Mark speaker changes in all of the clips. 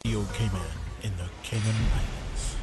Speaker 1: Radio Cayman in the Cayman Islands.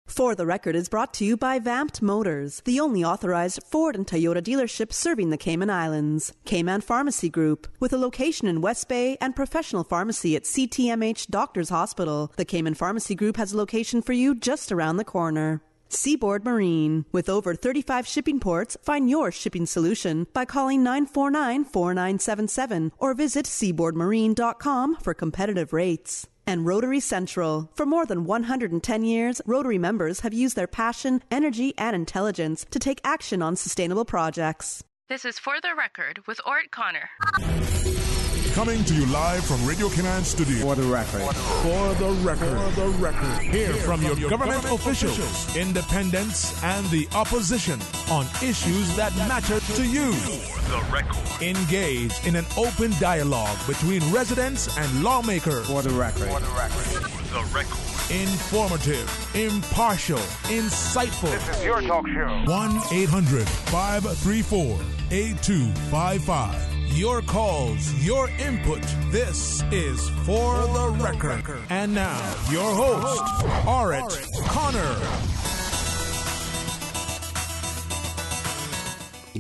Speaker 2: For the Record is brought to you by Vamped Motors, the only authorized Ford and Toyota dealership serving the Cayman Islands. Cayman Pharmacy Group, with a location in West Bay and professional pharmacy at CTMH Doctors Hospital. The Cayman Pharmacy Group has a location for you just around the corner. Seaboard Marine. With over 35 shipping ports, find your shipping solution by calling 949-4977 or visit seaboardmarine.com for competitive rates. And Rotary Central. For more than 110 years, Rotary members have used their passion, energy, and intelligence to take action on sustainable projects.
Speaker 3: This is For the Record with Orrett Connor.
Speaker 4: Coming to you live from Radio Cayman Studio.
Speaker 5: For the Record.
Speaker 4: For the Record. For the Record.
Speaker 1: Hear from your government officials, independents, and the opposition on issues that matter to you.
Speaker 4: For the Record.
Speaker 1: Engage in an open dialogue between residents and lawmakers.
Speaker 5: For the Record.
Speaker 4: For the Record. For the Record.
Speaker 1: Informative, impartial, insightful.
Speaker 4: This is your talk show.
Speaker 1: 1-800-534-8255. Your calls, your input. This is For the Record. And now, your host, Orrett Connor.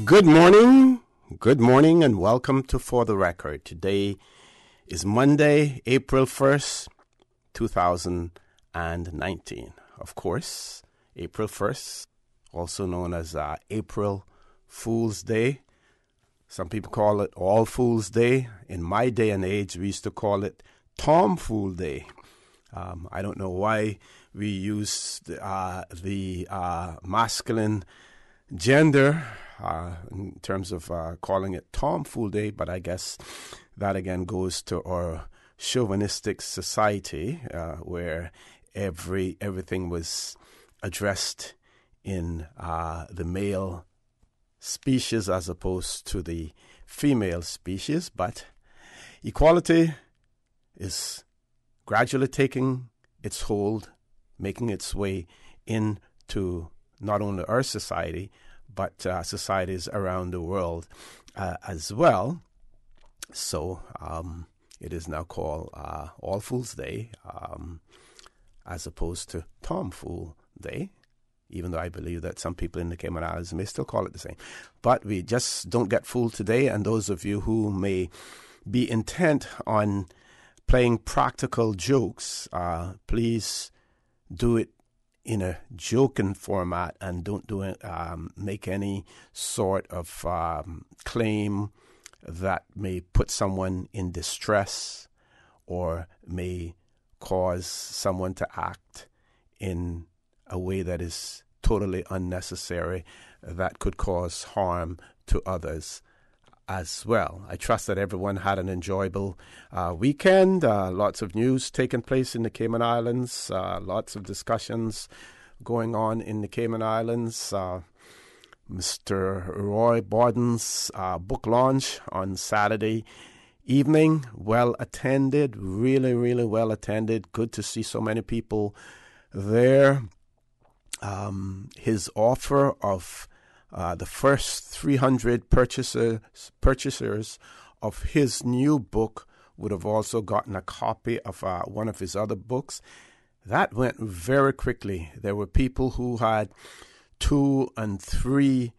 Speaker 5: Good morning, and welcome to For the Record. Today is Monday, April 1st, 2019. Of course, April 1st, also known as April Fool's Day. Some people call it All Fool's Day. In my day and age, we used to call it Tom Fool Day. I don't know why we use the masculine gender in terms of calling it Tom Fool Day, but I guess that again goes to our chauvinistic society where everything was addressed in the male species as opposed to the female species. But equality is gradually taking its hold, making its way into not only our society, but societies around the world as well. So it is now called All Fool's Day as opposed to Tom Fool Day, even though I believe that some people in the Cayman Islands may still call it the same. But we just don't get fooled today, and those of you who may be intent on playing practical jokes, please do it in a joking format and don't do it, make any sort of claim that may put someone in distress or may cause someone to act in a way that is totally unnecessary, that could cause harm to others as well. I trust that everyone had an enjoyable weekend. Lots of news taking place in the Cayman Islands, lots of discussions going on in the Cayman Islands. Mr. Roy Borden's book launch on Saturday evening, well attended, really, really well attended. Good to see so many people there. His offer of the first 300 purchasers of his new book would have also gotten a copy of one of his other books. That went very quickly. There were people who had 2 and 3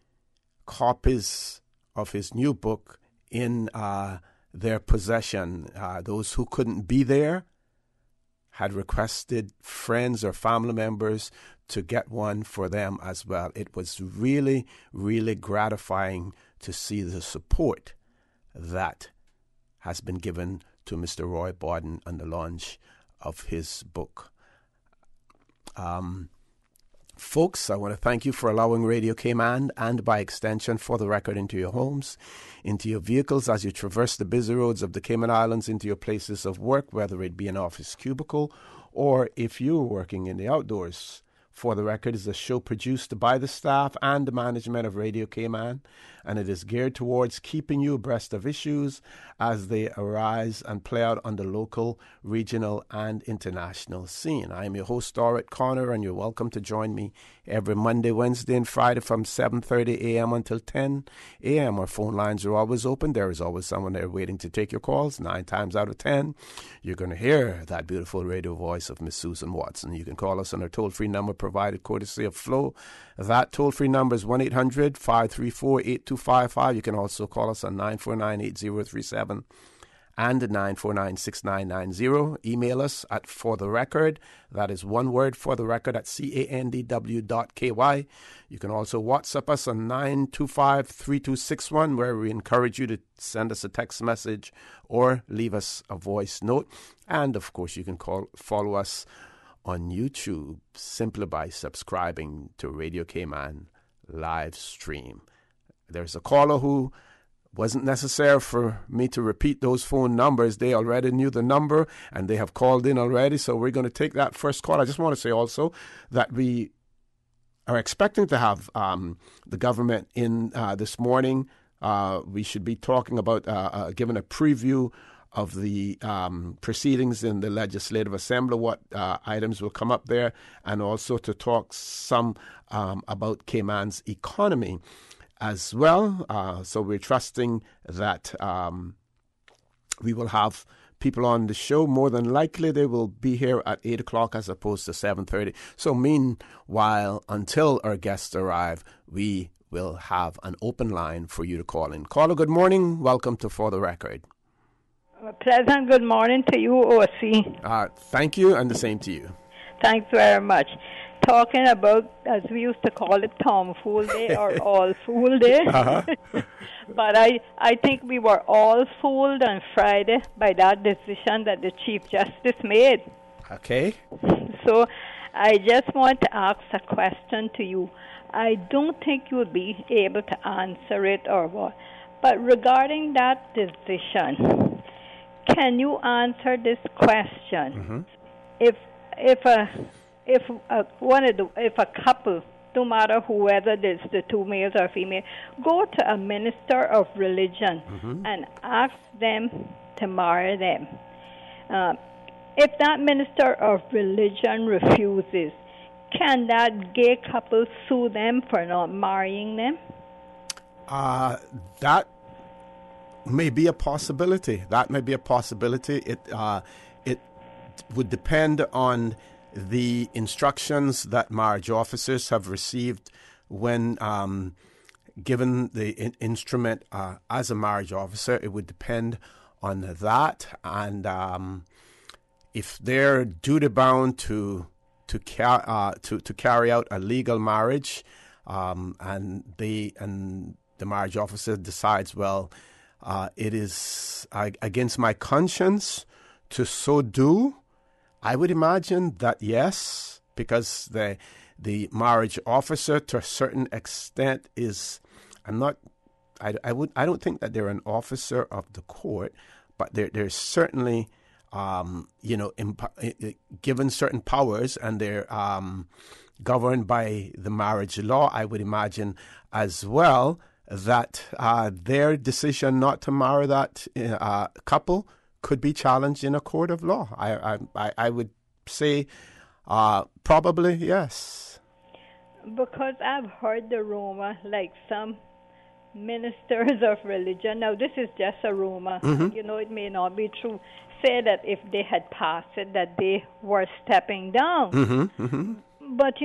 Speaker 5: copies of his new book in their possession. Those who couldn't be there had requested friends or family members to get one for them as well. It was really, really gratifying to see the support that has been given to Mr. Roy Borden on the launch of his book. Folks, I want to thank you for allowing Radio Cayman and by extension For the Record into your homes, into your vehicles as you traverse the busy roads of the Cayman Islands, into your places of work, whether it be an office cubicle or if you're working in the outdoors. For the Record is a show produced by the staff and the management of Radio Cayman, and it is geared towards keeping you abreast of issues as they arise and play out on the local, regional, and international scene. I am your host, Orrett Connor, and you're welcome to join me every Monday, Wednesday, and Friday from 7:30 a.m. until 10 a.m. Our phone lines are always open. There is always someone there waiting to take your calls. 9 times out of 10, you're going to hear that beautiful radio voice of Miss Susan Watson. You can call us on our toll-free number provided courtesy of Flo. That toll-free number is 1-800-534-8255. You can also call us on 949-8037 and 949-6990. Email us at fortherecord. That is one word, fortherecord, at candw.ky. You can also WhatsApp us on 925-3261, where we encourage you to send us a text message or leave us a voice note. And, of course, you can follow us on YouTube simply by subscribing to Radio Cayman live stream. There's a caller who wasn't necessary for me to repeat those phone numbers. They already knew the number and they have called in already. So we're going to take that first call. I just want to say also that we are expecting to have the government in this morning. We should be talking about giving a preview of the proceedings in the Legislative Assembly, what items will come up there, and also to talk some about Cayman's economy as well. So we're trusting that we will have people on the show. More than likely, they will be here at 8 o'clock as opposed to 7:30. So meanwhile, until our guests arrive, we will have an open line for you to call in. Caller, good morning. Welcome to For the Record.
Speaker 6: A pleasant good morning to you, O.C.
Speaker 5: Thank you, and the same to you.
Speaker 6: Thanks very much. Talking about, as we used to call it, Tomfool Day or All Fool Day. Uh-huh. But I think we were all fooled on Friday by that decision that the Chief Justice made.
Speaker 5: Okay.
Speaker 6: So I just want to ask a question to you. I don't think you'll be able to answer it or what. But regarding that decision, can you answer this question? Mm-hmm. If a couple, no matter whether it's the two males or female, go to a minister of religion and ask them to marry them, if that minister of religion refuses, can that gay couple sue them for not marrying them?
Speaker 5: That may be a possibility. It would depend on the instructions that marriage officers have received when given the instrument as a marriage officer. It would depend on that, and if they're duty bound to carry out a legal marriage, and the marriage officer decides, well, it is against my conscience to so do, I would imagine that yes, because the marriage officer, to a certain extent, is I don't think that they're an officer of the court, but they're certainly given certain powers, and they're governed by the marriage law. I would imagine as well that their decision not to marry that couple could be challenged in a court of law. I would say probably yes.
Speaker 6: Because I've heard the rumor, like some ministers of religion, now this is just a rumor, it may not be true, say that if they had passed it, that they were stepping down. But,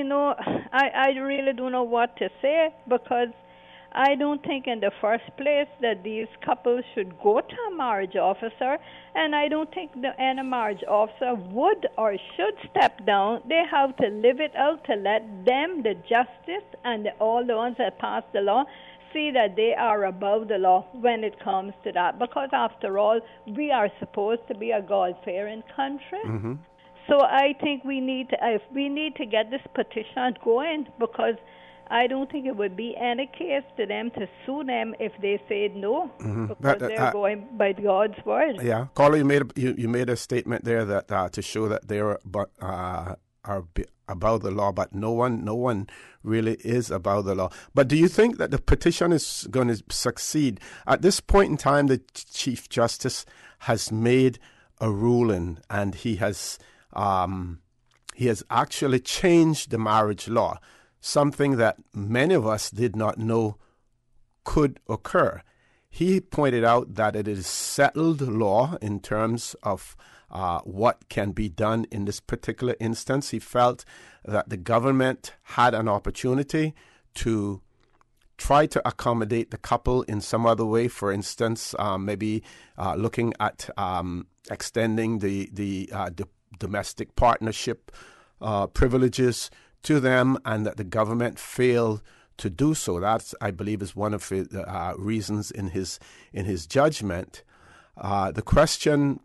Speaker 6: I really don't know what to say, because I don't think in the first place that these couples should go to a marriage officer, and I don't think any marriage officer would or should step down. They have to live it out to let them, the justice, and all the ones that pass the law, see that they are above the law when it comes to that. Because after all, we are supposed to be a God-fearing country. So I think we need to get this petition going, because I don't think it would be any case to them to sue them if they said no, because they're going by God's word.
Speaker 5: Yeah, caller, you made a statement there that to show that they're are above the law, but no one really is above the law. But do you think that the petition is going to succeed? At this point in time, the Chief Justice has made a ruling, and he has actually changed the marriage law, something that many of us did not know could occur. He pointed out that it is settled law in terms of what can be done in this particular instance. He felt that the government had an opportunity to try to accommodate the couple in some other way. For instance, maybe looking at extending the domestic partnership privileges to them, and that the government failed to do so. That, I believe, is one of the reasons in his judgment. The question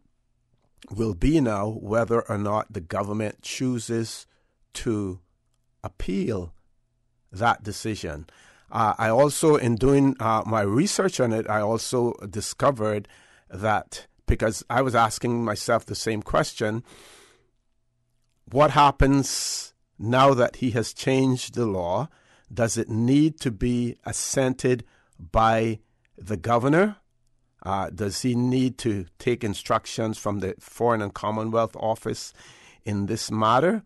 Speaker 5: will be now whether or not the government chooses to appeal that decision. I also, in doing my research on it, I also discovered that, because I was asking myself the same question, what happens now that he has changed the law? Does it need to be assented by the governor? Does he need to take instructions from the Foreign and Commonwealth Office in this matter?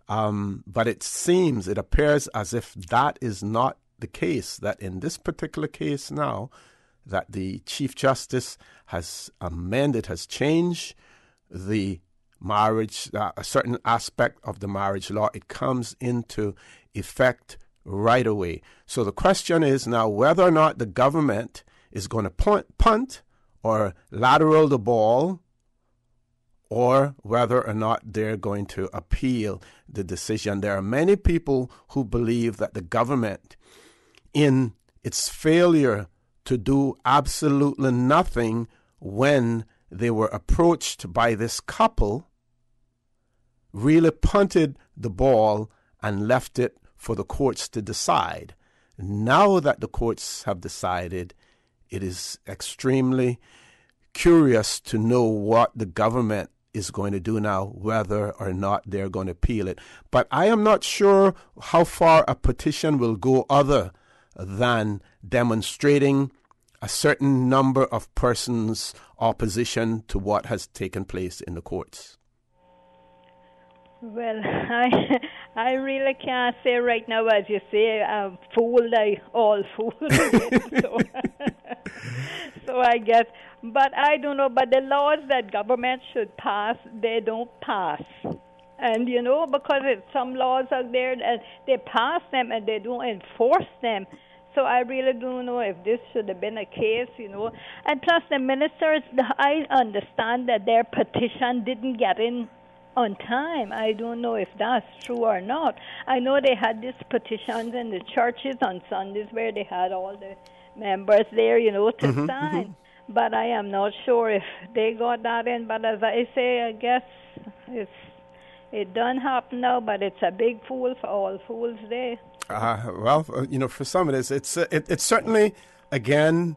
Speaker 5: But it appears as if that is not the case, that in this particular case now, that the Chief Justice has changed the marriage, a certain aspect of the marriage law. It comes into effect right away. So the question is now whether or not the government is going to punt or lateral the ball, or whether or not they're going to appeal the decision. There are many people who believe that the government, in its failure to do absolutely nothing when they were approached by this couple, really punted the ball and left it for the courts to decide. Now that the courts have decided, it is extremely curious to know what the government is going to do now, whether or not they're going to appeal it. But I am not sure how far a petition will go other than demonstrating a certain number of persons' opposition to what has taken place in the courts.
Speaker 6: Well, I really can't say right now, as you say, all fooled. So I guess, but I don't know, but the laws that government should pass, they don't pass. And, because some laws are there, and they pass them and they don't enforce them. So I really don't know if this should have been a case, And plus the ministers, I understand that their petition didn't get in on time. I don't know if that's true or not. I know they had these petitions in the churches on Sundays where they had all the members there, to sign. But I am not sure if they got that in. But as I say, I guess it done happen now, but it's a big fool for all fools day.
Speaker 5: Well, for some it is. It's certainly, again,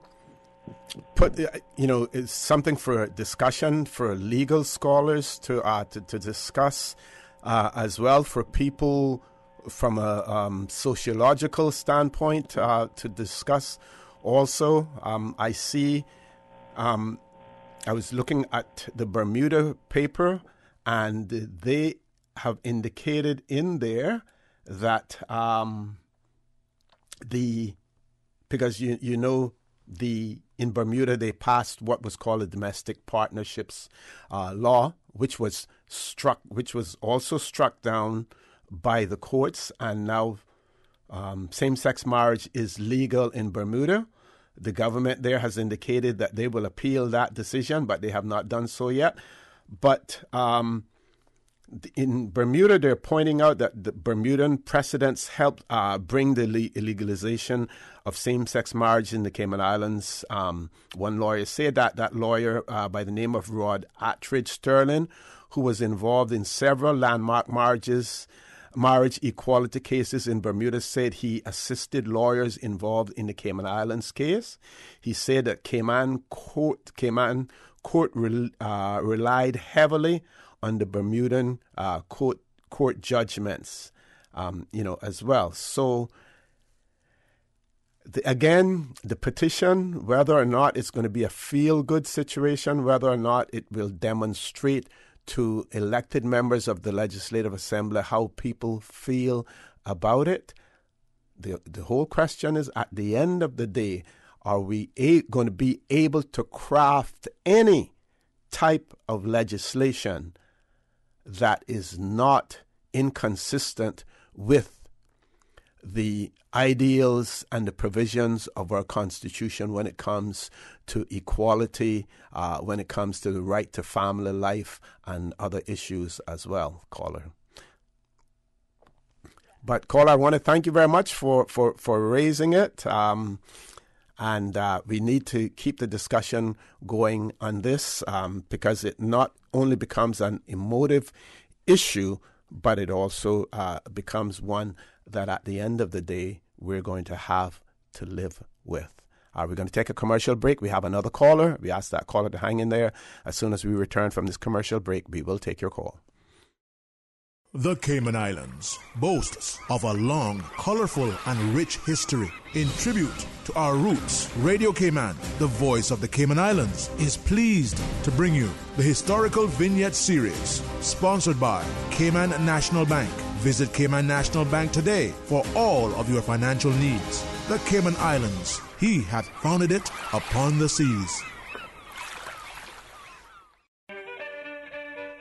Speaker 5: it's something for discussion for legal scholars to discuss, as well for people from a sociological standpoint to discuss. Also, I see. I was looking at the Bermuda paper, and they have indicated in there that because in Bermuda they passed what was called a domestic partnerships law, which was also struck down by the courts, and now same-sex marriage is legal in Bermuda. The government there has indicated that they will appeal that decision, but they have not done so yet. But in Bermuda, they're pointing out that the Bermudan precedents helped bring the legalization of same-sex marriage in the Cayman Islands. One lawyer said that lawyer by the name of Rod Attridge Sterling, who was involved in several landmark marriage equality cases in Bermuda, said he assisted lawyers involved in the Cayman Islands case. He said that Cayman court relied heavily on the Bermudan court judgments, as well. So, the petition, whether or not it's going to be a feel-good situation, whether or not it will demonstrate to elected members of the Legislative Assembly how people feel about it, the whole question is, at the end of the day, are we going to be able to craft any type of legislation that is not inconsistent with the ideals and the provisions of our Constitution when it comes to equality, when it comes to the right to family life and other issues as well, caller. But, caller, I want to thank you very much for raising it. And we need to keep the discussion going on this because it not only becomes an emotive issue, but it also becomes one that at the end of the day we're going to have to live with. We're going to take a commercial break. We have another caller. We ask that caller to hang in there. As soon as we return from this commercial break, we will take your call.
Speaker 1: The Cayman Islands boasts of a long, colorful, and rich history. In tribute to our roots, Radio Cayman, the voice of the Cayman Islands, is pleased to bring you the Historical Vignette Series, sponsored by Cayman National Bank. Visit Cayman National Bank today for all of your financial needs. The Cayman Islands, He hath founded it upon the seas.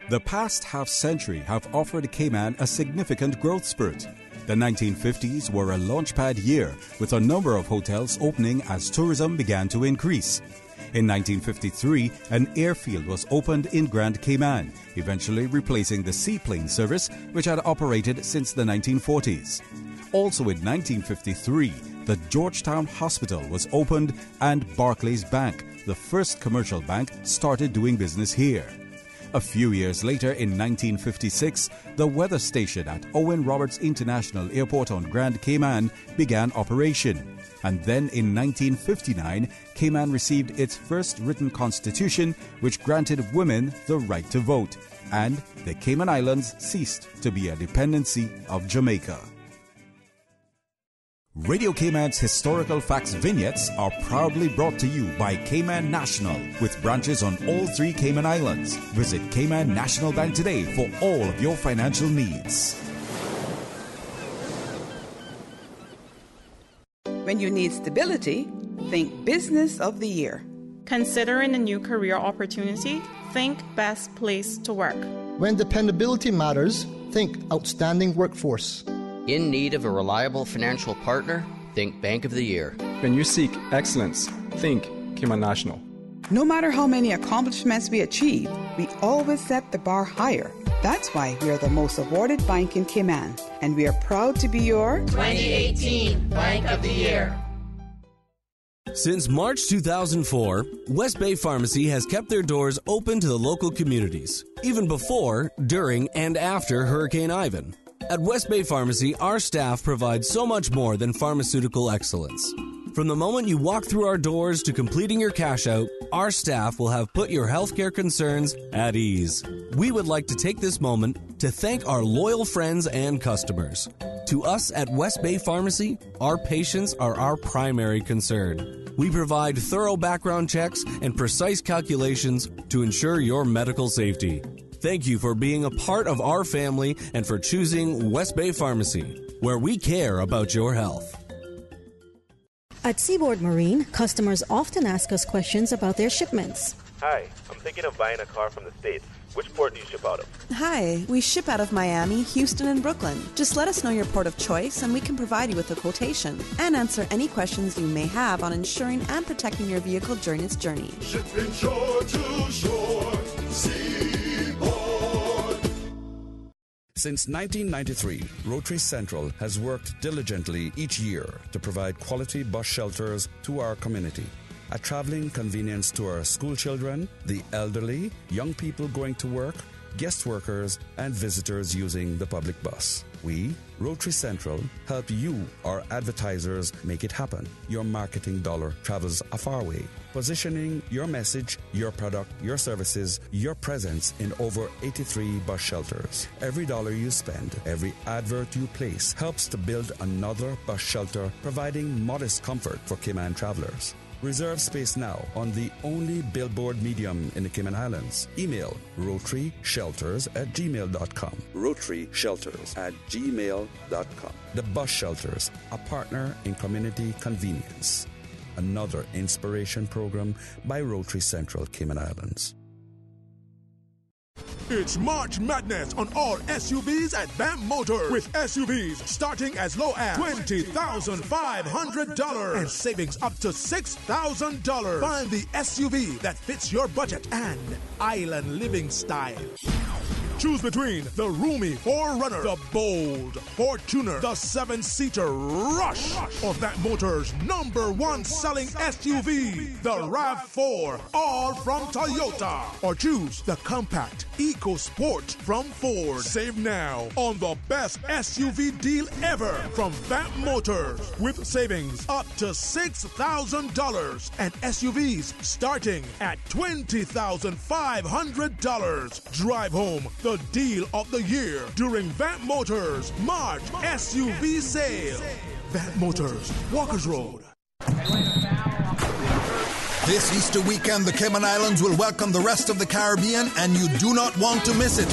Speaker 7: The past half-century have offered Cayman a significant growth spurt. The 1950s were a launchpad year, with a number of hotels opening as tourism began to increase. In 1953, an airfield was opened in Grand Cayman, eventually replacing the seaplane service which had operated since the 1940s. Also in 1953, the Georgetown Hospital was opened and Barclays Bank, the first commercial bank, started doing business here. A few years later, in 1956, the weather station at Owen Roberts International Airport on Grand Cayman began operation. And then in 1959, Cayman received its first written constitution, which granted women the right to vote. And the Cayman Islands ceased to be a dependency of Jamaica. Radio Cayman's Historical Facts Vignettes are proudly brought to you by Cayman National, with branches on all 3 Cayman Islands. Visit Cayman National Bank today for all of your financial needs.
Speaker 8: When you need stability, think Business of the Year.
Speaker 9: Considering a new career opportunity, think Best Place to Work.
Speaker 10: When dependability matters, think Outstanding Workforce.
Speaker 11: In need of a reliable financial partner? Think Bank of the Year.
Speaker 12: When you seek excellence, think Cayman National.
Speaker 8: No matter how many accomplishments we achieve, we always set the bar higher. That's why we are the most awarded bank in Cayman, and we are proud to be your
Speaker 13: 2018 Bank of the Year.
Speaker 14: Since March 2004, West Bay Pharmacy has kept their doors open to the local communities, even before, during, and after Hurricane Ivan. At West Bay Pharmacy, our staff provides so much more than pharmaceutical excellence. From the moment you walk through our doors to completing your cash out, our staff will have put your healthcare concerns at ease. We would like to take this moment to thank our loyal friends and customers. To us at West Bay Pharmacy, our patients are our primary concern. We provide thorough background checks and precise calculations to ensure your medical safety. Thank you for being a part of our family and for choosing West Bay Pharmacy, where we care about your health.
Speaker 15: At Seaboard Marine, customers often ask us questions about their shipments.
Speaker 16: Hi, I'm thinking of buying a car from the States. Which port do you ship out of?
Speaker 2: Hi, we ship out of Miami, Houston, and Brooklyn. Just let us know your port of choice and we can provide you with a quotation and answer any questions you may have on insuring and protecting your vehicle during its journey.
Speaker 4: Shipping shore to shore,
Speaker 17: Since 1993, Rotary Central has worked diligently each year to provide quality bus shelters to our community. A traveling convenience to our school children, the elderly, young people going to work, guest workers, and visitors using the public bus. We, Rotary Central, help you, our advertisers, make it happen. Your marketing dollar travels a far way. Positioning your message, your product, your services, your presence in over 83 bus shelters. Every dollar you spend, every advert you place helps to build another bus shelter, providing modest comfort for Cayman travelers. Reserve space now on the only billboard medium in the Cayman Islands. Email rotaryshelters@gmail.com. rotaryshelters@gmail.com. The Bus Shelters, a partner in community convenience. Another inspiration program by Rotary Central Cayman Islands.
Speaker 1: It's March Madness on all SUVs at BAM Motors, with SUVs starting as low as $20,500 and savings up to $6,000. Find the SUV that fits your budget and island living style. Choose between the roomy 4Runner, the bold Fortuner, the 7-seater Rush, or BAM Motors' #1 selling SUV, the RAV4, all from Toyota. Or choose the compact EcoSport from Ford. Save now on the best SUV deal ever from BAM Motors, with savings up to $6,000 and SUVs starting at $20,500. Drive home the deal of the year during BAM Motors March SUV sale. BAM Motors, Walkers Road.
Speaker 18: This Easter weekend, the Cayman Islands will welcome the rest of the Caribbean, and you do not want to miss it.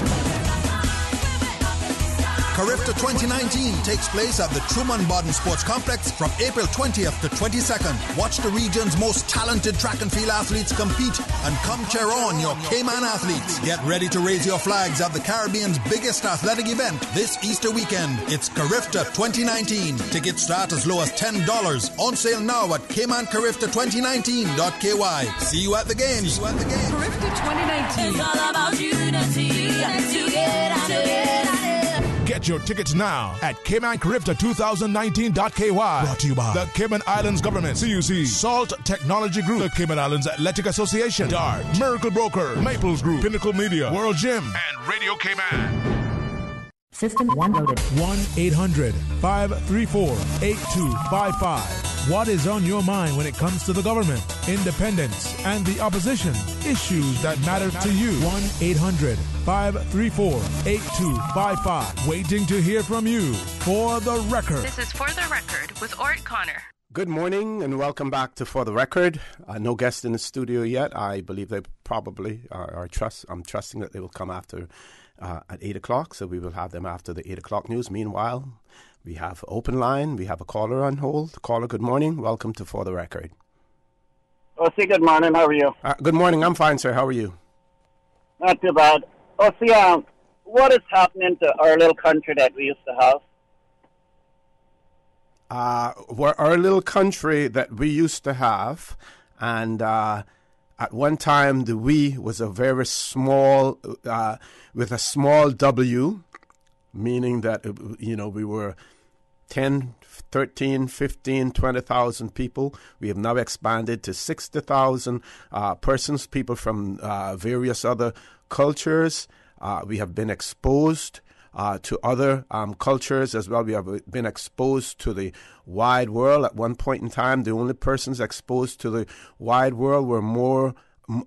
Speaker 18: Carifta 2019 takes place at the Truman Bodden Sports Complex from April 20th to 22nd. Watch the region's most talented track and field athletes compete and come cheer on your Cayman athletes. Get ready to raise your flags at the Caribbean's biggest athletic event this Easter weekend. It's Carifta 2019. Tickets start as low as $10. On sale now at caymancarifta2019.ky. See you at the games.
Speaker 19: Carifta 2019. It's all about unity and together.
Speaker 1: Get your tickets now at caymancarifta2019.ky. Brought to you by the Cayman Islands Government, CUC, Salt Technology Group, the Cayman Islands Athletic Association, DART, Miracle Broker, Maples Group, Pinnacle Media, World Gym, and Radio Cayman.
Speaker 20: System 1 loaded.
Speaker 1: 1-800-534-8255. What is on your mind when it comes to the government, independence, and the opposition? Issues that matter to you. 1-800-534-8255. Waiting to hear from you. For the Record.
Speaker 3: This is For the Record with Orrett Connor.
Speaker 5: Good morning and welcome back to For the Record. No guest in the studio yet. I believe they probably are. I'm trusting that they will come after at 8 o'clock, so we will have them after the 8 o'clock news. Meanwhile, we have open line. We have a caller on hold. Caller, good morning. Welcome to For the Record.
Speaker 21: O.C., good morning. How are you?
Speaker 5: Good morning. I'm fine, sir. How are you?
Speaker 21: Not too bad. O.C., what is happening to our little country that we used to have?
Speaker 5: Our little country that we used to have, and at one time the we was a very small, with a small W, meaning that, we were 10, 13, 15, 20,000 people. We have now expanded to 60,000 persons, people from various other cultures. We have been exposed to other cultures as well. We have been exposed to the wide world. At one point in time, the only persons exposed to the wide world were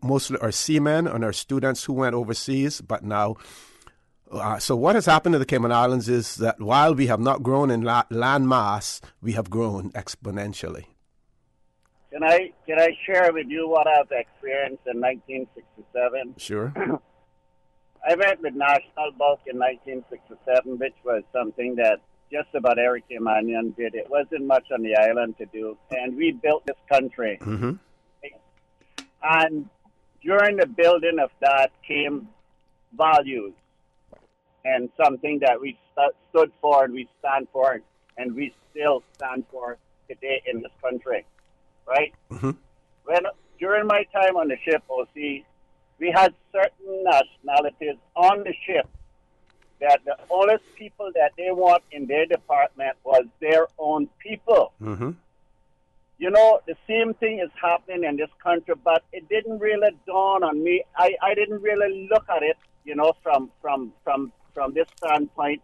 Speaker 5: mostly our seamen and our students who went overseas. But now, so what has happened to the Cayman Islands is that while we have not grown in land mass, we have grown exponentially.
Speaker 21: Can I share with you what I've experienced in 1967?
Speaker 5: Sure.
Speaker 21: I went with National Bulk in 1967, which was something that just about every Caymanian did. It wasn't much on the island to do, and we built this country.
Speaker 5: Mm-hmm.
Speaker 21: And during the building of that came values and something that we stood for and we stand for, and we still stand for today in this country, right?
Speaker 5: Mm-hmm.
Speaker 21: During my time on the ship, O.C., we had certain nationalities on the ship that the only people that they want in their department was their own people.
Speaker 5: Mm-hmm.
Speaker 21: The same thing is happening in this country, but it didn't really dawn on me. I didn't really look at it from this standpoint,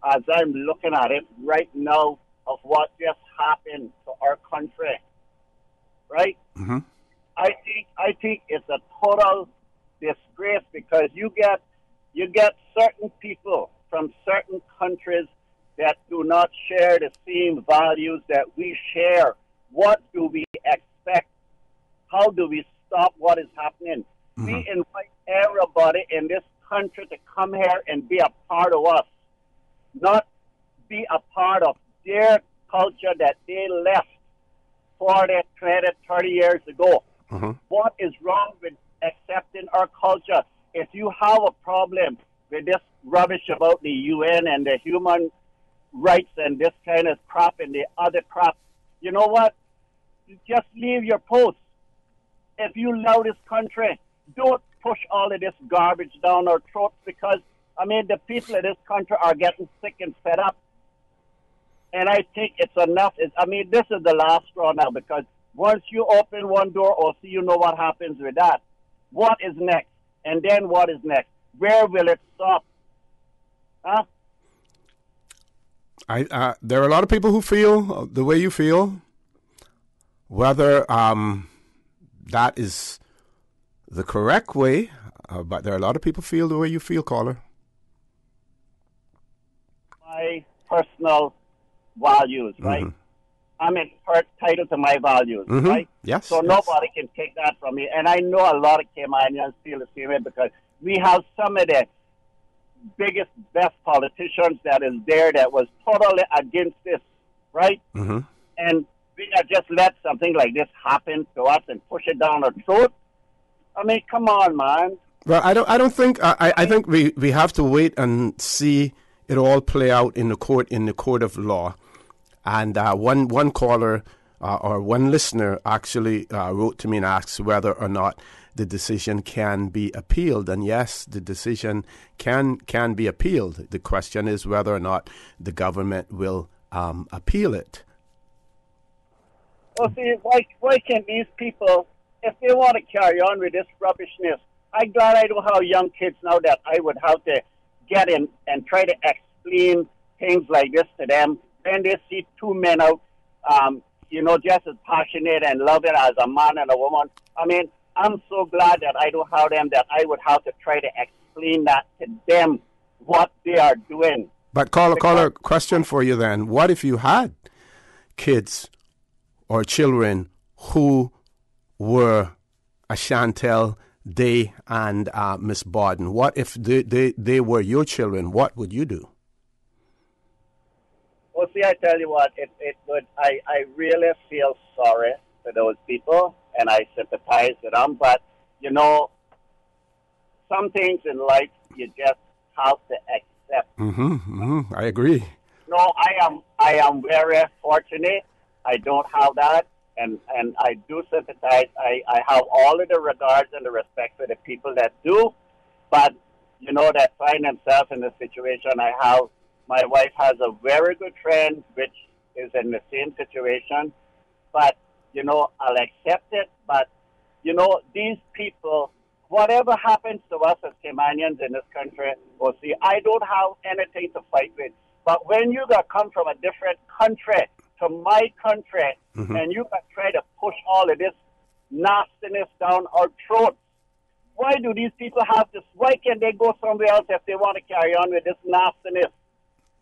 Speaker 21: as I'm looking at it right now of what just happened to our country, right?
Speaker 5: Mm-hmm.
Speaker 21: I think it's a total disgrace because you get certain people from certain countries that do not share the same values that we share. What do we expect? How do we stop what is happening? Mm-hmm. We invite everybody in this country to come here and be a part of us, not be a part of their culture that they left 40, 20, 30 years ago.
Speaker 5: Mm-hmm.
Speaker 21: What is wrong with accepting our culture? If you have a problem with this rubbish about the UN and the human rights and this kind of crap and the other crap, you know what? Just leave your post. If you love this country, don't push all of this garbage down our throats because, the people of this country are getting sick and fed up. And I think it's enough. This is the last straw now because once you open one door, also you know what happens with that. What is next? And then what is next? Where will it stop? Huh?
Speaker 5: There are a lot of people who feel the way you feel. Whether that is the correct way, but there are a lot of people feel the way you feel, caller.
Speaker 21: My personal values, right?
Speaker 5: Mm-hmm.
Speaker 21: I'm entitled to my values,
Speaker 5: mm-hmm.
Speaker 21: right?
Speaker 5: Yes.
Speaker 21: So nobody can take that from me. And I know a lot of Caymanians feel the same way because we have some of the biggest, best politicians that is there that was totally against this, right?
Speaker 5: Mm-hmm.
Speaker 21: And we not just let something like this happen to us and push it down our throat. Come on, man.
Speaker 5: Well, I don't think. I think we have to wait and see it all play out in the court of law. And one caller or one listener actually wrote to me and asked whether or not the decision can be appealed. And yes, the decision can be appealed. The question is whether or not the government will appeal it.
Speaker 21: Well, see, why can't these people, if they want to carry on with this rubbishness, I'm glad I don't have young kids now that I would have to get in and try to explain things like this to them. When they see two men out, just as passionate and love it as a man and a woman. I'm so glad that I don't have them, that I would have to try to explain that to them, what they are doing.
Speaker 5: But caller, question for you then. What if you had kids or children who were a Chantel, Day, and Miss Borden? What if they were your children? What would you do?
Speaker 21: Well, see, I tell you what, it would. I really feel sorry for those people, and I sympathize with them. But some things in life you just have to accept.
Speaker 5: Mm-hmm, mm-hmm. I agree.
Speaker 21: No, I am very fortunate. I don't have that, and I do sympathize. I have all of the regards and the respect for the people that do, but that find themselves in the situation I have. My wife has a very good friend which is in the same situation, but, I'll accept it. But, these people, whatever happens to us as Caymanians in this country, well, see, I don't have anything to fight with. But when you got come from a different country to my country, mm-hmm. and you got try to push all of this nastiness down our throats, why do these people have this? Why can't they go somewhere else if they want to carry on with this nastiness?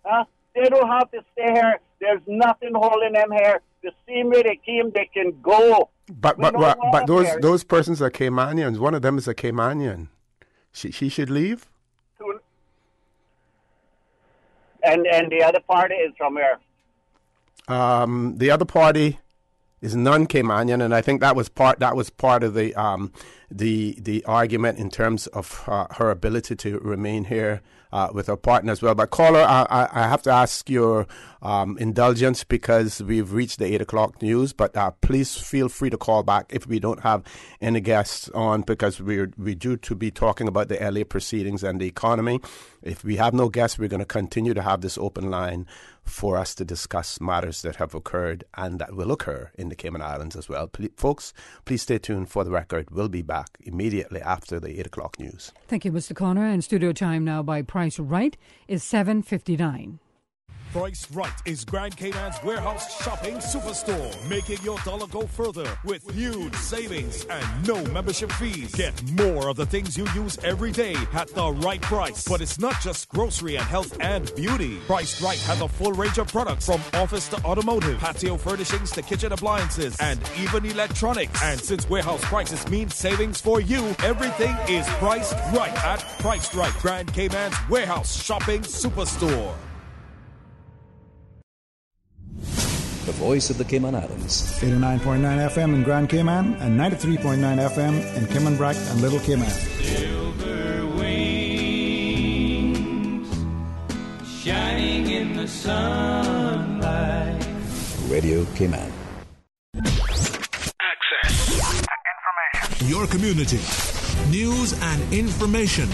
Speaker 21: Huh? They don't have to stay here. There's nothing holding them here. The same way they came, they can go.
Speaker 5: But those persons are Caymanians. One of them is a Caymanian. She should leave.
Speaker 21: And the other party is from where?
Speaker 5: The other party is non-Caymanian, and I think that was part of the argument in terms of her ability to remain here with her partner as well. But caller, I have to ask your indulgence because we've reached the 8 o'clock news. But please feel free to call back if we don't have any guests on, because we're due to be talking about the LA proceedings and the economy. If we have no guests, we're going to continue to have this open line for us to discuss matters that have occurred and that will occur in the Cayman Islands as well. Folks, please stay tuned for the record. We'll be back. back immediately after the 8 o'clock news.
Speaker 20: Thank you, Mr. Connor. And studio time now by Price Right is 7:59.
Speaker 4: Price Right is Grand Cayman's warehouse shopping superstore, making your dollar go further with huge savings and no membership fees. Get more of the things you use every day at the right price. But it's not just grocery and health and beauty. Price Right has a full range of products from office to automotive, patio furnishings to kitchen appliances, and even electronics. And since warehouse prices mean savings for you, everything is priced right at Price Right, Grand Cayman's warehouse shopping superstore.
Speaker 22: The voice of the Cayman Islands.
Speaker 23: 89.9 FM in Grand Cayman and 93.9 FM in Caymanbrac and Little Cayman.
Speaker 24: Silver wings shining in the sunlight.
Speaker 22: Radio Cayman.
Speaker 1: Access. Information. Your community. News and information.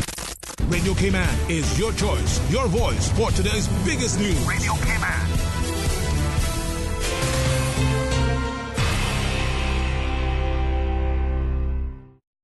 Speaker 1: Radio Cayman is your choice, your voice for today's biggest news. Radio Cayman.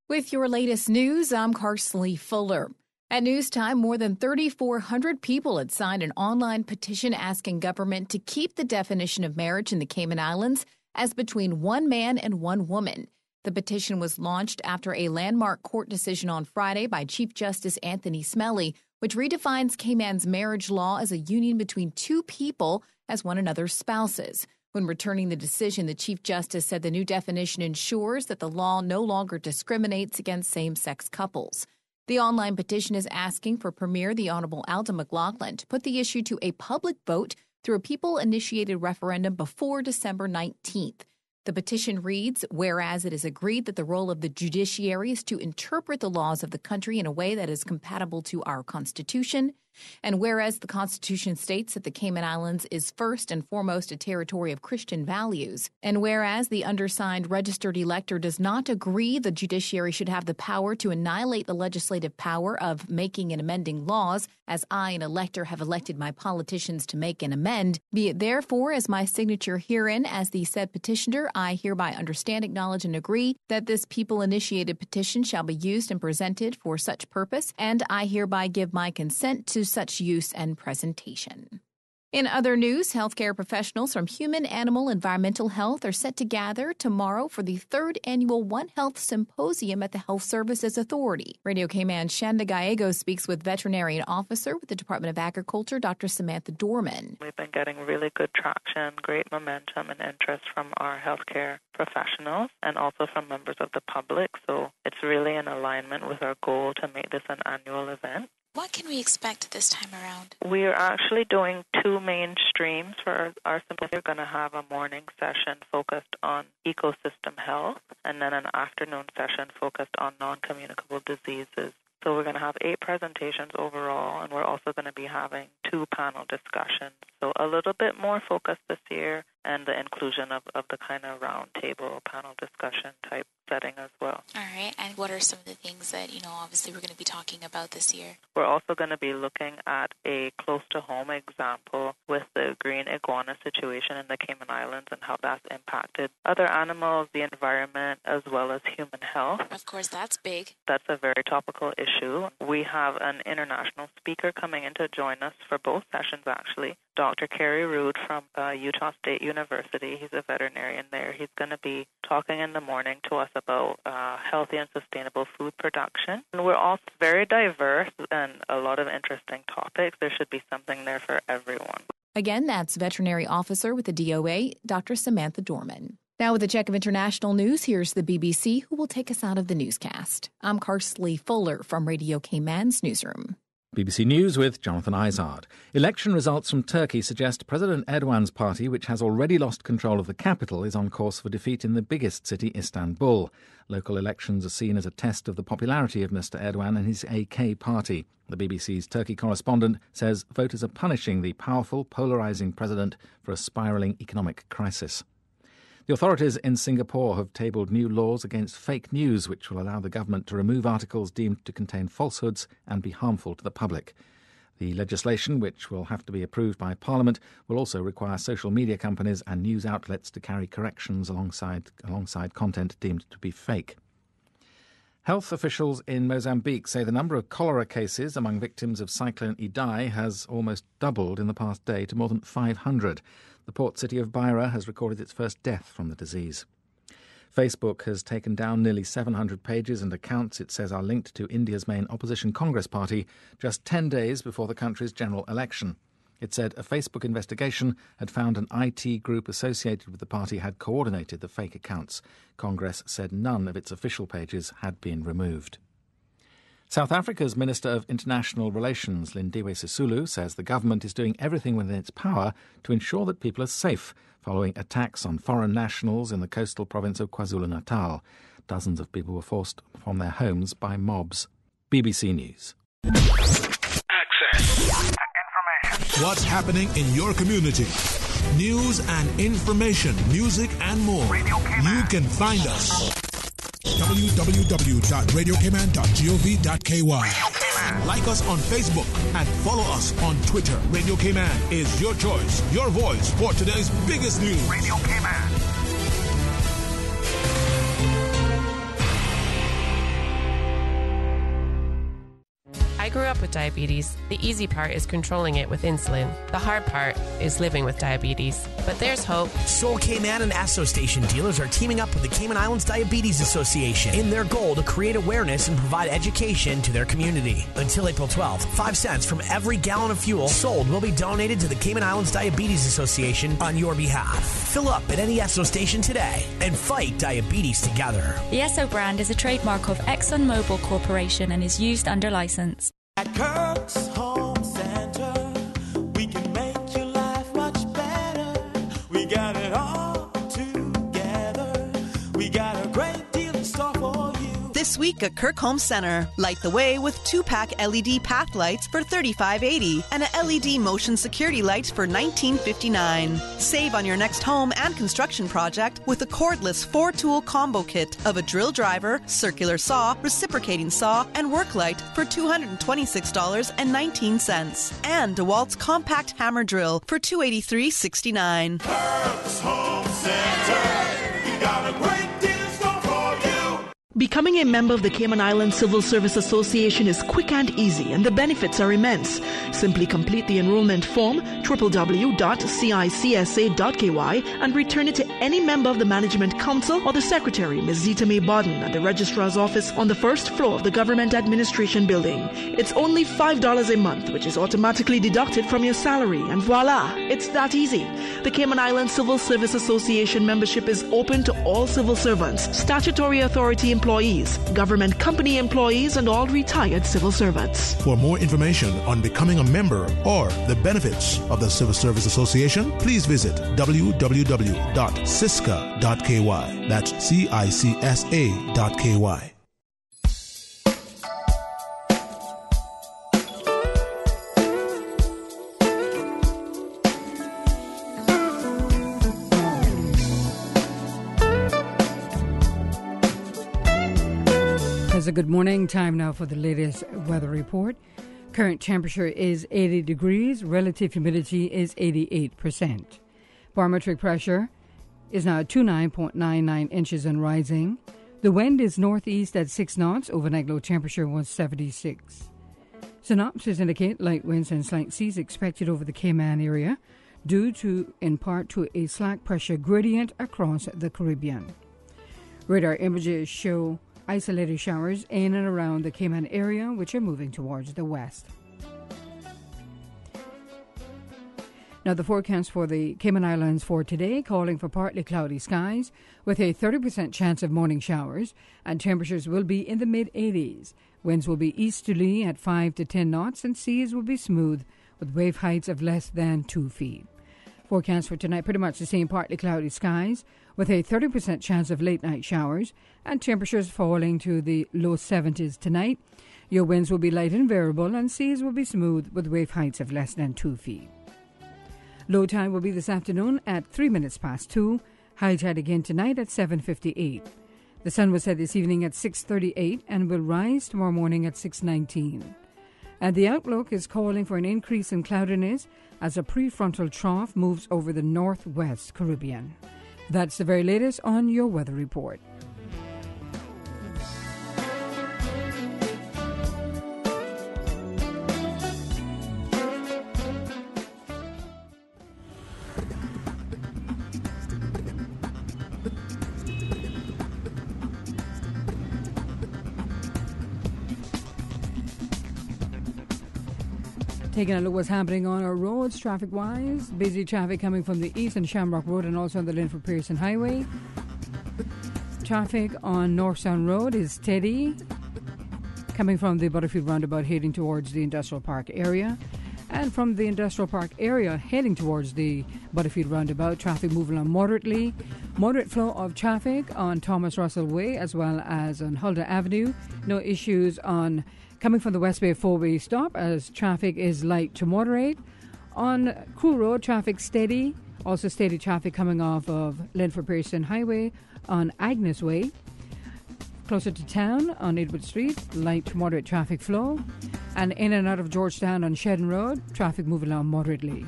Speaker 25: With your latest news, I'm Carsley Fuller. At news time, more than 3,400 people had signed an online petition asking government to keep the definition of marriage in the Cayman Islands as between one man and one woman. The petition was launched after a landmark court decision on Friday by Chief Justice Anthony Smelly, which redefines Cayman's marriage law as a union between two people as one another's spouses. When returning the decision, the Chief Justice said the new definition ensures that the law no longer discriminates against same-sex couples. The online petition is asking for Premier the Honourable Alda McLaughlin to put the issue to a public vote through a people-initiated referendum before December 19th. The petition reads, whereas it is agreed that the role of the judiciary is to interpret the laws of the country in a way that is compatible to our Constitution, and whereas the Constitution states that the Cayman Islands is first and foremost a territory of Christian values, and whereas the undersigned registered elector does not agree the judiciary should have the power to annihilate the legislative power of making and amending laws, as I, an elector, have elected my politicians to make and amend, be it therefore as my signature herein as the said petitioner, I hereby understand, acknowledge, and agree that this people-initiated petition shall be used and presented for such purpose, and I hereby give my consent to such use and presentation. In other news, healthcare professionals from Human, Animal, Environmental Health are set to gather tomorrow for the 3rd annual One Health Symposium at the Health Services Authority. Radio Cayman's Shanda Gallegos speaks with veterinarian officer with the Department of Agriculture, Dr. Samantha Dorman.
Speaker 26: We've been getting really good traction, great momentum and interest from our healthcare professionals and also from members of the public. So it's really in alignment with our goal to make this an annual event.
Speaker 27: What can we expect this time around?
Speaker 26: We are actually doing 2 main streams for our symposium. We're going to have a morning session focused on ecosystem health and then an afternoon session focused on non-communicable diseases. So we're going to have 8 presentations overall, and we're also going to be having 2 panel discussions. So a little bit more focus this year and the inclusion of the kind of round table panel discussion type setting as well.
Speaker 27: All right. And what are some of the things that, obviously we're going to be talking about this year?
Speaker 26: We're also going to be looking at a close-to-home example with the green iguana situation in the Cayman Islands and how that's impacted other animals, the environment, as well as human health.
Speaker 27: Of course, that's big.
Speaker 26: That's a very topical issue. We have an international speaker coming in to join us for both sessions, actually. Dr. Kerry Rood from Utah State University. He's a veterinarian there. He's going to be talking in the morning to us about healthy and sustainable food production. And we're all very diverse and a lot of interesting topics. There should be something there for everyone.
Speaker 25: Again, that's veterinary officer with the DOA, Dr. Samantha Dorman. Now with a check of international news, here's the BBC, who will take us out of the newscast. I'm Carsley Fuller from Radio Cayman's newsroom.
Speaker 28: BBC News with Jonathan Izard. Election results from Turkey suggest President Erdogan's party, which has already lost control of the capital, is on course for defeat in the biggest city, Istanbul. Local elections are seen as a test of the popularity of Mr Erdogan and his AK party. The BBC's Turkey correspondent says voters are punishing the powerful, polarising president for a spiralling economic crisis. The authorities in Singapore have tabled new laws against fake news, which will allow the government to remove articles deemed to contain falsehoods and be harmful to the public. The legislation, which will have to be approved by Parliament, will also require social media companies and news outlets to carry corrections alongside content deemed to be fake. Health officials in Mozambique say the number of cholera cases among victims of Cyclone Idai has almost doubled in the past day to more than 500. The port city of Beira has recorded its first death from the disease. Facebook has taken down nearly 700 pages and accounts it says are linked to India's main opposition Congress party just 10 days before the country's general election. It said a Facebook investigation had found an IT group associated with the party had coordinated the fake accounts. Congress said none of its official pages had been removed. South Africa's Minister of International Relations, Lindiwe Sisulu, says the government is doing everything within its power to ensure that people are safe following attacks on foreign nationals in the coastal province of KwaZulu-Natal. Dozens of people were forced from their homes by mobs. BBC News.
Speaker 1: What's happening in your community? News and information, music and more. You can find us. www.radiocayman.gov.ky. Like us on Facebook and follow us on Twitter. Radio Cayman is your choice, your voice for today's biggest news. Radio Cayman.
Speaker 6: I grew up with diabetes. The easy part is controlling it with insulin. The hard part is living with diabetes. But there's hope.
Speaker 7: Sol Cayman and Asso Station dealers are teaming up with the Cayman Islands Diabetes Association in their goal to create awareness and provide education to their community. Until April 12th, 5 cents from every gallon of fuel sold will be donated to the Cayman Islands Diabetes Association on your behalf. Fill up at any Asso Station today and fight diabetes together.
Speaker 8: The Esso brand is a trademark of ExxonMobil Corporation and is used under license.
Speaker 9: At Kirk's Home Center, we can make your life much better. We got it all together. We got a great deal in store for you.
Speaker 2: This week at Kirk Home Center, light the way with 2-pack LED path lights for $35.80 and a LED motion security light for $19.59. Save on your next home and construction project with a cordless 4-tool combo kit of a drill driver, circular saw, reciprocating saw, and work light for $226.19. And DeWalt's compact hammer drill for $283.69.
Speaker 9: Kirk's Home Center, we got a great deal in store for you.
Speaker 10: Becoming a member of the Cayman Islands Civil Service Association is quick and easy, and the benefits are immense. Simply complete the enrollment form, www.cicsa.ky, and return it to any member of the Management Council or the Secretary, Ms. Zita May Bodden, at the Registrar's office on the first floor of the Government Administration Building. It's only $5 a month, which is automatically deducted from your salary, and voila, it's that easy. The Cayman Islands Civil Service Association membership is open to all civil servants, statutory authority employees, government company employees, and all retired civil servants.
Speaker 1: For more information on becoming a member or the benefits of the Civil Service Association, please visit www.cisca.ky. That's CICSA.ky.
Speaker 20: It's a good morning. Time now for the latest weather report. Current temperature is 80 degrees. Relative humidity is 88%. Barometric pressure is now at 29.99 inches and rising. The wind is northeast at 6 knots. Overnight low temperature was 76. Synopsis indicate light winds and slight seas expected over the Cayman area due to, in part, to a slack pressure gradient across the Caribbean. Radar images show isolated showers in and around the Cayman area, which are moving towards the west. Now, the forecast for the Cayman Islands for today, calling for partly cloudy skies with a 30% chance of morning showers, and temperatures will be in the mid-80s. Winds will be easterly at 5 to 10 knots, and seas will be smooth with wave heights of less than 2 feet. Forecast for tonight, pretty much the same, partly cloudy skies with a 30% chance of late-night showers and temperatures falling to the low 70s tonight. Your winds will be light and variable, and seas will be smooth with wave heights of less than 2 feet. Low tide will be this afternoon at 3 minutes past 2. High tide again tonight at 7:58. The sun will set this evening at 6:38 and will rise tomorrow morning at 6:19. And the outlook is calling for an increase in cloudiness as a prefrontal trough moves over the northwest Caribbean. That's the very latest on your weather report. Taking a look what's happening on our roads, traffic-wise. Busy traffic coming from the east on Shamrock Road and also on the Linford Pearson Highway. Traffic on North Sound Road is steady, coming from the Butterfield Roundabout heading towards the Industrial Park area. And from the Industrial Park area heading towards the Butterfield Roundabout, traffic moving along moderately. Moderate flow of traffic on Thomas Russell Way as well as on Huldah Avenue. No issues on coming from the West Bay 4-way stop as traffic is light to moderate. On Crew Road, traffic steady. Also steady traffic coming off of Linford Pearson Highway on Agnes Way. Closer to town on Edward Street, light to moderate traffic flow. And in and out of Georgetown on Shedden Road, traffic moving along moderately.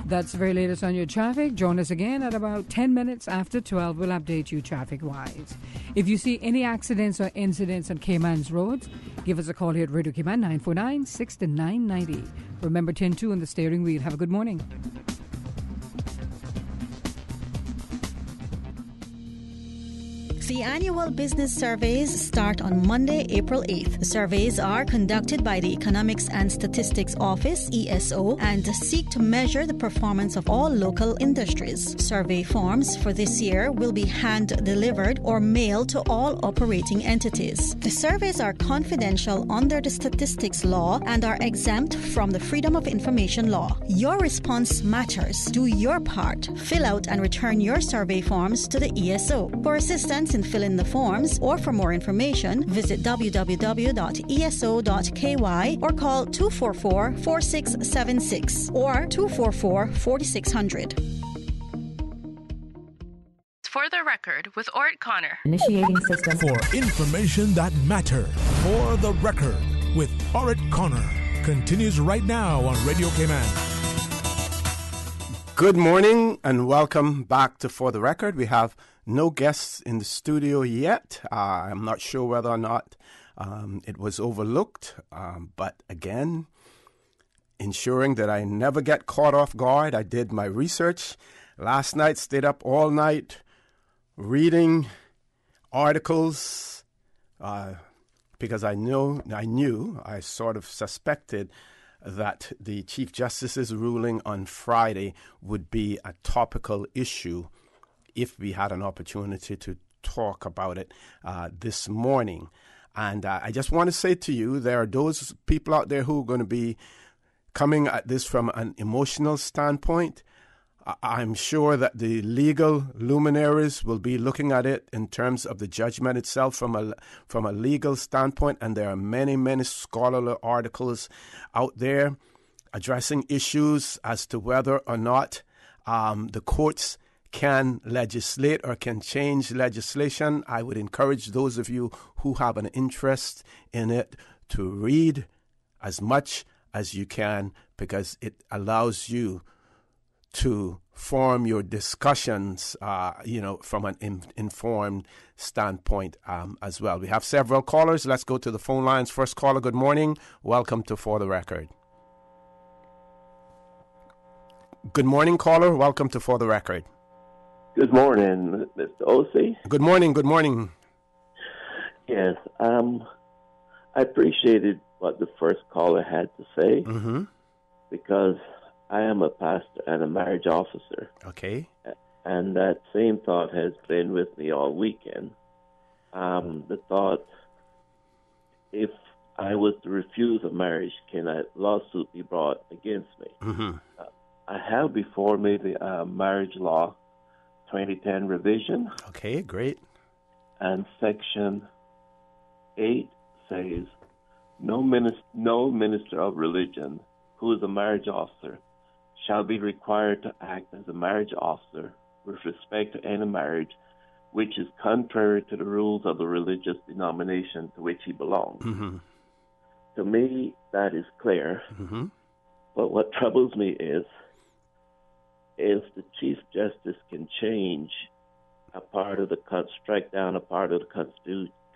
Speaker 20: That's the very latest on your traffic. Join us again at about 10 minutes after 12. We'll update you traffic-wise. If you see any accidents or incidents on Cayman's roads, give us a call here at Radio Cayman 949-6990. Remember 10-2 on the steering wheel. Have a good morning.
Speaker 11: The annual business surveys start on Monday, April 8th. The surveys are conducted by the Economics and Statistics Office, ESO, and seek to measure the performance of all local industries. Survey forms for this year will be hand-delivered or mailed to all operating entities. The surveys are confidential under the statistics law and are exempt from the Freedom of Information law. Your response matters. Do your part. Fill out and return your survey forms to the ESO. For assistance in filling the forms or for more information, visit www.eso.ky or call 244-4676 or 244-4600.
Speaker 3: For the record, with Orrett Connor.
Speaker 1: Initiating system. For information that matter. For the record, with Orrett Connor. Continues right now on Radio Cayman.
Speaker 5: Good morning and welcome back to For the Record. We have no guests in the studio yet. I'm not sure whether or not it was overlooked. But again, ensuring that I never get caught off guard, I did my research. Last night, stayed up all night reading articles because I sort of suspected that the Chief Justice's ruling on Friday would be a topical issue if we had an opportunity to talk about it this morning. And I just want to say to you, there are those people out there who are going to be coming at this from an emotional standpoint. I'm sure that the legal luminaries will be looking at it in terms of the judgment itself from a legal standpoint, and there are many, many scholarly articles out there addressing issues as to whether or not the courts can legislate or can change legislation. I would encourage those of you who have an interest in it to read as much as you can, because it allows you to form your discussions, from an informed standpoint as well. We have several callers. Let's go to the phone lines. First caller, good morning. Welcome to For the Record. Good morning, caller. Welcome to For the Record.
Speaker 12: Good morning, Mr. O.C.
Speaker 5: Good morning. Good morning.
Speaker 12: Yes, I appreciated what the first caller had to say, because I am a pastor and a marriage officer.
Speaker 5: Okay.
Speaker 12: And that same thought has been with me all weekend. The thought, if I was to refuse a marriage, can a lawsuit be brought against me? I have before me the marriage law 2010 revision.
Speaker 5: Okay, great.
Speaker 12: And Section 8 says, no minister of religion who is a marriage officer shall be required to act as a marriage officer with respect to any marriage which is contrary to the rules of the religious denomination to which he belongs. To me, that is clear. But what troubles me is if the Chief Justice can change a part of the strike down a part of the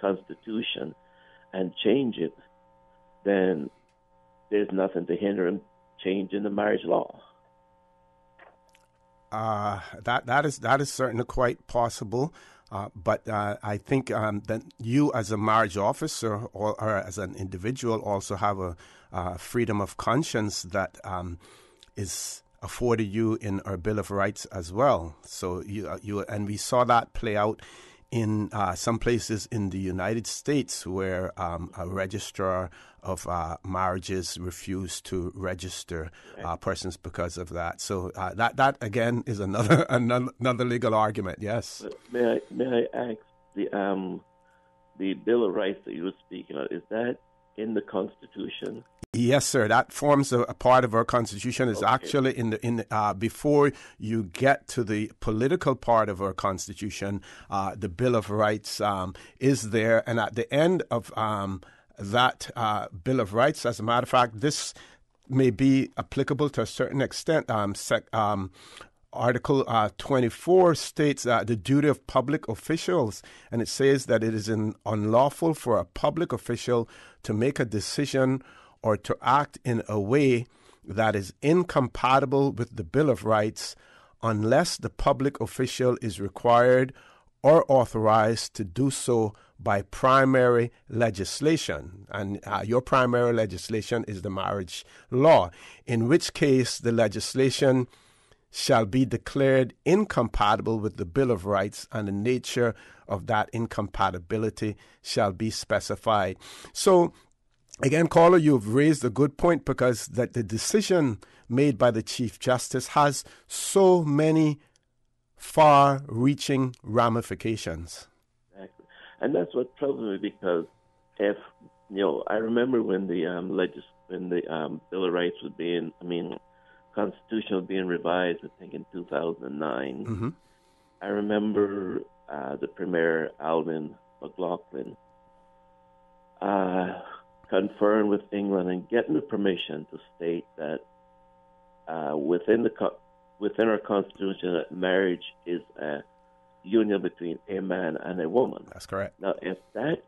Speaker 12: Constitution and change it, then there's nothing to hinder him changing the marriage law.
Speaker 5: That is certainly quite possible. But I think that you, as a marriage officer or as an individual, also have a freedom of conscience that is afforded you in our Bill of Rights as well. So and we saw that play out in some places in the United States where a registrar of marriages refused to register persons because of that. So that again is another legal argument. Yes.
Speaker 12: May I ask the Bill of Rights that you were speaking of, is that in the Constitution?
Speaker 5: Yes, sir. That forms a part of our Constitution. It's actually in before you get to the political part of our Constitution, the Bill of Rights is there, and at the end of that Bill of Rights, as a matter of fact, this may be applicable to a certain extent. Article 24 states the duty of public officials, and it says that it is unlawful for a public official to make a decision or to act in a way that is incompatible with the Bill of Rights unless the public official is required or authorized to do so by primary legislation. And your primary legislation is the marriage law, in which case the legislation shall be declared incompatible with the Bill of Rights, and the nature of that incompatibility shall be specified. So, again, caller, you've raised a good point, because that the decision made by the Chief Justice has so many far-reaching ramifications.
Speaker 12: Exactly. And that's what troubles me, because if, I remember when the Bill of Rights was Constitution was being revised, I think, in 2009.
Speaker 5: Mm-hmm.
Speaker 12: I remember the Premier, Alvin McLaughlin, conferring with England and getting the permission to state that within our Constitution that marriage is a union between a man and a woman.
Speaker 5: That's correct.
Speaker 12: Now, if that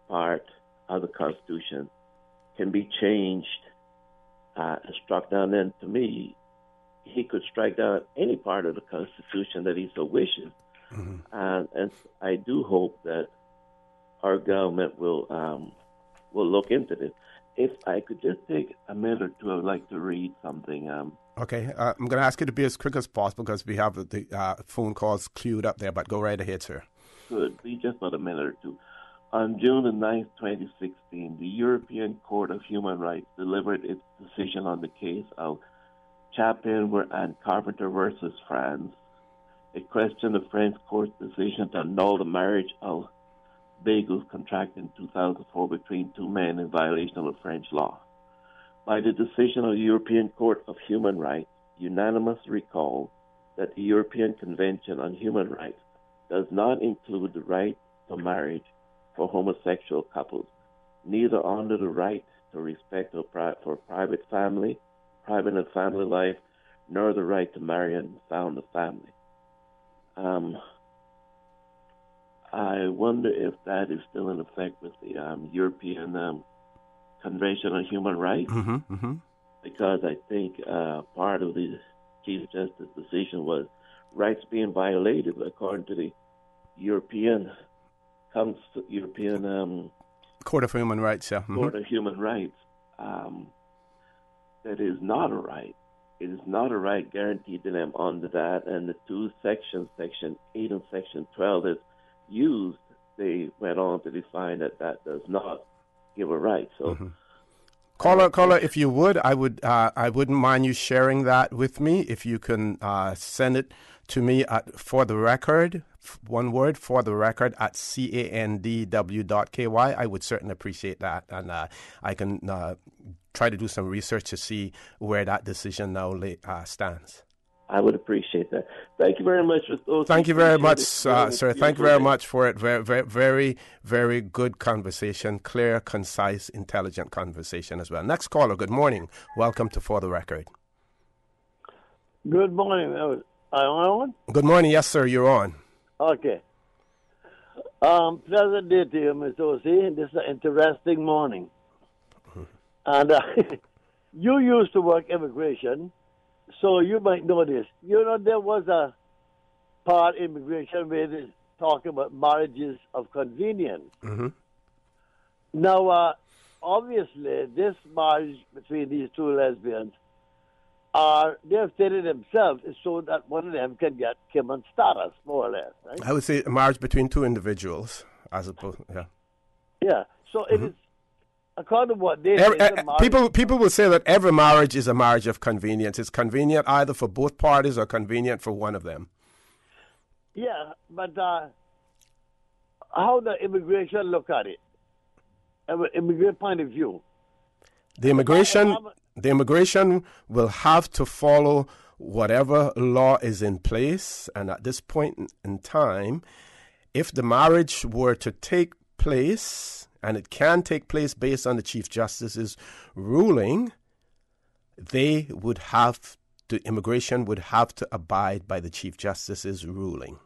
Speaker 12: part of the Constitution can be changed and struck down, then to me, he could strike down any part of the Constitution that he so wishes.
Speaker 5: Mm-hmm.
Speaker 12: And I do hope that our government will look into this. If I could just take a minute or two, I would like to read something.
Speaker 5: Okay, I'm going to ask you to be as quick as possible, because we have the phone calls queued up there, but go right ahead, sir.
Speaker 12: Good. Be just about a minute or two. On June the 9th, 2016, the European Court of Human Rights delivered its decision on the case of Chapin and Carpenter versus France. It questioned the French court's decision to annul the marriage of Bagels contracted in 2004 between two men in violation of the French law. By the decision of the European Court of Human Rights, unanimously recalled that the European Convention on Human Rights does not include the right to marriage for homosexual couples, neither under the right to respect for private and family life, nor the right to marry and found a family. I wonder if that is still in effect with the European Convention on Human Rights,
Speaker 5: mm-hmm, mm-hmm.
Speaker 12: because I think part of the Chief Justice's decision was rights being violated according to the European
Speaker 5: Court of Human Rights, yeah. Mm-hmm.
Speaker 12: Court of Human Rights. That is not a right. It is not a right guaranteed to them under that. And the two sections, Section 8 and Section 12, that's used, they went on to define that does not give a right. So,
Speaker 5: mm-hmm. Caller, if you would, I wouldn't mind you sharing that with me. If you can send it to me at For the Record, one word, For the Record, at candw.ky. I would certainly appreciate that, and I can try to do some research to see where that decision now stands.
Speaker 12: I would appreciate that. Thank you very much.
Speaker 5: Thank you very much, sir. Thank you very much for it. Very, very, very, very good conversation. Clear, concise, intelligent conversation as well. Next caller, good morning. Welcome to For the Record.
Speaker 13: Good morning. Am I on?
Speaker 5: Good morning. Yes, sir, you're on.
Speaker 13: Okay. Pleasant day to you, Mr. O.C. This is an interesting morning. And you used to work immigration, so you might know this. There was a part immigration where talking about marriages of convenience.
Speaker 5: Mm-hmm.
Speaker 13: Now, obviously, this marriage between these two lesbians they have stated themselves is so that one of them can get Kimon status, more or less. Right?
Speaker 5: I would say a marriage between two individuals, as opposed, yeah.
Speaker 13: Yeah, so it is, according to what they say,
Speaker 5: people will say that every marriage is a marriage of convenience. It's convenient either for both parties or convenient for one of them.
Speaker 13: Yeah, but how the immigration look at it? Immigrant point of view.
Speaker 5: The immigration will have to follow whatever law is in place. And at this point in time, if the marriage were to take place, and it can take place based on the Chief Justice's ruling, immigration would have to abide by the Chief Justice's ruling.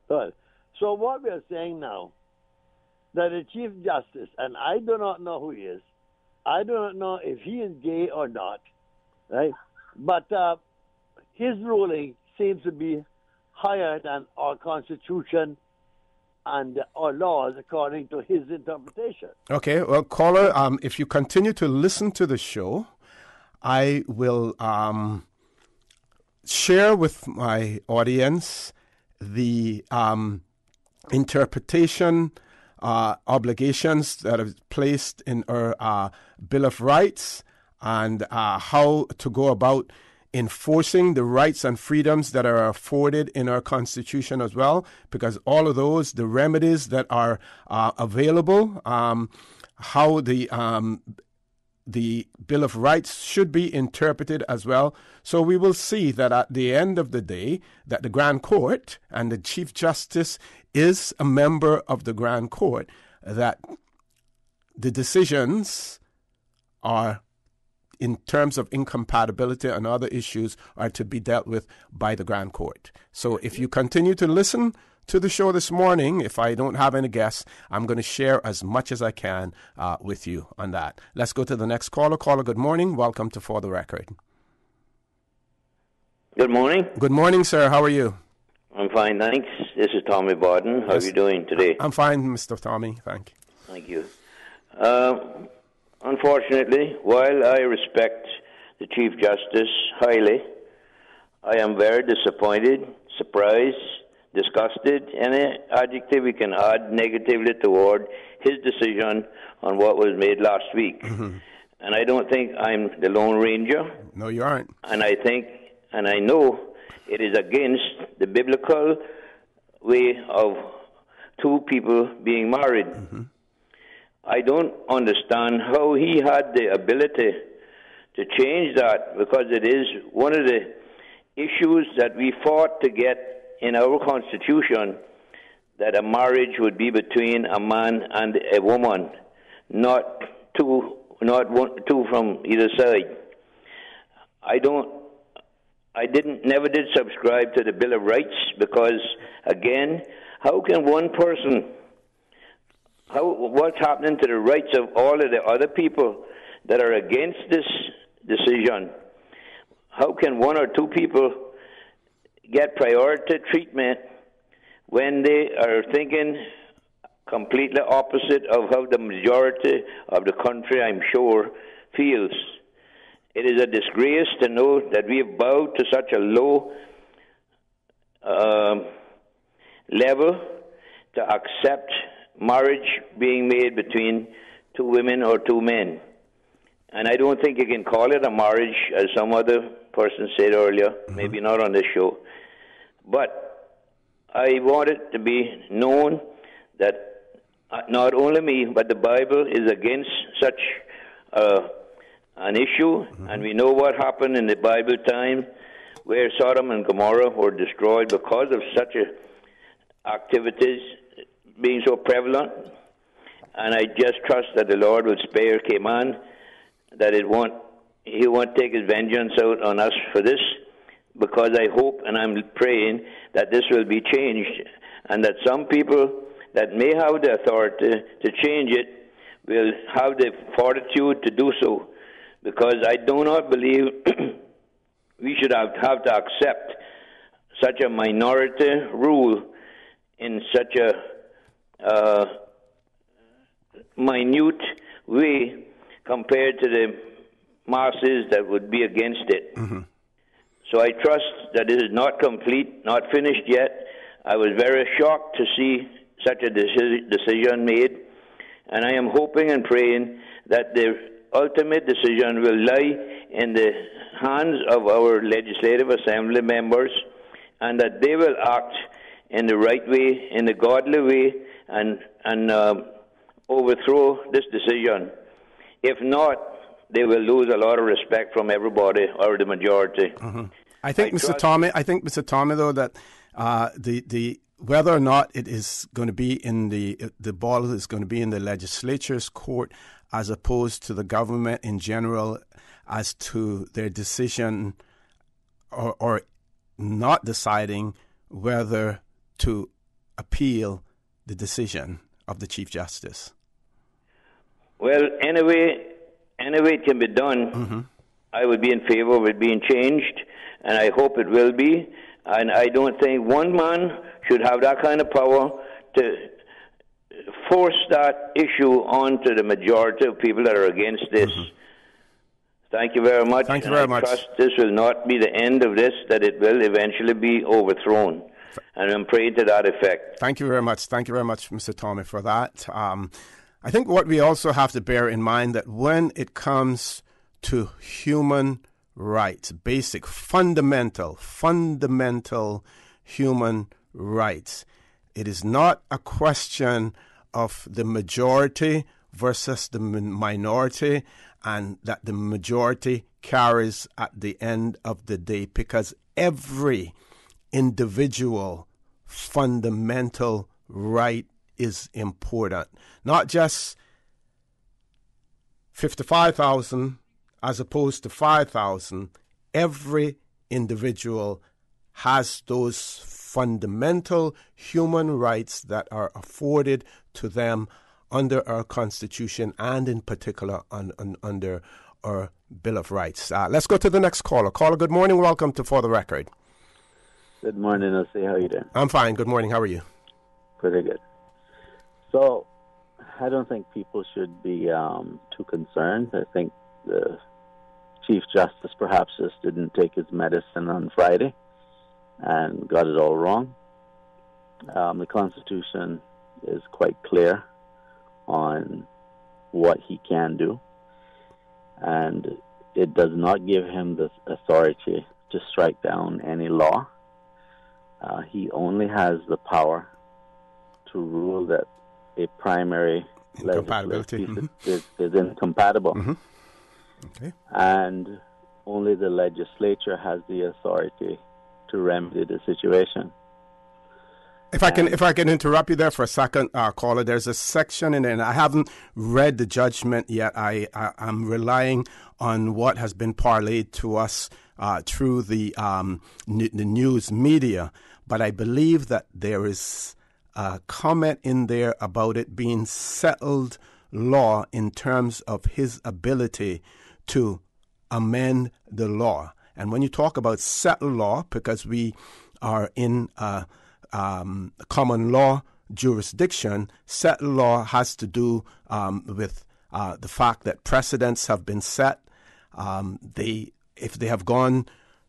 Speaker 13: Right. So what we are saying now, that the Chief Justice, and I do not know who he is, I do not know if he is gay or not, right? But his ruling seems to be higher than our Constitution and our laws according to his interpretation.
Speaker 5: Okay, well, caller, if you continue to listen to the show, I will share with my audience the interpretation obligations that are placed in our Bill of Rights and how to go about enforcing the rights and freedoms that are afforded in our Constitution as well, because all of those, the remedies that are available, how the Bill of Rights should be interpreted as well. So we will see that at the end of the day, that the Grand Court and the Chief Justice is a member of the Grand Court, that the decisions are, in terms of incompatibility and other issues, are to be dealt with by the Grand Court. So if you continue to listen to the show this morning, if I don't have any guests, I'm going to share as much as I can with you on that. Let's go to the next caller. Caller, good morning. Welcome to For the Record.
Speaker 4: Good morning.
Speaker 5: Good morning, sir. How are you?
Speaker 4: I'm fine, thanks. This is Tommy Borden. How are you doing today?
Speaker 5: I'm fine, Mr. Tommy. Thank you.
Speaker 4: Thank you. Unfortunately, while I respect the Chief Justice highly, I am very disappointed, surprised, disgusted, any adjective we can add negatively toward his decision on what was made last week.
Speaker 5: Mm-hmm.
Speaker 4: And I don't think I'm the Lone Ranger.
Speaker 5: No, you aren't.
Speaker 4: And I think, and I know, it is against the biblical way of two people being married.
Speaker 5: Mm-hmm.
Speaker 4: I don't understand how he had the ability to change that, because it is one of the issues that we fought to get in our Constitution, that a marriage would be between a man and a woman, not two from either side. Never did subscribe to the Bill of Rights, because, again, how can one person, what's happening to the rights of all of the other people that are against this decision? How can one or two people get priority treatment when they are thinking completely opposite of how the majority of the country, I'm sure, feels? It is a disgrace to know that we have bowed to such a low level to accept marriage being made between two women or two men. And I don't think you can call it a marriage, as some other person said earlier, maybe not on this show. But I want it to be known that not only me, but the Bible is against such an issue, and we know what happened in the Bible time, where Sodom and Gomorrah were destroyed because of such activities being so prevalent. And I just trust that the Lord will spare Cayman, that He won't take His vengeance out on us for this, because I hope and I'm praying that this will be changed, and that some people that may have the authority to change it will have the fortitude to do so, because I do not believe we should have to accept such a minority rule in such a minute way compared to the masses that would be against it.
Speaker 5: Mm-hmm.
Speaker 4: So I trust that it is not complete, not finished yet. I was very shocked to see such a decision made, and I am hoping and praying that the ultimate decision will lie in the hands of our Legislative Assembly members, and that they will act in the right way, in the godly way, and overthrow this decision. If not, they will lose a lot of respect from everybody, or the majority.
Speaker 5: Mm-hmm. I think, Mr. Tommy, though, that the whether or not it is going to be in the ball is going to be in the legislature's court as opposed to the government in general as to their decision or not deciding whether to appeal the decision of the Chief Justice.
Speaker 4: Well, anyway it can be done.
Speaker 5: Mm-hmm.
Speaker 4: I would be in favor of it being changed, and I hope it will be. And I don't think one man should have that kind of power to force that issue onto the majority of people that are against this.
Speaker 5: Mm-hmm.
Speaker 4: Thank you very much.
Speaker 5: Thank you very much.
Speaker 4: I trust this will not be the end of this, that it will eventually be overthrown. And I'm praying to that effect.
Speaker 5: Thank you very much. Thank you very much, Mr. Tommy, for that. I think what we also have to bear in mind that when it comes to human rights, basic, fundamental human rights, it is not a question of the majority versus the minority, and that the majority carries at the end of the day, because every individual fundamental right is important. Not just 55,000 as opposed to 5,000. Every individual has those fundamental human rights that are afforded to them under our Constitution and in particular under our Bill of Rights. Let's go to the next caller. Caller, good morning. Welcome to For the Record.
Speaker 14: Good morning, Ossie. How are you doing?
Speaker 5: I'm fine. Good morning. How are you?
Speaker 14: Pretty good. So, I don't think people should be too concerned. I think the Chief Justice perhaps just didn't take his medicine on Friday and got it all wrong. The Constitution is quite clear on what he can do, and it does not give him the authority to strike down any law. He only has the power to rule that a primary legislation is incompatible.
Speaker 5: Mm-hmm. Okay.
Speaker 14: And only the legislature has the authority to remedy the situation.
Speaker 5: If I can interrupt you there for a second, caller, there's a section in there, and I haven't read the judgment yet. I'm relying on what has been parlayed to us through the news media, but I believe that there is a comment in there about it being settled law in terms of his ability to amend the law. And when you talk about settled law, because we are in common law jurisdiction, settled law has to do with the fact that precedents have been set. If they have gone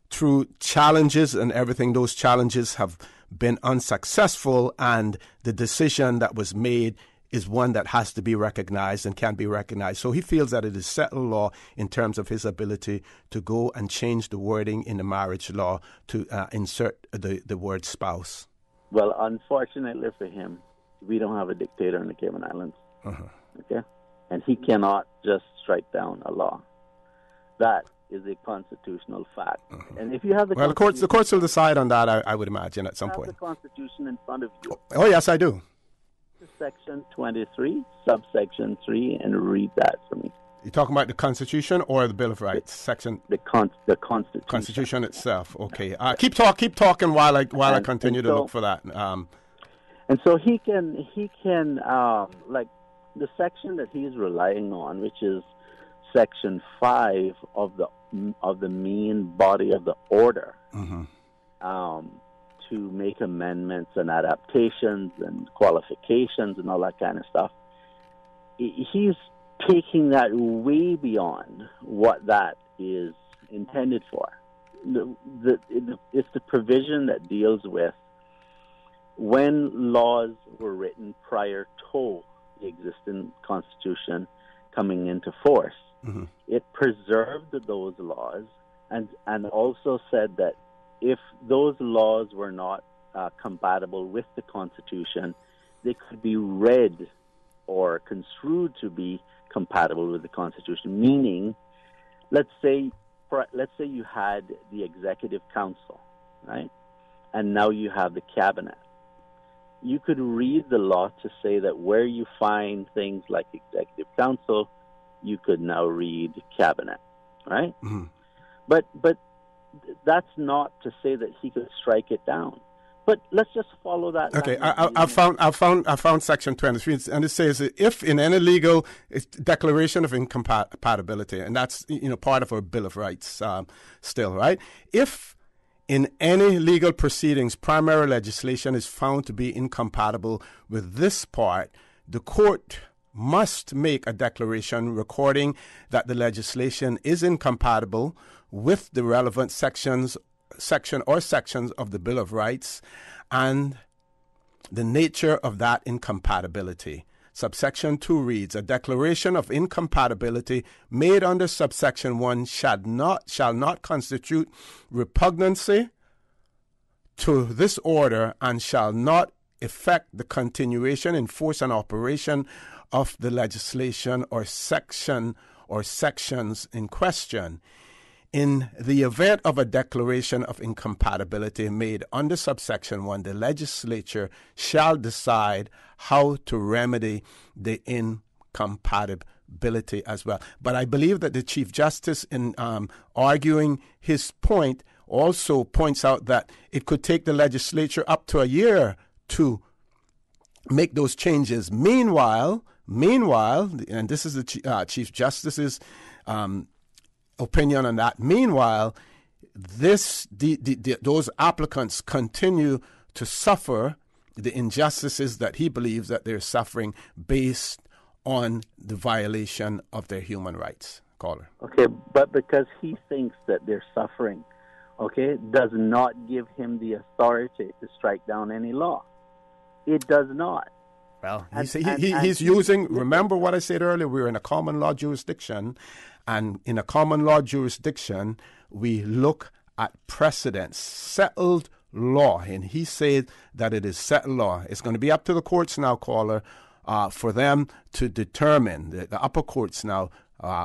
Speaker 5: through challenges and everything, those challenges have been unsuccessful, and the decision that was made is one that has to be recognized and can be recognized. So he feels that it is settled law in terms of his ability to go and change the wording in the marriage law to insert the word spouse.
Speaker 14: Well, unfortunately for him, we don't have a dictator in the Cayman Islands.
Speaker 5: Uh-huh.
Speaker 14: Okay? And he cannot just strike down a law. That is a constitutional fact. Uh-huh. And if you have the
Speaker 5: courts will decide on that, I would imagine, at some point.
Speaker 14: You have the Constitution in front of you.
Speaker 5: Oh, yes, I do.
Speaker 14: Section 23, subsection 3, and read that for me.
Speaker 5: You're talking about the Constitution or the Bill of Rights? Section
Speaker 14: the Constitution.
Speaker 5: Constitution itself. Okay. Keep talking while I continue to look for that.
Speaker 14: And so he can like the section that he's relying on, which is Section 5 of the main body of the order,
Speaker 5: mm-hmm.
Speaker 14: to make amendments and adaptations and qualifications and all that kind of stuff, he's taking that way beyond what that is intended for. It's the provision that deals with when laws were written prior to the existing Constitution coming into force. Mm-hmm. It preserved those laws and also said that if those laws were not compatible with the Constitution, they could be read or construed to be compatible with the Constitution. Meaning, let's say you had the Executive Council, right? And now you have the Cabinet. You could read the law to say that where you find things like Executive Council, you could now read Cabinet, right? Mm-hmm. But that's not to say that he could strike it down. But let's just follow that.
Speaker 5: Okay, I found Section 23, and it says that if in any legal declaration of incompatibility, and that's part of our Bill of Rights still, right? If in any legal proceedings, primary legislation is found to be incompatible with this part, the court must make a declaration recording that the legislation is incompatible with the relevant section or sections of the Bill of Rights and the nature of that incompatibility. Subsection 2 reads, a declaration of incompatibility made under subsection 1 shall not constitute repugnancy to this order and shall not affect the continuation in force and operation of the legislation or section or sections in question. In the event of a declaration of incompatibility made under subsection 1, the legislature shall decide how to remedy the incompatibility as well. But I believe that the Chief Justice, in arguing his point, also points out that it could take the legislature up to a year to make those changes. Meanwhile, and this is the Chief Justice's opinion on that. Meanwhile, those applicants continue to suffer the injustices that he believes that they're suffering based on the violation of their human rights. Caller.
Speaker 14: Okay, but because he thinks that they're suffering, does not give him the authority to strike down any law. It does not.
Speaker 5: Well, he's using, remember what I said earlier, we're in a common law jurisdiction, and in a common law jurisdiction, we look at precedents, settled law, and he said that it is settled law. It's going to be up to the courts now, caller, for them to determine, the upper courts now,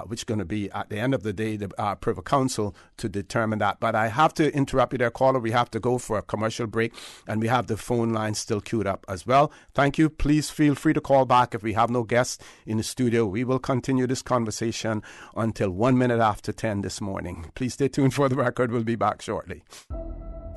Speaker 5: which is going to be, at the end of the day, the Privy Council to determine that. But I have to interrupt you there, caller. We have to go for a commercial break, and we have the phone line still queued up as well. Thank you. Please feel free to call back if we have no guests in the studio. We will continue this conversation until 1 minute after 10 this morning. Please stay tuned for the record. We'll be back shortly.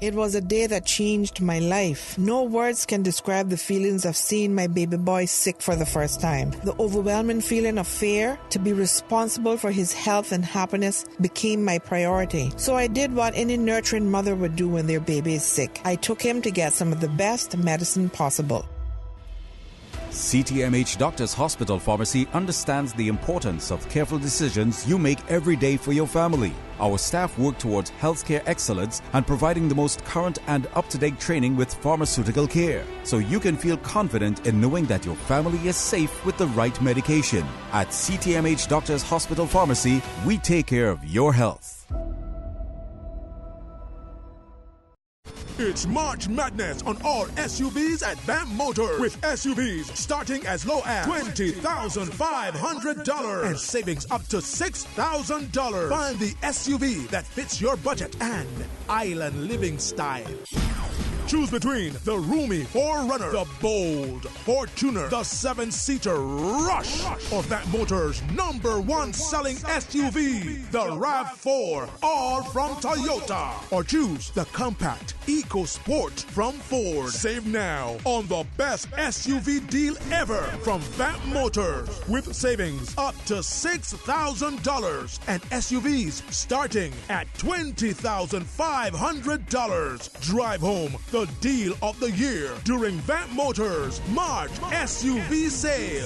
Speaker 15: It was a day that changed my life. No words can describe the feelings of seeing my baby boy sick for the first time. The overwhelming feeling of fear to be responsible for his health and happiness became my priority. So I did what any nurturing mother would do when their baby is sick. I took him to get some of the best medicine possible.
Speaker 22: CTMH Doctors Hospital Pharmacy understands the importance of careful decisions you make every day for your family. Our staff work towards healthcare excellence and providing the most current and up-to-date training with pharmaceutical care, so you can feel confident in knowing that your family is safe with the right medication. At CTMH Doctors Hospital Pharmacy, we take care of your health.
Speaker 1: It's March Madness on all SUVs at Vamp Motor, with SUVs starting as low as $20,500 and savings up to $6,000. Find the SUV that fits your budget and island living style. Choose between the roomy 4Runner, the bold Fortuner, the 7-seater Rush, or Vamp Motor's #1 selling SUV, the RAV4, all from Toyota. Or choose the compact EcoSport from Ford. Save now on the best SUV deal ever from Vamp Motors, with savings up to $6,000 and SUVs starting at $20,500. Drive home the deal of the year during Vamp Motors March SUV sale.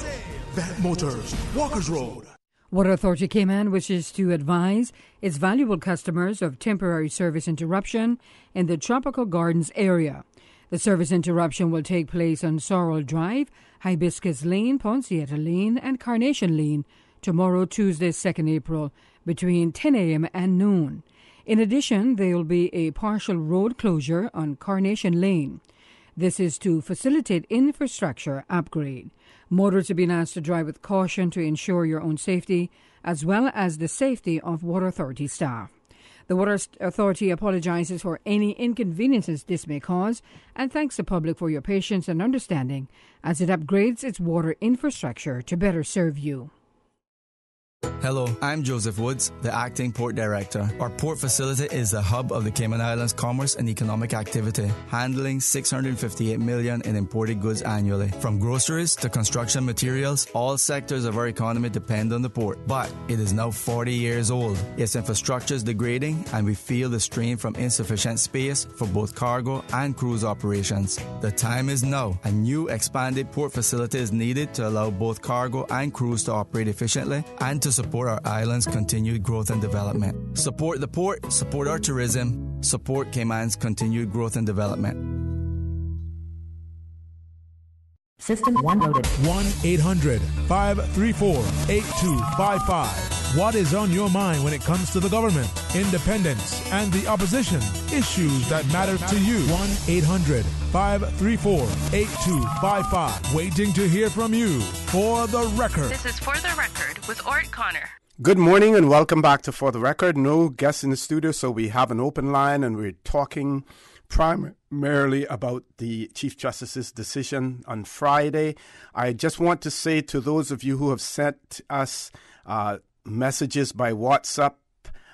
Speaker 1: Vamp Motors, Walkers Road.
Speaker 20: Water Authority Cayman wishes to advise its valuable customers of temporary service interruption in the Tropical Gardens area. The service interruption will take place on Sorrel Drive, Hibiscus Lane, Poncietta Lane, and Carnation Lane tomorrow, Tuesday, 2nd April, between 10 a.m. and noon. In addition, there will be a partial road closure on Carnation Lane. This is to facilitate infrastructure upgrade. Motorists have been asked to drive with caution to ensure your own safety, as well as the safety of Water Authority staff. The Water Authority apologizes for any inconveniences this may cause and thanks the public for your patience and understanding as it upgrades its water infrastructure to better serve you.
Speaker 16: Hello, I'm Joseph Woods, the Acting Port Director. Our port facility is the hub of the Cayman Islands commerce and economic activity, handling $658 million in imported goods annually. From groceries to construction materials, all sectors of our economy depend on the port. But it is now 40 years old. Its infrastructure is degrading, and we feel the strain from insufficient space for both cargo and cruise operations. The time is now. A new expanded port facility is needed to allow both cargo and cruise to operate efficiently and to support our island's continued growth and development. Support the port, support our tourism, support Cayman's continued growth and development.
Speaker 1: System 1 loaded. 1-800-534-8255. What is on your mind when it comes to the government, independence, and the opposition? Issues that matter to you. 1-800-534-8255. Waiting to hear from you. For the Record.
Speaker 3: This is For the Record with Orrett Connor.
Speaker 5: Good morning and welcome back to For the Record. No guests in the studio, so we have an open line and we're talking primarily about the Chief Justice's decision on Friday. I just want to say to those of you who have sent us messages by WhatsApp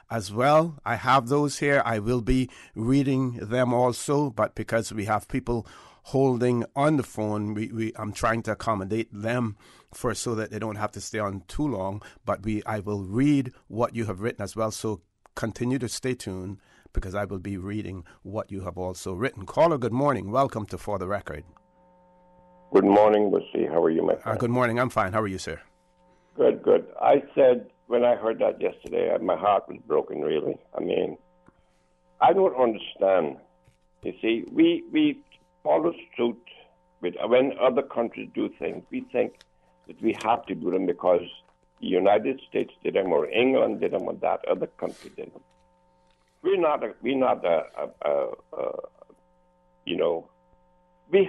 Speaker 5: as well, I have those here. I will be reading them also, but because we have people holding on the phone, I'm trying to accommodate them first so that they don't have to stay on too long, but I will read what you have written as well, so continue to stay tuned because I will be reading what you have also written. Caller, good morning. Welcome to For the Record.
Speaker 17: Good morning, Bussy. How are you, my friend?
Speaker 5: Good morning. I'm fine. How are you, sir?
Speaker 17: Good, good. I said when I heard that yesterday, my heart was broken, really. I mean, I don't understand. You see, we follow suit with when other countries do things. We think that we have to do them because the United States did them or England did them or that other country did them. We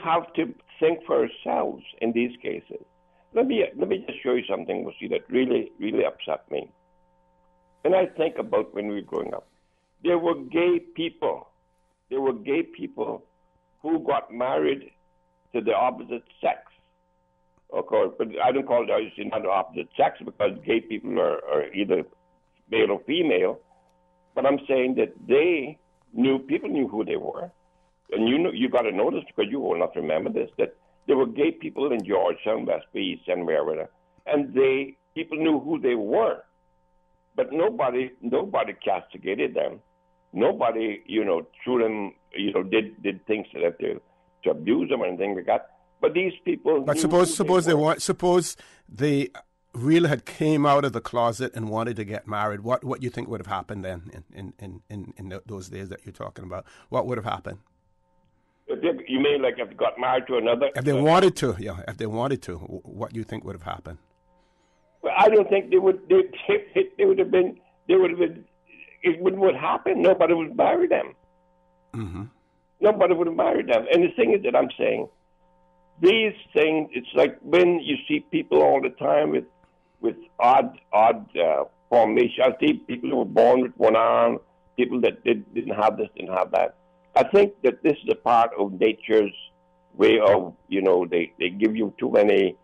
Speaker 17: have to think for ourselves in these cases. Let me just show you something, Musi, that really, really upset me. When I think about when we were growing up, there were gay people who got married to the opposite sex. Of course, but I don't call it obviously not the opposite sex because gay people are either male or female. But I'm saying that people knew who they were. And you got to notice, because you will not remember this, that there were gay people in Georgetown, West Beach, and wherever, and people knew who they were. But nobody castigated them. Nobody, threw them, did things to abuse them or anything like that. But these people. But
Speaker 5: suppose they really had came out of the closet and wanted to get married. What you think would have happened then in those days that you're talking about? What would have happened?
Speaker 17: You mean like if they got married to another?
Speaker 5: If they wanted to, what do you think would have happened?
Speaker 17: Well, I don't think they would. They would have been. It wouldn't have happened. Nobody would marry them.
Speaker 5: Mm-hmm.
Speaker 17: Nobody would have married them. And the thing is that I'm saying, these things. It's like when you see people all the time with odd formation. I see people who were born with one arm, people that didn't have this, didn't have that. I think that this is a part of nature's way of, they give you too many,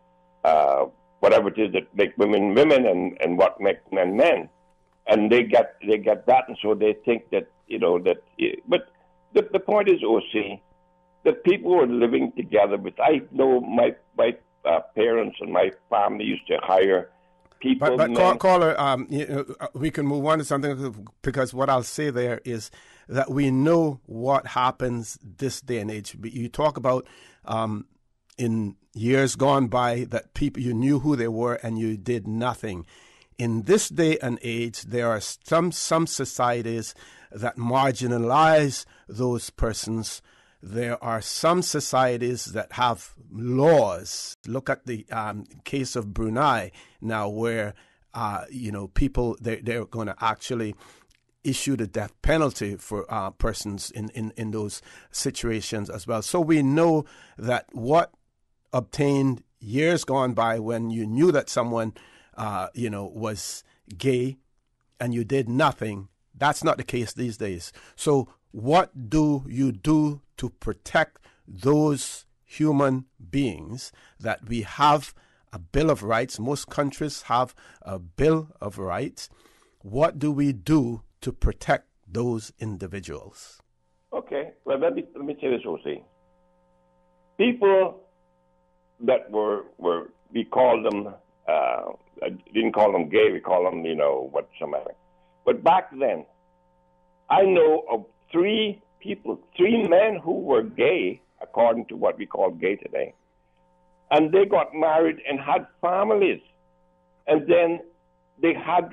Speaker 17: whatever it is that make women and what make men men. And they get that, and so they think that, but the point is, OC, that people were living together I know my parents and my family used to hire people.
Speaker 5: But caller, we can move on to something, because what I'll say there is that we know what happens this day and age. You talk about in years gone by that people, you knew who they were and you did nothing. In this day and age, there are some societies that marginalize those persons. There are some societies that have laws. Look at the case of Brunei now, where people they're going to actually issue the death penalty for persons in those situations as well. So we know that what obtained years gone by, when you knew that someone was gay and you did nothing, that's not the case these days. So what do you do to protect those human beings that we have a Bill of Rights? Most countries have a Bill of Rights. What do we do to protect those individuals?
Speaker 17: Okay, well, let me say this, Jose. People that were we called them, didn't call them gay, we call them, whatsoever. But back then, I know of three men who were gay, according to what we call gay today. And they got married and had families. And then they had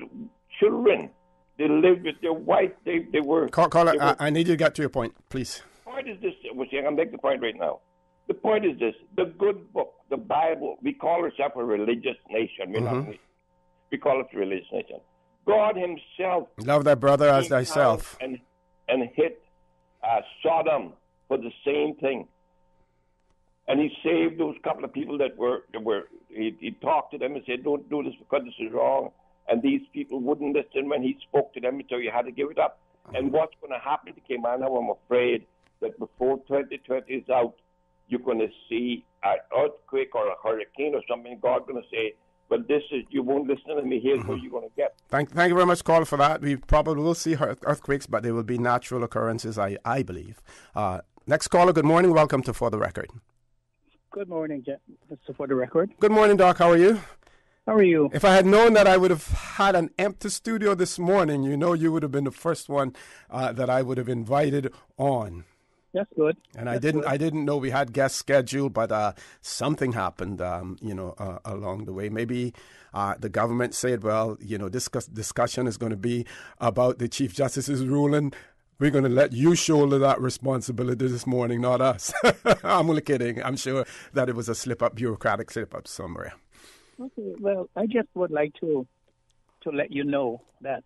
Speaker 17: children. They lived with their wife. They were...
Speaker 5: Caller, I need you to get to your point, please.
Speaker 17: The point is this, I'll make the point right now. The point is this: the good book, the Bible, we call ourselves a religious nation. We call it a religious nation. God himself... Love thy brother as thyself. And hit Sodom for the same thing. And he saved those couple of people that were he talked to them and said, don't do this because this is wrong. And these people wouldn't listen when he spoke to them, so you had to give it up. And what's going to happen to Cayman now, I'm afraid that before 2020 is out, you're going to see an earthquake or a hurricane or something. God's going to say, but you won't listen to me, here's what you're going to get.
Speaker 5: Thank you very much, caller, for that. We probably will see earthquakes, but they will be natural occurrences, I believe. Next caller, good morning. Welcome to For the Record.
Speaker 18: Good morning, Mr. For the Record.
Speaker 5: Good morning, Doc. How are you?
Speaker 18: How are you?
Speaker 5: If I had known that I would have had an empty studio this morning, you would have been the first one that I would have invited on.
Speaker 18: That's good.
Speaker 5: And I didn't know we had guests scheduled, but something happened, along the way. Maybe the government said, well, this discussion is going to be about the Chief Justice's ruling. We're going to let you shoulder that responsibility this morning, not us. I'm only kidding. I'm sure that it was a bureaucratic slip-up somewhere.
Speaker 18: Okay, well, I just would like to let you know that,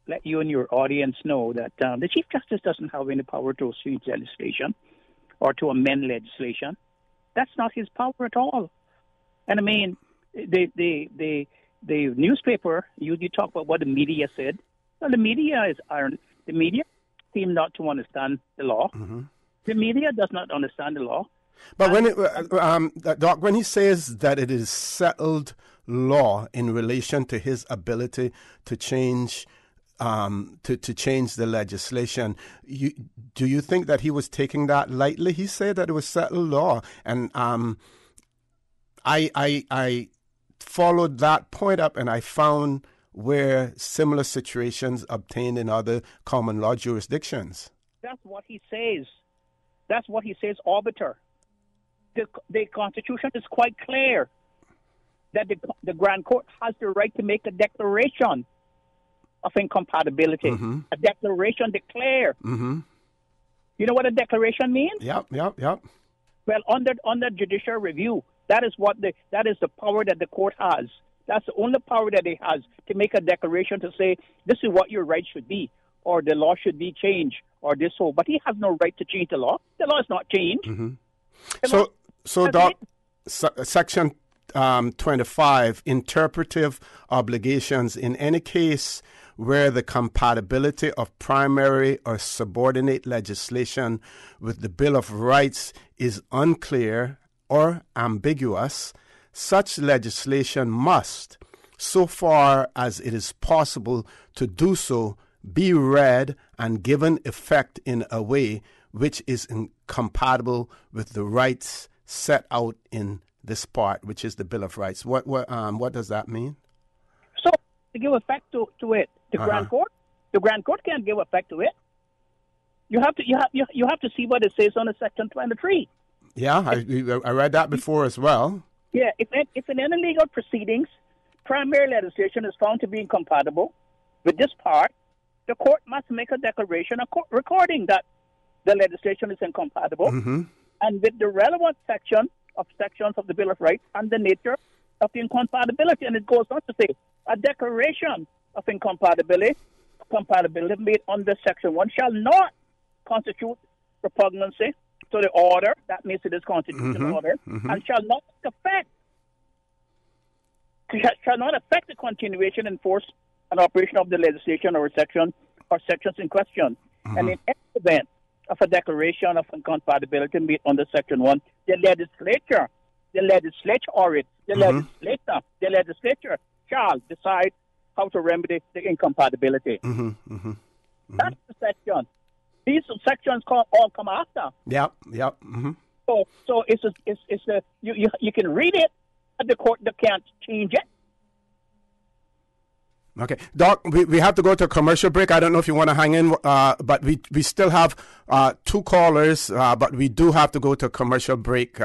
Speaker 18: let you and your audience know that the Chief Justice doesn't have any power to change legislation or to amend legislation. That's not his power at all. And I mean, the newspaper, you talk about what the media said. Well, the media seem not to understand the law. Mm-hmm. The media does not understand the law.
Speaker 5: But Doc, when he says that it is settled law in relation to his ability to change to change the legislation, do you think that he was taking that lightly? He said that it was settled law, and I followed that point up, and I found where similar situations obtained in other common law jurisdictions.
Speaker 18: That's what he says. That's what he says, arbiter. The Constitution is quite clear that the Grand Court has the right to make a declaration of incompatibility. Mm-hmm. A declaration declare. Mm-hmm. You know what a declaration means?
Speaker 5: Yep.
Speaker 18: Well, under judicial review, that is the power that the court has. That's the only power that it has, to make a declaration to say, this is what your rights should be, or the law should be changed, or this so. But he has no right to change the law. The law is not changed.
Speaker 5: Mm-hmm. So Doc, Section 25, interpretive obligations. In any case where the compatibility of primary or subordinate legislation with the Bill of Rights is unclear or ambiguous, such legislation must, so far as it is possible to do so, be read and given effect in a way which is incompatible with the rights set out in this part, which is the Bill of Rights. What does that mean?
Speaker 18: to give effect to it. The Grand Court can't give effect to it. You have to see what it says on the Section 23.
Speaker 5: Yeah, I read that before as well.
Speaker 18: Yeah, if in any legal proceedings, primary legislation is found to be incompatible with this part, the court must make a declaration recording that the legislation is incompatible, and with the relevant sections of the Bill of Rights and the nature of the incompatibility. And it goes on to say, a declaration of incompatibility made under Section 1 shall not constitute repugnancy to the order, that means it is constitutional order, and shall not affect the continuation and force and operation of the legislation or sections in question. And in any event of a declaration of incompatibility made under Section 1, the legislature shall decide how to remedy the incompatibility. That's the section. These sections all come after.
Speaker 5: Yep.
Speaker 18: So you can read it, but the court can't change it.
Speaker 5: Okay, Doc, we have to go to a commercial break. I don't know if you want to hang in, but we still have two callers, but we do have to go to a commercial break.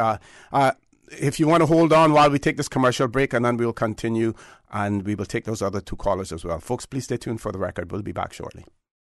Speaker 5: If you want to hold on while we take this commercial break, and then we'll continue, and we will take those other two callers as well. Folks, please stay tuned for the record. We'll be back shortly.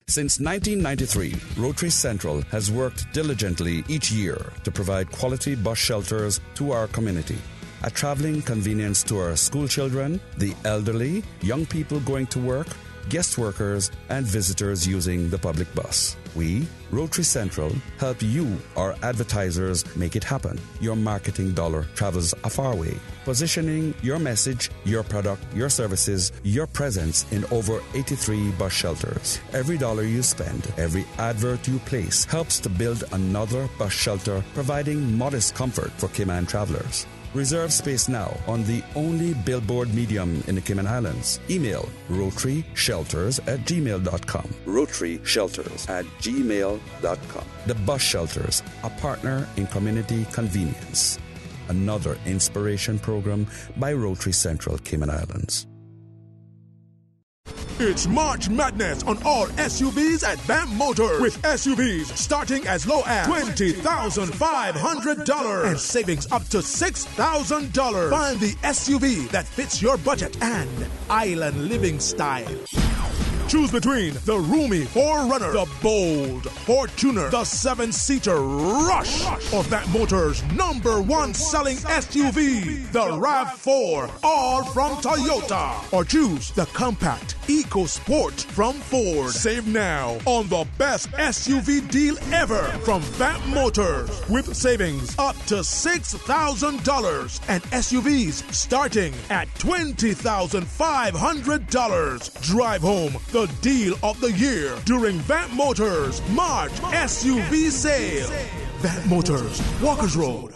Speaker 19: Since 1993, Rotary Central has worked diligently each year to provide quality bus shelters to our community. A traveling convenience to our school children, the elderly, young people going to work, guest workers, and visitors using the public bus. We, Rotary Central, help you, our advertisers, make it happen. Your marketing dollar travels a far way, positioning your message, your product, your services, your presence in over 83 bus shelters. Every dollar you spend, every advert you place helps to build another bus shelter, providing modest comfort for Cayman travelers. Reserve space now on the only billboard medium in the Cayman Islands. Email rotaryshelters@gmail.com. rotaryshelters@gmail.com. The Bus Shelters, a partner in community convenience. Another inspiration program by Rotary Central Cayman Islands.
Speaker 1: It's March Madness on all SUVs at Vamp Motors, with SUVs starting as low as $20,500 and savings up to $6,000. Find the SUV that fits your budget and island living style. Choose between the roomy 4Runner, the bold Fortuner, the 7-seater Rush, or Vamp Motors' #1 selling SUV, the RAV4, all from Toyota. Or choose the compact EcoSport from Ford. Save now on the best SUV deal ever from Vamp Motors, with savings up to $6,000 and SUVs starting at $20,500. Drive home the deal of the year during Vamp Motors March SUV sale. Vamp Motors, Walkers Road.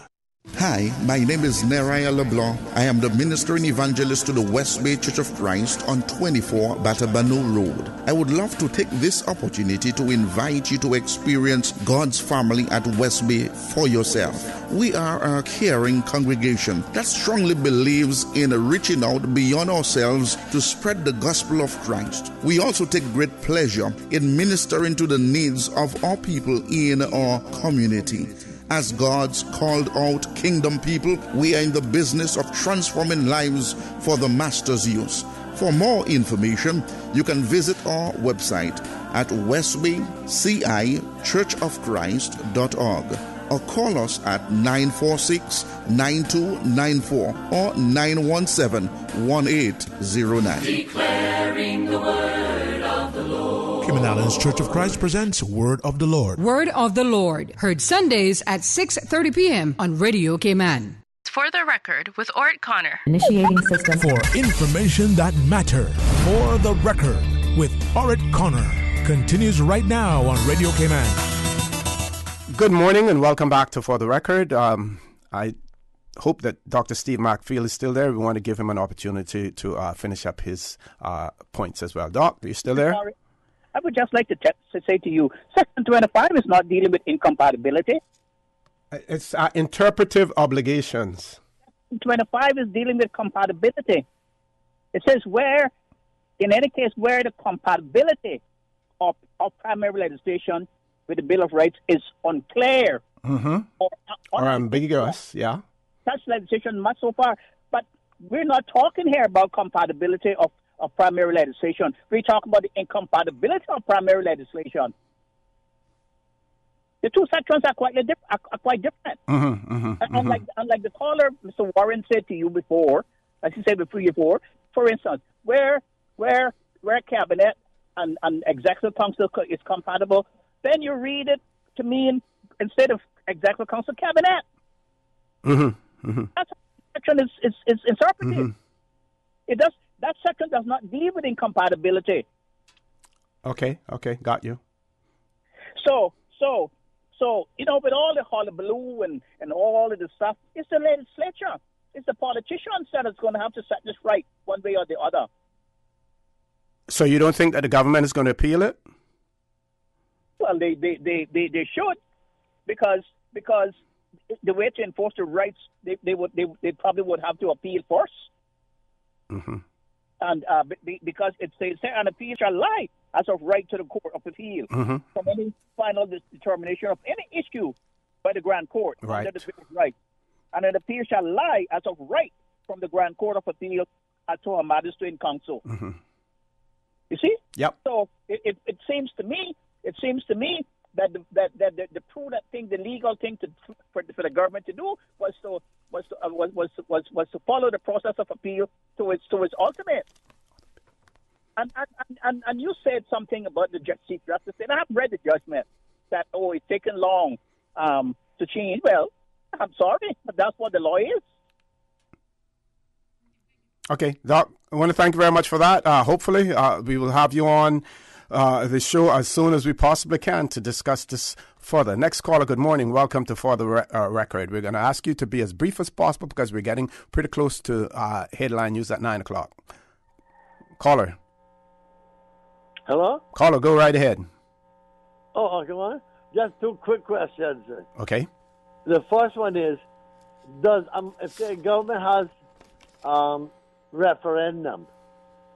Speaker 21: Hi, my name is Neraya LeBlanc. I am the minister and evangelist to the West Bay Church of Christ on 24 Batabano Road. I would love to take this opportunity to invite you to experience God's family at West Bay for yourself. We are a caring congregation that strongly believes in reaching out beyond ourselves to spread the gospel of Christ. We also take great pleasure in ministering to the needs of our people in our community. As God's called out kingdom people, we are in the business of transforming lives for the Master's use. For more information, you can visit our website at westbaycichurchofchrist.org or call us at 946-9294 or 917-1809.
Speaker 9: Declaring the word of the Lord.
Speaker 1: Cayman Islands Church of Christ presents Word of the Lord.
Speaker 20: Word of the Lord, heard Sundays at 6:30 p.m. on Radio Cayman.
Speaker 3: For the record, with Orrett Connor.
Speaker 1: Initiating system. For information that matters. For the record, with Orrett Connor. Continues right now on Radio Cayman.
Speaker 5: Good morning and welcome back to For the Record. I hope that Dr. Steve McField is still there. We want to give him an opportunity to finish up his points as well. Doc, are you still there?
Speaker 18: Sorry. I would just like to say to you, Section 25 is not dealing with incompatibility.
Speaker 5: It's interpretive obligations.
Speaker 18: Section 25 is dealing with compatibility. It says where in any case where the compatibility of primary legislation with the Bill of Rights is unclear
Speaker 5: or ambiguous, yeah.
Speaker 18: Such legislation must so far, but we're not talking here about compatibility of primary legislation. We talk about the incompatibility of primary legislation. The two sections are quite different. Unlike the caller, Mr. Warren, said to you before, as he said before, for instance, where cabinet and executive council is compatible, then you read it to mean instead of executive council, cabinet. That section is interpreted. That section does not deal with incompatibility.
Speaker 5: Okay, got you.
Speaker 18: So with all the hullabaloo and all of the stuff, it's the legislature, it's the politicians that is going to have to set this right one way or the other.
Speaker 5: So you don't think that the government is going to appeal it?
Speaker 18: Well, they should, because the way to enforce the rights, they probably would have to appeal first. And because it says an appeal shall lie as of right to the Court of Appeal from any final determination of any issue by the Grand Court under the Bill of Rights. And an appeal shall lie as of right from the Grand Court of Appeal to a magistrate in council. You see?
Speaker 5: Yep.
Speaker 18: So it seems to me that the prudent thing, the legal thing for the government to do was to follow the process of appeal to its ultimate. And you said something about the Chief Justice, and I have read the judgment that it's taken long to change. Well, I'm sorry, but that's what the law is.
Speaker 5: Okay, Doc, I want to thank you very much for that. Hopefully, we will have you on the show as soon as we possibly can to discuss this further. Next caller, good morning. Welcome to For the Record. We're going to ask you to be as brief as possible because we're getting pretty close to headline news at 9 o'clock. Caller.
Speaker 13: Hello?
Speaker 5: Caller, go right ahead.
Speaker 13: Oh, come on. Just two quick questions.
Speaker 5: Okay.
Speaker 13: The first one is, if the government has referendum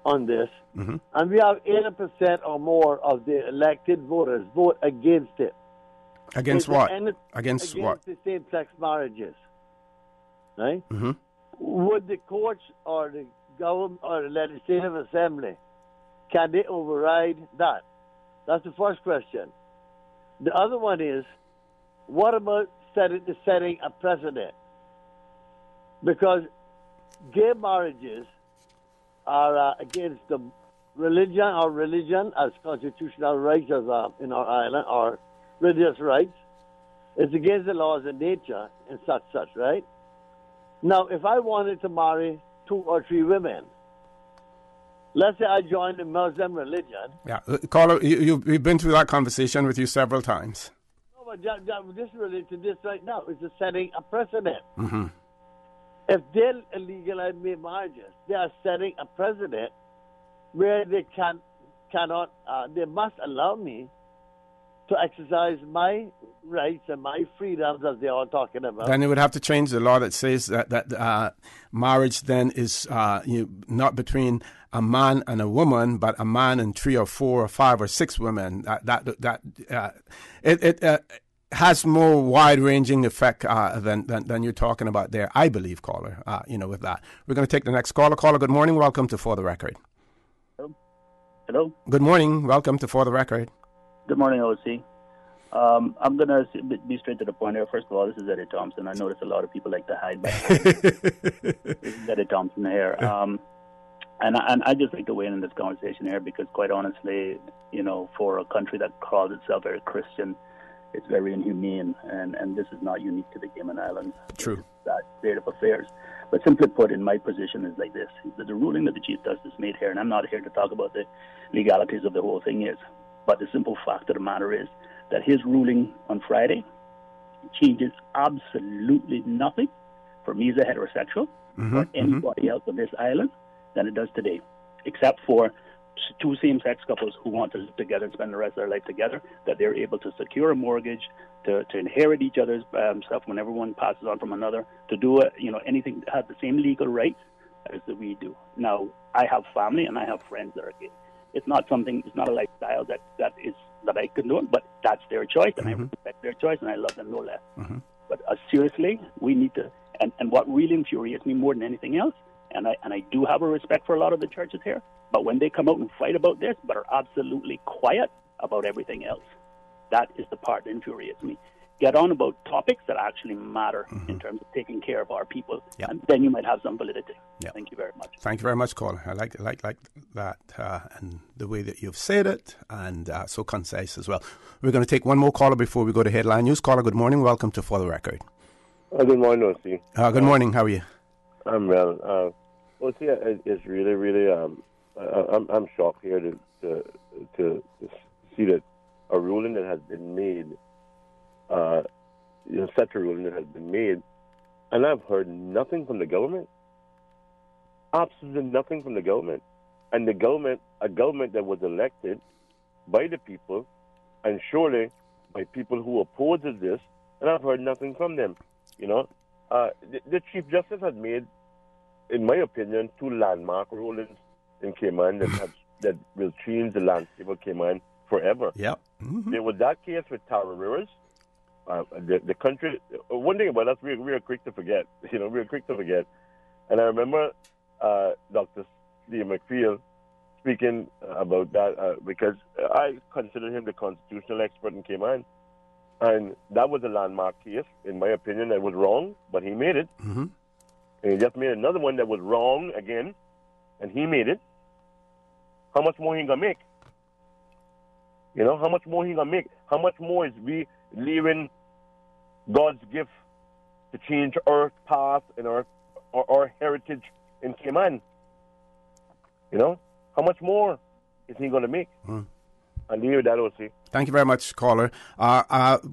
Speaker 13: on this, and we have 80% or more of the elected voters vote against it.
Speaker 5: Against what? Against what?
Speaker 13: The same-sex marriages, right? Would the courts or the government or the legislative assembly, can they override that? That's the first question. The other one is, what about setting a precedent? Because gay marriages are against the religion as constitutional rights as in our island, or religious rights. It's against the laws of nature and such, right? Now, if I wanted to marry 2 or 3 women, let's say I joined the Muslim religion.
Speaker 5: Yeah, caller, we've been through that conversation with you several times.
Speaker 13: No, but this relates to this right now. It's just setting a precedent. If they legalize gay marriages, they are setting a precedent where they cannot, they must allow me to exercise my rights and my freedoms, as they are talking about.
Speaker 5: Then they would have to change the law that says that marriage then is not between a man and a woman, but a man and 3 or 4 or 5 or 6 women. It has more wide-ranging effect than you're talking about there, I believe, caller. With that, we're going to take the next caller. Caller, good morning. Welcome to For the Record.
Speaker 6: Hello.
Speaker 5: Good morning. Welcome to For the Record.
Speaker 6: Good morning, OC. I'm going to be straight to the point here. First of all, this is Eddie Thompson. I notice a lot of people like to hide back. This is Eddie Thompson here. And I just like to weigh in this conversation here because, quite honestly, for a country that calls itself very Christian, it's very inhumane, and this is not unique to the Cayman Islands.
Speaker 5: True.
Speaker 6: That state of affairs. But simply put, in my position is like this: that the ruling that the Chief Justice made here, and I'm not here to talk about the legalities of the whole thing but the simple fact of the matter is that his ruling on Friday changes absolutely nothing for me as a heterosexual or anybody else on this island than it does today, except for 2 same-sex couples who want to live together and spend the rest of their life together, that they're able to secure a mortgage, to inherit each other's stuff whenever one passes on from another, to do anything, have the same legal rights as we do. Now, I have family and I have friends that are gay. It's not a lifestyle that I condone, but that's their choice, and I respect their choice, and I love them no less. But seriously, we need to, and what really infuriates me more than anything else, and I do have a respect for a lot of the churches here, but when they come out and fight about this, but are absolutely quiet about everything else, that is the part that infuriates me. Get on about topics that actually matter in terms of taking care of our people, and then you might have some validity. Thank you very much.
Speaker 5: Thank you very much, caller. I like that and the way that you've said it, and so concise as well. We're going to take one more caller before we go to Headline News. Caller, good morning. Welcome to For the Record.
Speaker 7: Good morning, O.C.
Speaker 5: Good morning. How are you?
Speaker 7: I'm well. O.C., it's really, really, I'm shocked here to see that a ruling that has been made, such a ruling that has been made, and I've heard nothing from the government. Absolutely nothing from the government. And a government that was elected by the people, and surely by people who opposes this, and I've heard nothing from them. The Chief Justice has made, in my opinion, 2 landmark rulings in Cayman that will change the landscape of Cayman forever.
Speaker 5: Yep.
Speaker 7: There was that case with Tara Rivers. The country, one thing about us, we are quick to forget. We're quick to forget. And I remember Dr. Steve McPhail speaking about that because I consider him the constitutional expert in Cayman. And that was a landmark case, in my opinion, that was wrong, but he made it. And he just made another one that was wrong again, and he made it. How much more he going to make? How much more he going to make? How much more is we leaving God's gift to change our past and our heritage in Cayman? How much more is he going to make? I'll leave it that, O.C.
Speaker 5: Thank you very much, caller.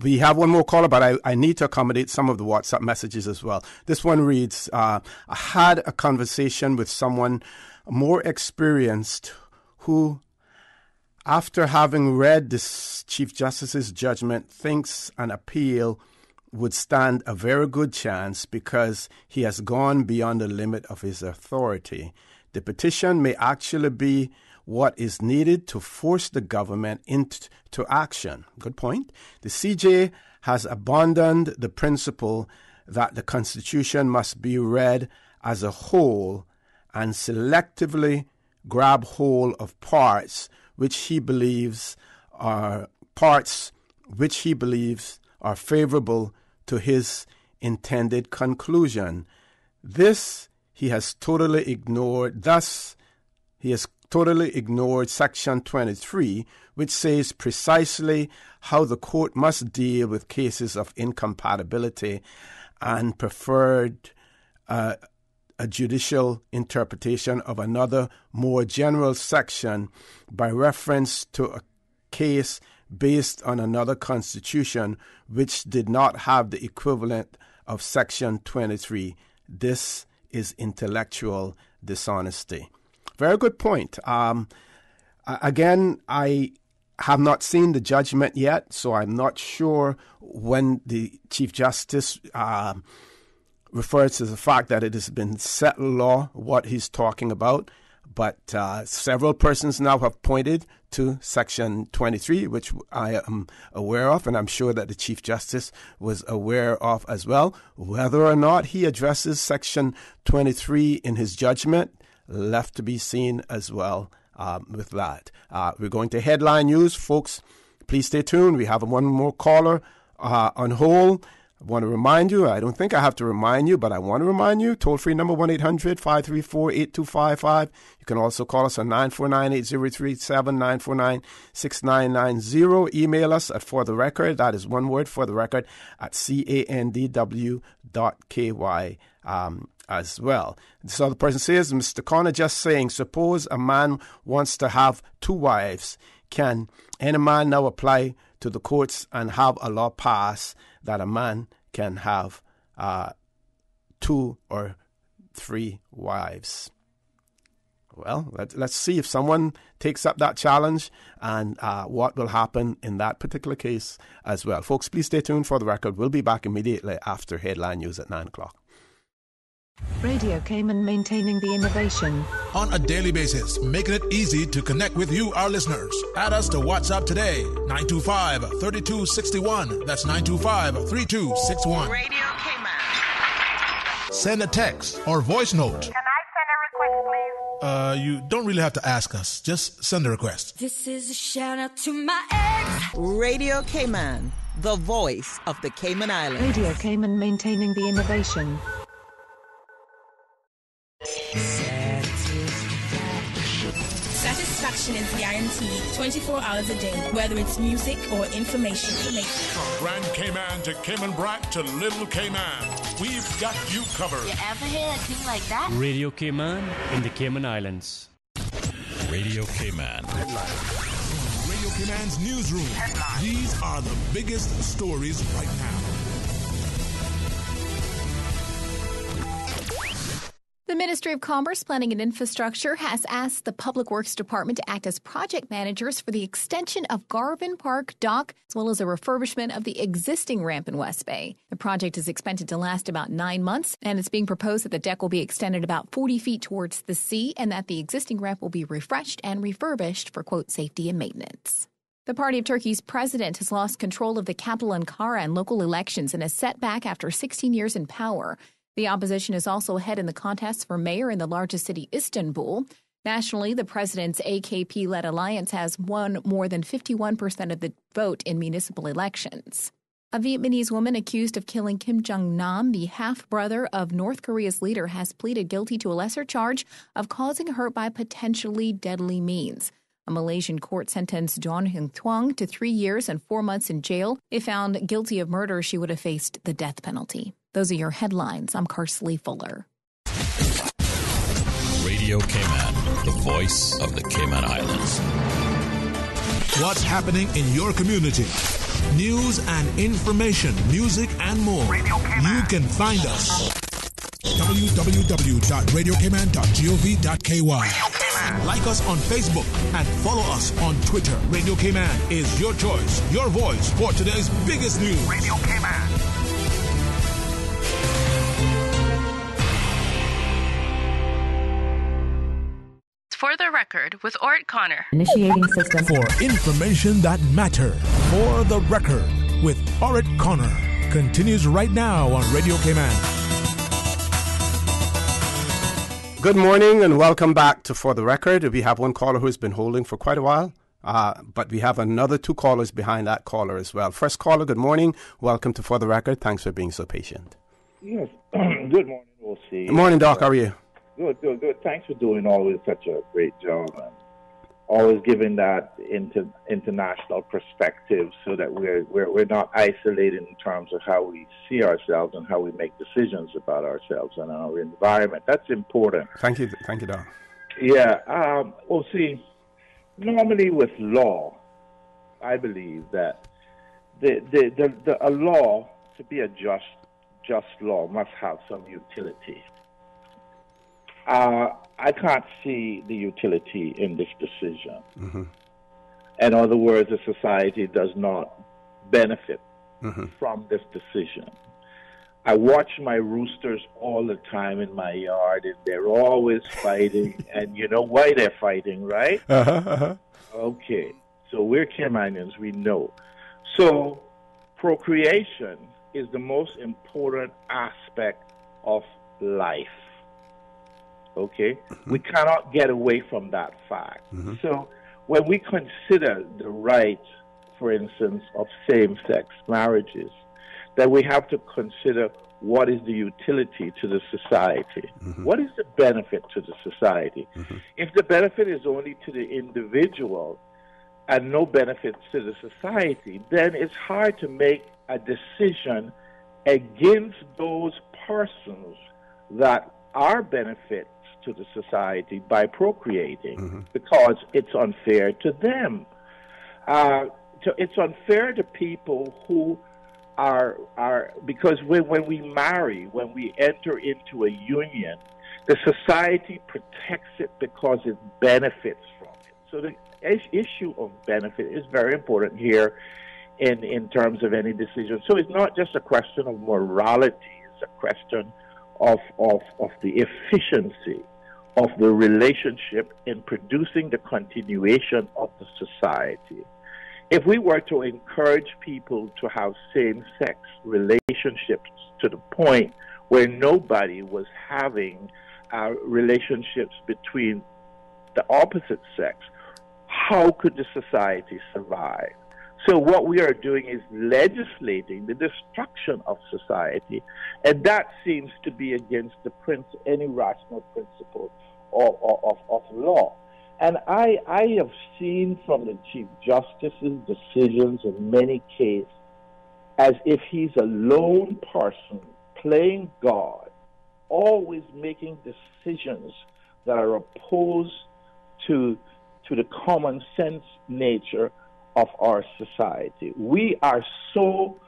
Speaker 5: We have one more caller, but I need to accommodate some of the WhatsApp messages as well. This one reads, I had a conversation with someone more experienced who, after having read the Chief Justice's judgment, thinks an appeal would stand a very good chance because he has gone beyond the limit of his authority. The petition may actually be what is needed to force the government into action. Good point. The CJ has abandoned the principle that the Constitution must be read as a whole and selectively grab hold of parts which he believes are favorable to his intended conclusion. This he has totally ignored. Thus, he has totally ignored Section 23, which says precisely how the court must deal with cases of incompatibility, and preferred a judicial interpretation of another more general section by reference to a case based on another constitution which did not have the equivalent of Section 23. This is intellectual dishonesty. Very good point. Again, I have not seen the judgment yet, so I'm not sure when the Chief Justice refers to the fact that it has been settled law, what he's talking about. But several persons now have pointed to Section 23, which I am aware of, and I'm sure that the Chief Justice was aware of as well. Whether or not he addresses Section 23 in his judgment, left to be seen as well with that. We're going to Headline News. Folks, please stay tuned. We have one more caller on hold. I want to remind you, I don't think I have to remind you, but I want to remind you, toll-free number 1-800-534-8255. You can also call us on 949-8037, 949-6990. Email us at For The Record, that is one word, For The Record, at candw.ky. As well. So the person says, Mr. Connor just saying, suppose a man wants to have 2 wives. Can any man now apply to the courts and have a law pass that a man can have 2 or 3 wives? Well, let's see if someone takes up that challenge and what will happen in that particular case as well. Folks, please stay tuned For The Record. We'll be back immediately after Headline News at 9 o'clock.
Speaker 2: Radio Cayman, maintaining the innovation.
Speaker 1: On a daily basis, making it easy to connect with you, our listeners. Add us to WhatsApp today, 925-3261. That's 925-3261.
Speaker 3: Radio Cayman.
Speaker 1: Send a text or voice note.
Speaker 3: Can I send a request, please?
Speaker 1: You don't really have to ask us. Just send a request.
Speaker 8: This is a shout out to my ex.
Speaker 23: Radio Cayman, the voice of the Cayman Islands.
Speaker 2: Radio Cayman, maintaining the innovation.
Speaker 24: Satisfaction is guaranteed 24 hours a day, whether it's music or information.
Speaker 1: From Grand Cayman to Cayman Brac to Little Cayman, we've got you covered.
Speaker 25: You ever hear a thing like that?
Speaker 26: Radio Cayman in the Cayman Islands.
Speaker 27: Radio Cayman.
Speaker 1: Radio Cayman's newsroom. These are the biggest stories right now.
Speaker 28: The Ministry of Commerce, Planning and Infrastructure has asked the Public Works Department to act as project managers for the extension of Garvin Park Dock, as well as a refurbishment of the existing ramp in West Bay. The project is expected to last about 9 months, and it's being proposed that the deck will be extended about 40 feet towards the sea and that the existing ramp will be refreshed and refurbished for, quote, safety and maintenance. The Party of Turkey's president has lost control of the capital Ankara and local elections in a setback after 16 years in power. The opposition is also ahead in the contest for mayor in the largest city, Istanbul. Nationally, the president's AKP-led alliance has won more than 51% of the vote in municipal elections. A Vietnamese woman accused of killing Kim Jong-nam, the half-brother of North Korea's leader, has pleaded guilty to a lesser charge of causing hurt by potentially deadly means. A Malaysian court sentenced John Hyun Thuong to 3 years and 4 months in jail. If found guilty of murder, she would have faced the death penalty. Those are your headlines. I'm Karsley Fuller.
Speaker 27: Radio Cayman, the voice of the Cayman Islands.
Speaker 1: What's happening in your community? News and information, music and more. You can find us. www.radiocayman.gov.ky. Like us on Facebook and follow us on Twitter. Radio Cayman is your choice, your voice for today's biggest news. Radio Cayman.
Speaker 3: For the record, with Orrett Connor.
Speaker 2: Initiating system.
Speaker 1: For information that matter. For the record, with Orrett Connor. Continues right now on Radio Cayman.
Speaker 5: Good morning and welcome back to For the Record. We have one caller who's been holding for quite a while, but we have another 2 callers behind that caller as well. First caller, good morning. Welcome to For the Record. Thanks for being so patient.
Speaker 29: Yes. Good morning, we'll see.
Speaker 5: Good morning, Doc. How are you?
Speaker 29: Good. Thanks for doing always such a great job and always giving that international perspective so that we're not isolated in terms of how we see ourselves and how we make decisions about ourselves and our environment. That's important.
Speaker 5: Thank you, Doc.
Speaker 29: Yeah. Well, see, normally with law, I believe that a law, to be a just law, must have some utility. I can't see the utility in this decision.
Speaker 5: Mm-hmm.
Speaker 29: In other words, the society does not benefit
Speaker 5: Mm-hmm.
Speaker 29: from this decision. I watch my roosters all the time in my yard, and they're always fighting, and you know why they're fighting, right? Okay, so we're Caymanians, we know. So procreation is the most important aspect of life. Okay? We cannot get away from that fact. So when we consider the right, for instance, of same-sex marriages, then we have to consider what is the utility to the society. What is the benefit to the society? If the benefit is only to the individual and no benefits to the society, then it's hard to make a decision against those persons that are benefits to the society by procreating because it's unfair to them. It's unfair to people who are because when we marry, when we enter into a union, the society protects it because it benefits from it. So the issue of benefit is very important here in terms of any decision. So it's not just a question of morality, it's a question of the efficiency of the relationship in producing the continuation of the society. If we were to encourage people to have same-sex relationships to the point where nobody was having relationships between the opposite sex, how could the society survive? So what we are doing is legislating the destruction of society, and that seems to be against any rational principle of law. And I have seen from the Chief Justice's decisions in many cases as if he's a lone person playing God, always making decisions that are opposed to the common sense nature of our society. We are so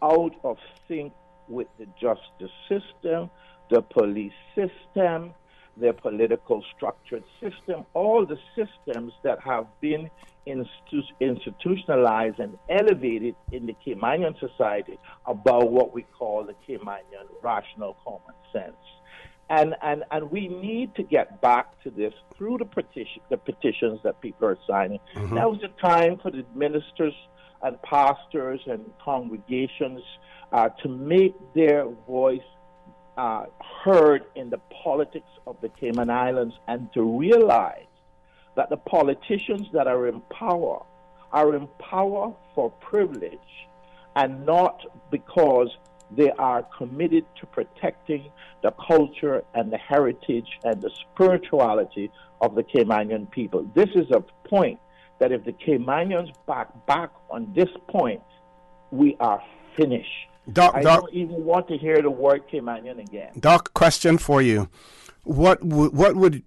Speaker 29: out of sync with the justice system, the police system, the political structured system, all the systems that have been institutionalized and elevated in the Caymanian society about what we call the Caymanian rational common sense. And we need to get back to this through the petitions that people are signing. Mm-hmm. Now is the time for the ministers and pastors and congregations to make their voice heard in the politics of the Cayman Islands, and to realize that the politicians that are in power for privilege and not because they are committed to protecting the culture and the heritage and the spirituality of the Caymanian people. This is a point that if the Caymanians back on this point, we are finished. I don't even want to hear the word Caymanian again.
Speaker 5: Doc, question for you. What would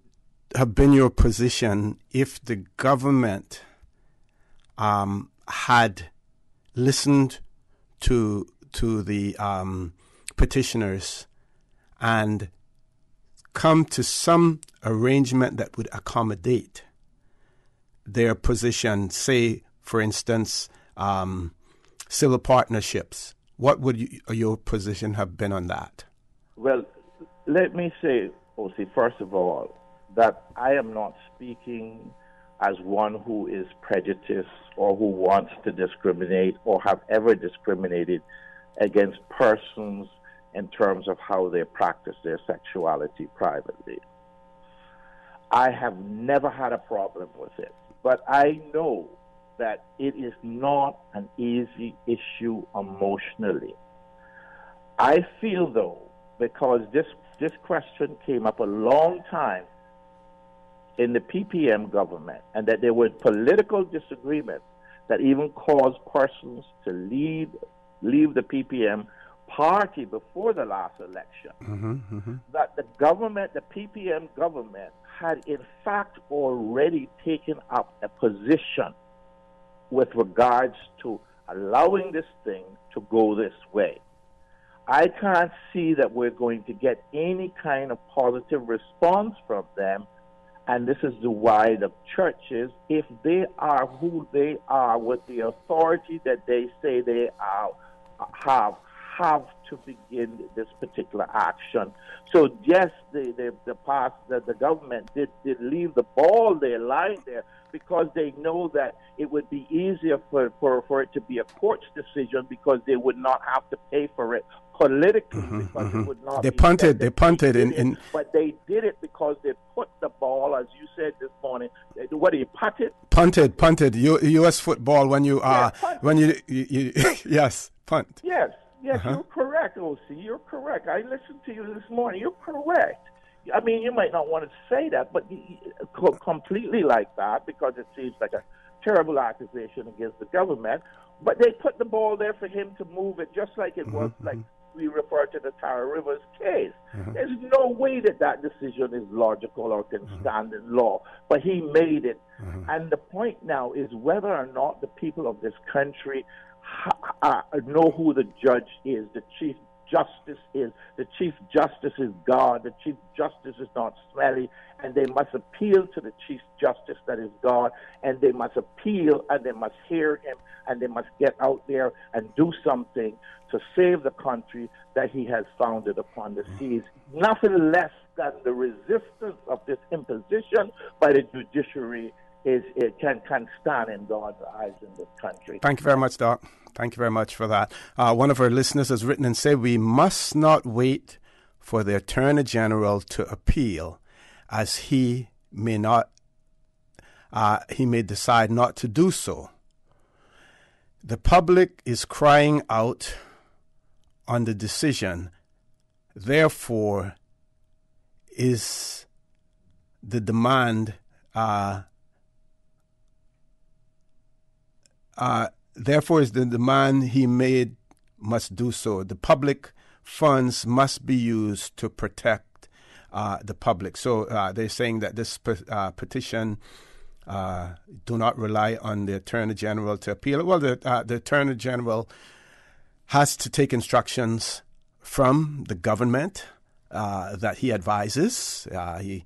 Speaker 5: have been your position if the government had listened to the petitioners and come to some arrangement that would accommodate their position, say, for instance, civil partnerships? What would your position have been on that?
Speaker 29: Well, let me say, O.C., first of all, that I am not speaking as one who is prejudiced or who wants to discriminate or have ever discriminated against persons in terms of how they practice their sexuality privately. I have never had a problem with it, but I know that it is not an easy issue emotionally. I feel, though, because this question came up a long time in the PPM government, and that there were political disagreements that even caused persons to leave the PPM party before the last election, that the PPM government had in fact already taken up a position with regards to allowing this thing to go this way. I can't see that we're going to get any kind of positive response from them, and this is why the churches, if they are who they are with the authority that they say they are, have to begin this particular action. So yes, the government did leave the ball there, lying there, because they know that it would be easier for it to be a court's decision, because they would not have to pay for it politically, because it would not.
Speaker 5: They punted in.
Speaker 29: But they did it because they put the ball, as you said this morning. What do you punt it?
Speaker 5: Punted. U.S. football when you yes, punt.
Speaker 29: Yes, you're correct, O.C. You're correct. I listened to you this morning. You're correct. I mean, you might not want to say that, but completely like that, because it seems like a terrible accusation against the government. But they put the ball there for him to move it, just like it was like we refer to the Tara Rivers case. There's no way that decision is logical or can stand in law, but he made it. And the point now is whether or not the people of this country know who the judge is, the chief justice is. The Chief Justice is God. The Chief Justice is not smelly, and they must appeal to the Chief Justice that is God, and they must appeal, and they must hear him, and they must get out there and do something to save the country that he has founded upon the seas. Nothing less than the resistance of this imposition by the judiciary can stand in God's eyes in this country.
Speaker 5: Thank you very much, Doc. Thank you very much for that. One of our listeners has written and said we must not wait for the Attorney General to appeal, as he may decide not to do so. The public is crying out on the decision. Therefore, is the demand he made must do so. The public funds must be used to protect the public. So they're saying that this petition do not rely on the Attorney General to appeal. Well, the Attorney General has to take instructions from the government that he advises. He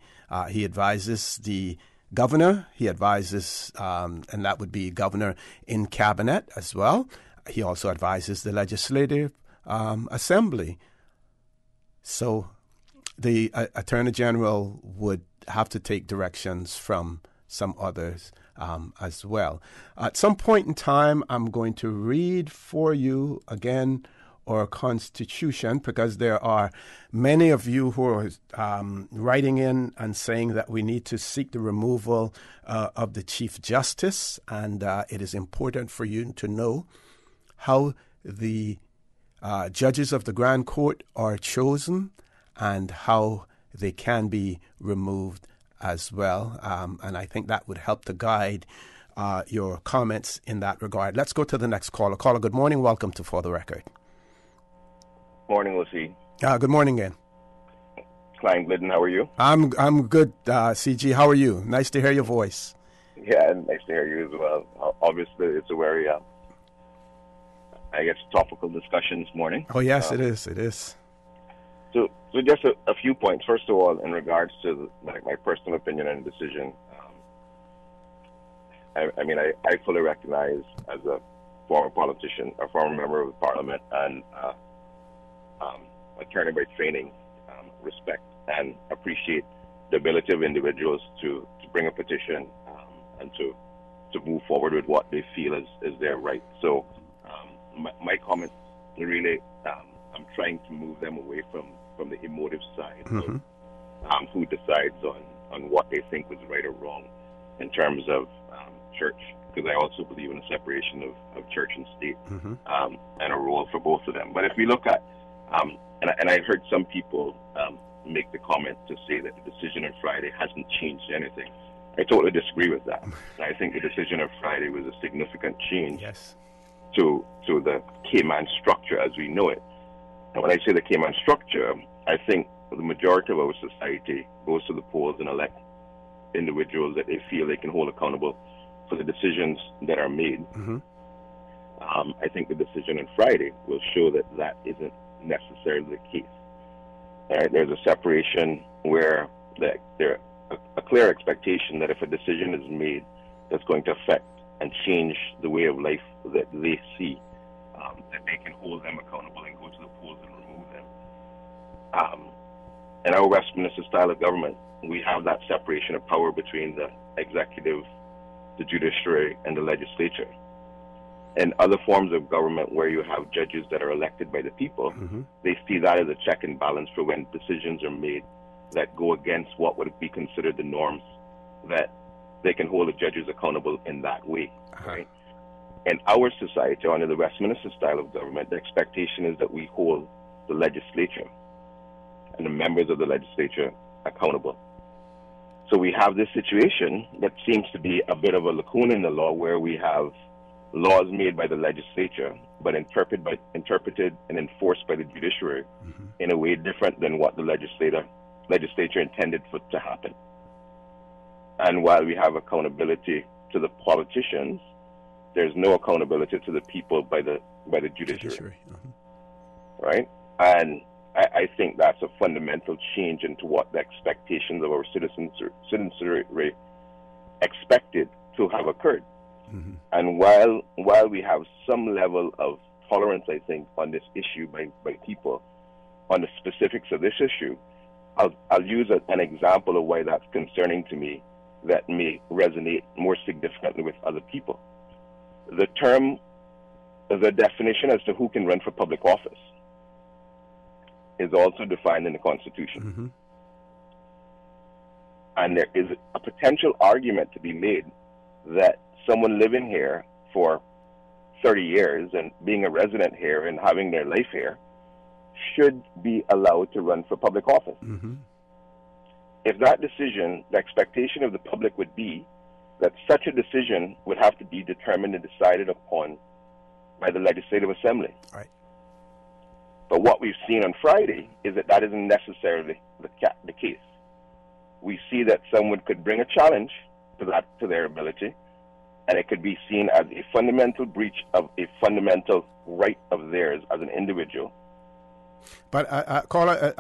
Speaker 5: advises the governor. He advises, and that would be governor in cabinet as well. He also advises the legislative assembly. So the Attorney General would have to take directions from some others as well. At some point in time, I'm going to read for you again our Constitution, because there are many of you who are writing in and saying that we need to seek the removal of the Chief Justice, and it is important for you to know how the judges of the Grand Court are chosen and how they can be removed as well. And I think that would help to guide your comments in that regard. Let's go to the next caller. Caller, good morning. Welcome to For the Record.
Speaker 4: Morning, Lucy.
Speaker 5: Good morning, again.
Speaker 4: Klein Glidden, how are you?
Speaker 5: I'm good, CG. How are you? Nice to hear your voice.
Speaker 4: Yeah, nice to hear you as well. Obviously, it's a very, topical discussion this morning.
Speaker 5: Oh, yes, it is. It is.
Speaker 4: So just a few points. First of all, in regards to my personal opinion and decision, I fully recognize as a former politician, a former member of Parliament, and attorney by training, respect and appreciate the ability of individuals to bring a petition and to move forward with what they feel is their right. So my comments really, I'm trying to move them away from the emotive side of who decides on what they think was right or wrong in terms of church, because I also believe in a separation of church and state and a role for both of them. But if we look at, and I heard some people make the comment to say that the decision on Friday hasn't changed anything. I totally disagree with that. I think the decision of Friday was a significant change to the Cayman structure as we know it. And when I say the Cayman structure, I think the majority of our society goes to the polls and elect individuals that they feel they can hold accountable for the decisions that are made. I think the decision on Friday will show that that isn't necessarily the case. Right? There's a separation where there a clear expectation that if a decision is made that's going to affect and change the way of life that they see, that they can hold them accountable and go to the polls and remove them. In our Westminster style of government, we have that separation of power between the executive, the judiciary, and the legislature. In other forms of government where you have judges that are elected by the people, they see that as a check and balance for when decisions are made that go against what would be considered the norms, that they can hold the judges accountable in that way. Right? In our society, under the Westminster style of government, the expectation is that we hold the legislature and the members of the legislature accountable. So we have this situation that seems to be a bit of a lacuna in the law, where we have laws made by the legislature but interpreted and enforced by the judiciary in a way different than what the legislature intended for it to happen. And while we have accountability to the politicians, there's no accountability to the people by the judiciary. Right? And I think that's a fundamental change into what the expectations of our citizenry expected to have occurred.
Speaker 5: Mm-hmm.
Speaker 4: And while we have some level of tolerance, I think, on this issue by people, on the specifics of this issue, I'll use an example of why that's concerning to me that may resonate more significantly with other people. The definition as to who can run for public office is also defined in the Constitution.
Speaker 5: Mm-hmm.
Speaker 4: And there is a potential argument to be made that someone living here for 30 years and being a resident here and having their life here should be allowed to run for public office.
Speaker 5: Mm-hmm.
Speaker 4: If that decision, the expectation of the public would be that such a decision would have to be determined and decided upon by the Legislative Assembly.
Speaker 5: Right.
Speaker 4: But what we've seen on Friday is that isn't necessarily the case. We see that someone could bring a challenge to their ability, and it could be seen as a fundamental breach of a fundamental right of theirs as an individual.
Speaker 5: But, Caller,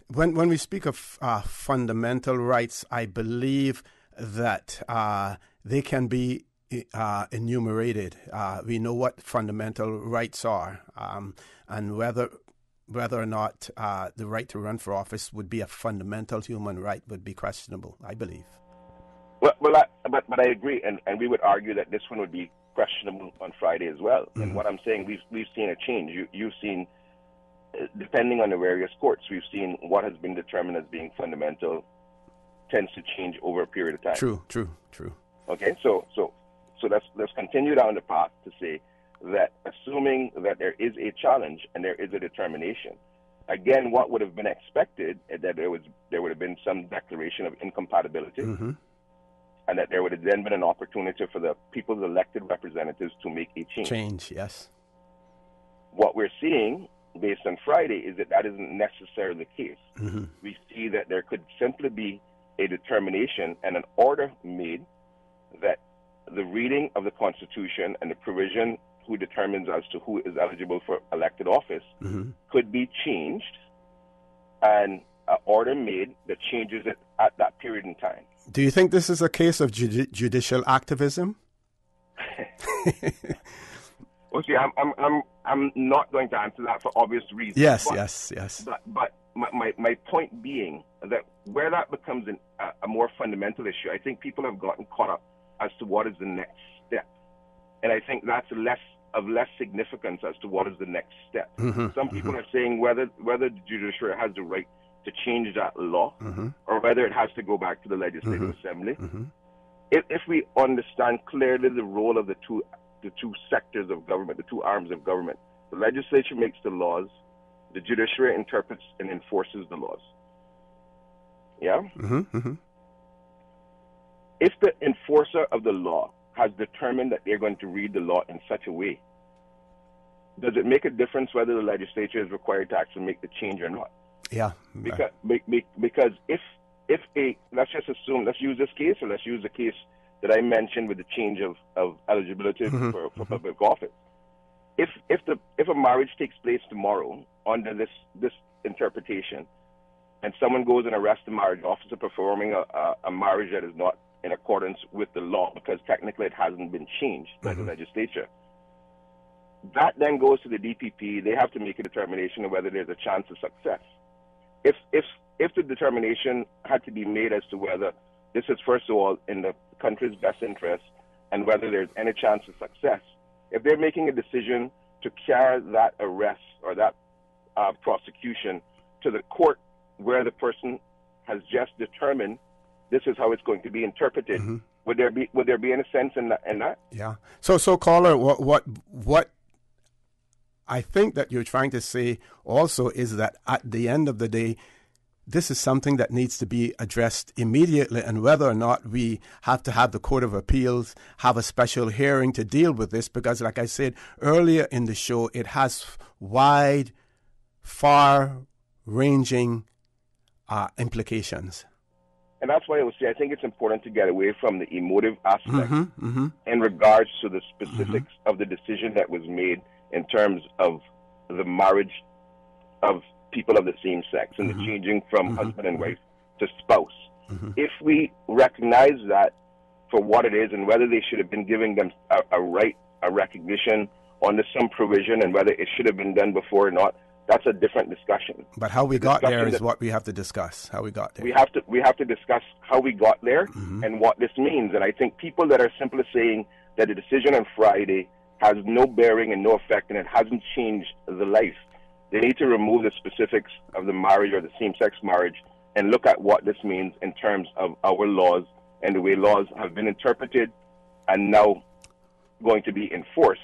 Speaker 5: when we speak of fundamental rights, I believe that they can be enumerated. We know what fundamental rights are, and whether or not the right to run for office would be a fundamental human right would be questionable, I believe.
Speaker 4: But I agree, and we would argue that this one would be questionable on Friday as well. Mm-hmm. And what I'm saying, we've seen a change. You've seen, depending on the various courts, we've seen what has been determined as being fundamental tends to change over a period of time.
Speaker 5: True.
Speaker 4: Okay, so let's continue down the path to say that assuming that there is a challenge and there is a determination, again, what would have been expected is that there would have been some declaration of incompatibility,
Speaker 5: mm-hmm.
Speaker 4: and that there would have then been an opportunity for the people's elected representatives to make a change.
Speaker 5: Change, yes.
Speaker 4: What we're seeing based on Friday is that isn't necessarily the case.
Speaker 5: Mm-hmm.
Speaker 4: We see that there could simply be a determination and an order made that the reading of the Constitution and the provision who determines as to who is eligible for elected office
Speaker 5: mm-hmm.
Speaker 4: could be changed, and an order made that changes it at that period in time.
Speaker 5: Do you think this is a case of judicial activism?
Speaker 4: Well, see, I'm not going to answer that for obvious reasons.
Speaker 5: Yes.
Speaker 4: But my point being that where that becomes a more fundamental issue, I think people have gotten caught up as to what is the next step. And I think that's of less significance as to what is the next step.
Speaker 5: Mm-hmm.
Speaker 4: Some people are saying whether the judiciary has the right to change that law,
Speaker 5: mm-hmm.
Speaker 4: or whether it has to go back to the Legislative
Speaker 5: mm-hmm.
Speaker 4: Assembly.
Speaker 5: Mm-hmm.
Speaker 4: If we understand clearly the role of the two sectors of government, the two arms of government, the legislature makes the laws, the judiciary interprets and enforces the laws. Yeah?
Speaker 5: Mm-hmm. Mm-hmm.
Speaker 4: If the enforcer of the law has determined that they're going to read the law in such a way, does it make a difference whether the legislature is required to actually make the change or not?
Speaker 5: Yeah.
Speaker 4: Because if let's just assume, let's use this case, or let's use the case that I mentioned with the change of eligibility
Speaker 5: mm-hmm.
Speaker 4: for public office. If a marriage takes place tomorrow under this interpretation, and someone goes and arrests the marriage officer performing a marriage that is not in accordance with the law because technically it hasn't been changed by
Speaker 5: mm-hmm.
Speaker 4: the legislature, that then goes to the DPP. They have to make a determination of whether there's a chance of success. If the determination had to be made as to whether this is, first of all, in the country's best interest and whether there's any chance of success, if they're making a decision to carry that arrest or that prosecution to the court where the person has just determined this is how it's going to be interpreted,
Speaker 5: mm-hmm.
Speaker 4: would there be any sense in that?
Speaker 5: Yeah. So caller, what I think that you're trying to say also is that at the end of the day, this is something that needs to be addressed immediately, and whether or not we have to have the Court of Appeals have a special hearing to deal with this, because like I said earlier in the show, it has wide, far-ranging implications.
Speaker 4: And that's why I would say I think it's important to get away from the emotive aspect
Speaker 5: mm-hmm, mm-hmm.
Speaker 4: in regards to the specifics
Speaker 5: mm-hmm.
Speaker 4: of the decision that was made in terms of the marriage of people of the same sex and the changing from husband and wife to spouse. If we recognize that for what it is and whether they should have been giving them a right, a recognition under some provision, and whether it should have been done before or not, that's a different discussion.
Speaker 5: But how we got there is what we have to discuss. How we got there.
Speaker 4: We have to discuss how we got there and what this means. And I think people that are simply saying that the decision on Friday has no bearing and no effect and it hasn't changed the life, they need to remove the specifics of the marriage or the same-sex marriage and look at what this means in terms of our laws and the way laws have been interpreted and now going to be enforced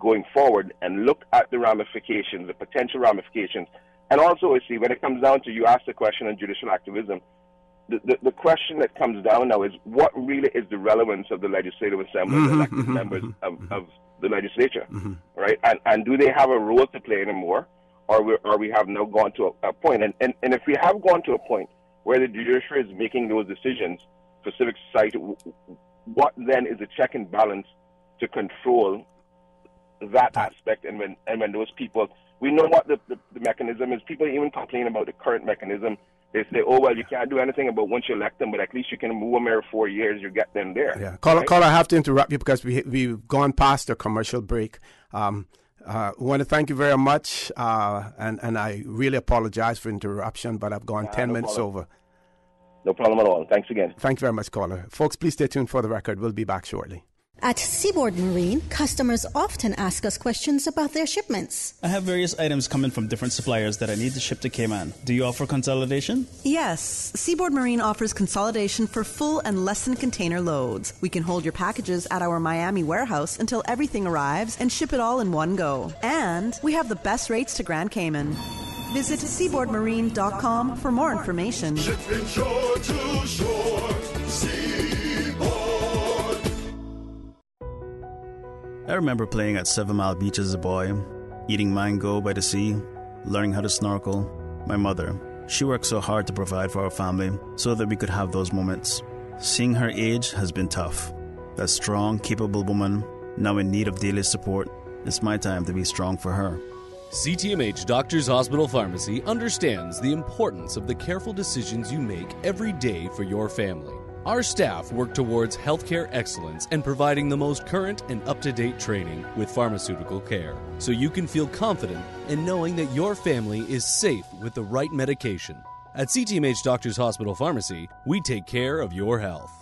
Speaker 4: going forward, and look at the ramifications, the potential ramifications. And also, see, when it comes down to, you asked the question on judicial activism, the question that comes down now is what really is the relevance of the Legislative Assembly, the elected members of the legislature, right? And do they have a role to play anymore? Or we have now gone to a point, and if we have gone to a point where the judiciary is making those decisions for civic society, what then is the check and balance to control that aspect? And when those people, we know what the mechanism is. People even complain about the current mechanism. They say, oh, well, you can't do anything about once you elect them, but at least you can move them every 4 years, you get them there.
Speaker 5: Yeah, Caller, I have to interrupt you because we've gone past the commercial break. I want to thank you very much, and I really apologize for interruption, but I've gone 10 minutes over.
Speaker 4: No problem at all. Thanks again.
Speaker 5: Thank you very much, caller. Folks, please stay tuned for the record. We'll be back shortly.
Speaker 10: At Seaboard Marine, customers often ask us questions about their shipments.
Speaker 11: I have various items coming from different suppliers that I need to ship to Cayman. Do you offer consolidation?
Speaker 12: Yes. Seaboard Marine offers consolidation for full and less than container loads. We can hold your packages at our Miami warehouse until everything arrives and ship it all in one go. And we have the best rates to Grand Cayman. Visit seaboardmarine.com for more information.
Speaker 9: Shipping shore to shore,
Speaker 11: I remember playing at 7 Mile Beach as a boy, eating mango by the sea, learning how to snorkel. My mother, she worked so hard to provide for our family so that we could have those moments. Seeing her age has been tough. That strong, capable woman, now in need of daily support, it's my time to be strong for her.
Speaker 14: CTMH Doctors Hospital Pharmacy understands the importance of the careful decisions you make every day for your family. Our staff work towards healthcare excellence and providing the most current and up-to-date training with pharmaceutical care, so you can feel confident in knowing that your family is safe with the right medication. At CTMH Doctors Hospital Pharmacy, we take care of your health.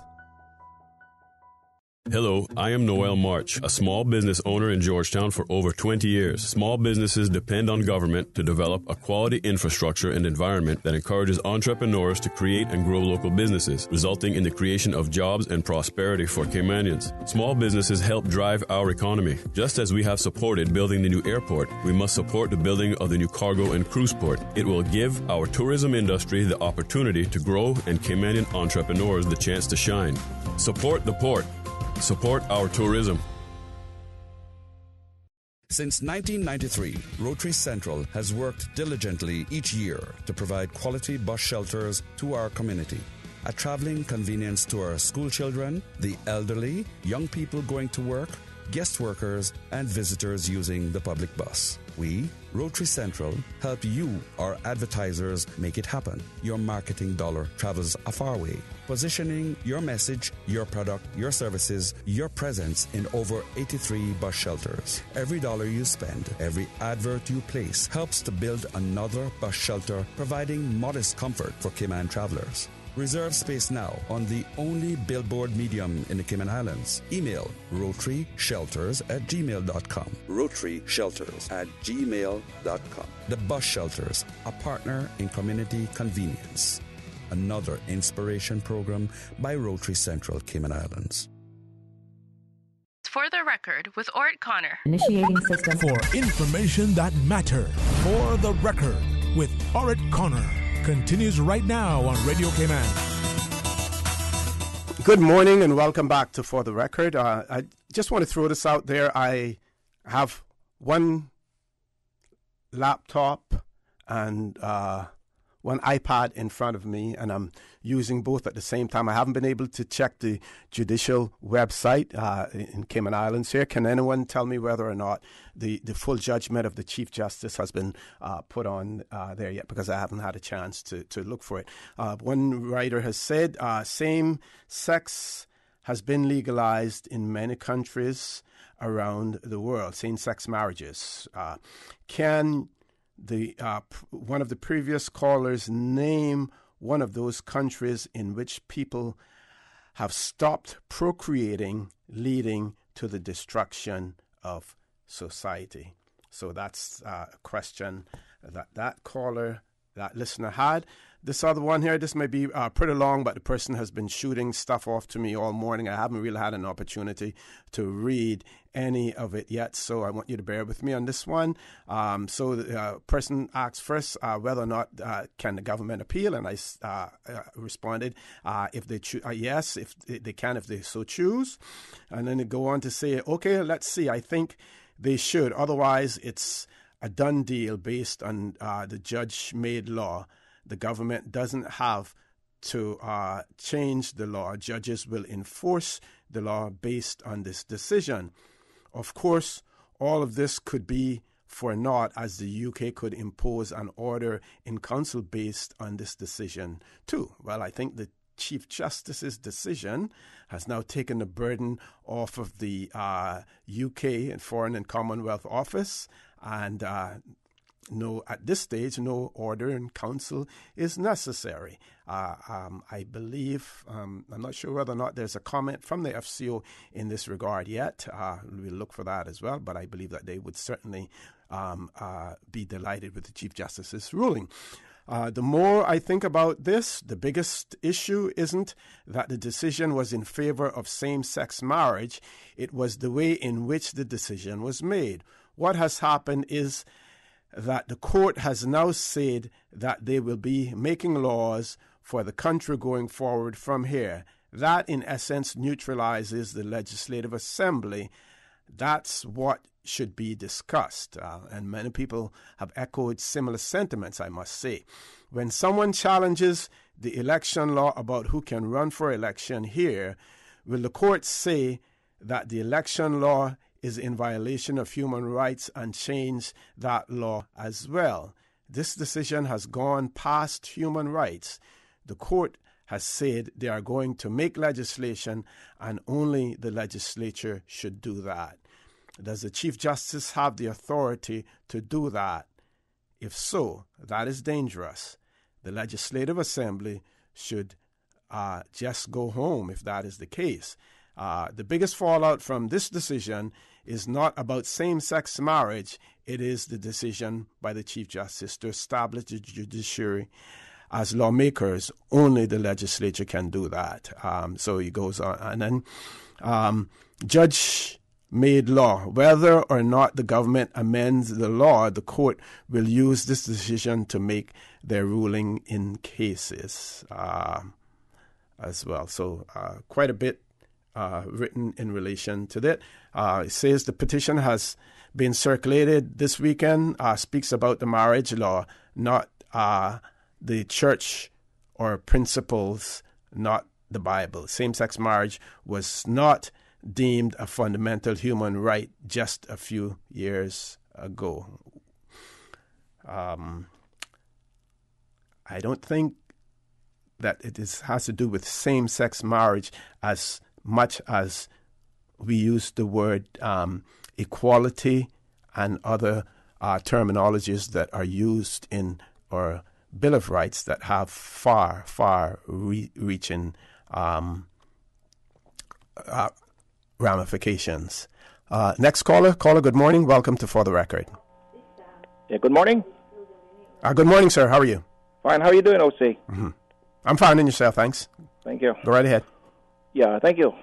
Speaker 15: Hello, I am Noel March, a small business owner in Georgetown for over 20 years. Small businesses depend on government to develop a quality infrastructure and environment that encourages entrepreneurs to create and grow local businesses, resulting in the creation of jobs and prosperity for Caymanians. Small businesses help drive our economy. Just as we have supported building the new airport, we must support the building of the new cargo and cruise port. It will give our tourism industry the opportunity to grow and Caymanian entrepreneurs the chance to shine. Support the port. Support our tourism.
Speaker 16: Since 1993, Rotary Central has worked diligently each year to provide quality bus shelters to our community. A traveling convenience to our school children, the elderly, young people going to work, guest workers, and visitors using the public bus. We, Rotary Central, help you, our advertisers, make it happen. Your marketing dollar travels a far way, positioning your message, your product, your services, your presence in over 83 bus shelters. Every dollar you spend, every advert you place helps to build another bus shelter, providing modest comfort for Cayman travelers. Reserve space now on the only billboard medium in the Cayman Islands. Email rotaryshelters@gmail.com. rotaryshelters@gmail.com. The Bus Shelters, a partner in community convenience. Another inspiration program by Rotary Central Cayman Islands.
Speaker 3: For the record, with Orrett Connor.
Speaker 2: Initiating system.
Speaker 1: For information that matters. For the record, with Orrett Connor. Continues right now on Radio Cayman.
Speaker 5: Good morning and welcome back to For the Record. I just want to throw this out there. I have one laptop and one iPad in front of me, and I'm using both at the same time. I haven't been able to check the judicial website in Cayman Islands here. Can anyone tell me whether or not the full judgment of the Chief Justice has been put on there yet? Because I haven't had a chance to look for it. One writer has said same-sex has been legalized in many countries around the world, same-sex marriages. Can one of the previous callers name one of those countries in which people have stopped procreating, leading to the destruction of society? So that's a question that caller, that listener had. This other one here, this may be pretty long, but the person has been shooting stuff off to me all morning. I haven't really had an opportunity to read any of it yet, so I want you to bear with me on this one. So the person asked first whether or not can the government appeal, and I responded if they yes, if they can, if they so choose. And then they go on to say, okay, let's see, I think they should. Otherwise, it's a done deal based on the judge-made law. The government doesn't have to change the law. Judges will enforce the law based on this decision. Of course, all of this could be for naught, as the UK could impose an order in council based on this decision too. Well, I think the Chief Justice's decision has now taken the burden off of the UK and Foreign and Commonwealth Office, and no, at this stage, no order in council is necessary. I believe, I'm not sure whether or not there's a comment from the FCO in this regard yet. We'll look for that as well, but I believe that they would certainly be delighted with the Chief Justice's ruling. The more I think about this, the biggest issue isn't that the decision was in favor of same-sex marriage. It was the way in which the decision was made. What has happened is that the court has now said that they will be making laws for the country going forward from here. That, in essence, neutralizes the Legislative Assembly. That's what should be discussed. And many people have echoed similar sentiments, I must say. When someone challenges the election law about who can run for election here, will the court say that the election law is in violation of human rights and change that law as well? This decision has gone past human rights. The court has said they are going to make legislation, and only the legislature should do that. Does the Chief Justice have the authority to do that? If so, that is dangerous. The Legislative Assembly should just go home if that is the case. The biggest fallout from this decision is not about same-sex marriage. It is the decision by the Chief Justice to establish the judiciary as lawmakers. Only the legislature can do that. So he goes on. And then judge-made law. Whether or not the government amends the law, the court will use this decision to make their ruling in cases as well. So quite a bit written in relation to that. It says the petition has been circulated this weekend, speaks about the marriage law, not the church or principles, not the Bible. Same-sex marriage was not deemed a fundamental human right just a few years ago. I don't think that it has to do with same-sex marriage as much as we use the word equality and other terminologies that are used in our Bill of Rights that have far-reaching ramifications. Next caller. Caller, good morning. Welcome to For the Record.
Speaker 6: Yeah, good morning.
Speaker 5: Good morning, sir. How are you?
Speaker 6: Fine. How are you doing, OC?
Speaker 5: Mm-hmm. I'm fine, and yourself, thanks.
Speaker 6: Thank you.
Speaker 5: Go right ahead.
Speaker 6: Yeah, thank you.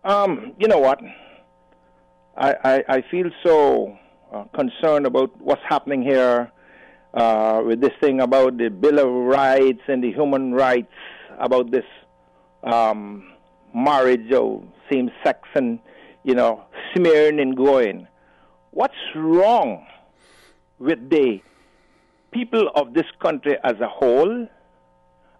Speaker 6: You know what? I feel so concerned about what's happening here with this thing about the Bill of Rights and the human rights, about this marriage of same-sex and, smearing and going. What's wrong with the people of this country as a whole?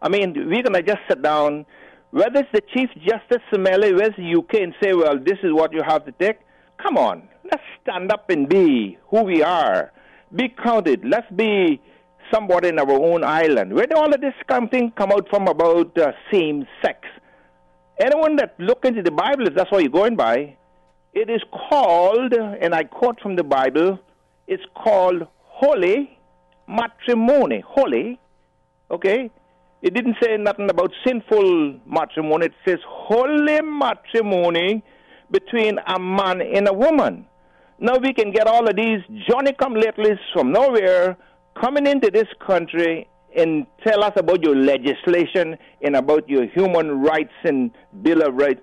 Speaker 6: I mean, we're going to just sit down, whether it's the Chief Justice Sumeli, where's the UK, and say, well, this is what you have to take. Come on, let's stand up and be who we are. Be counted. Let's be somebody in our own island. Where did all of this thing come out from about same sex? Anyone that look into the Bible, if that's what you're going by, it is called, and I quote from the Bible, it's called holy matrimony. Holy, okay? It didn't say nothing about sinful matrimony. It says holy matrimony between a man and a woman. Now we can get all of these Johnny-come-latelys from nowhere coming into this country and tell us about your legislation and about your human rights and Bill of Rights.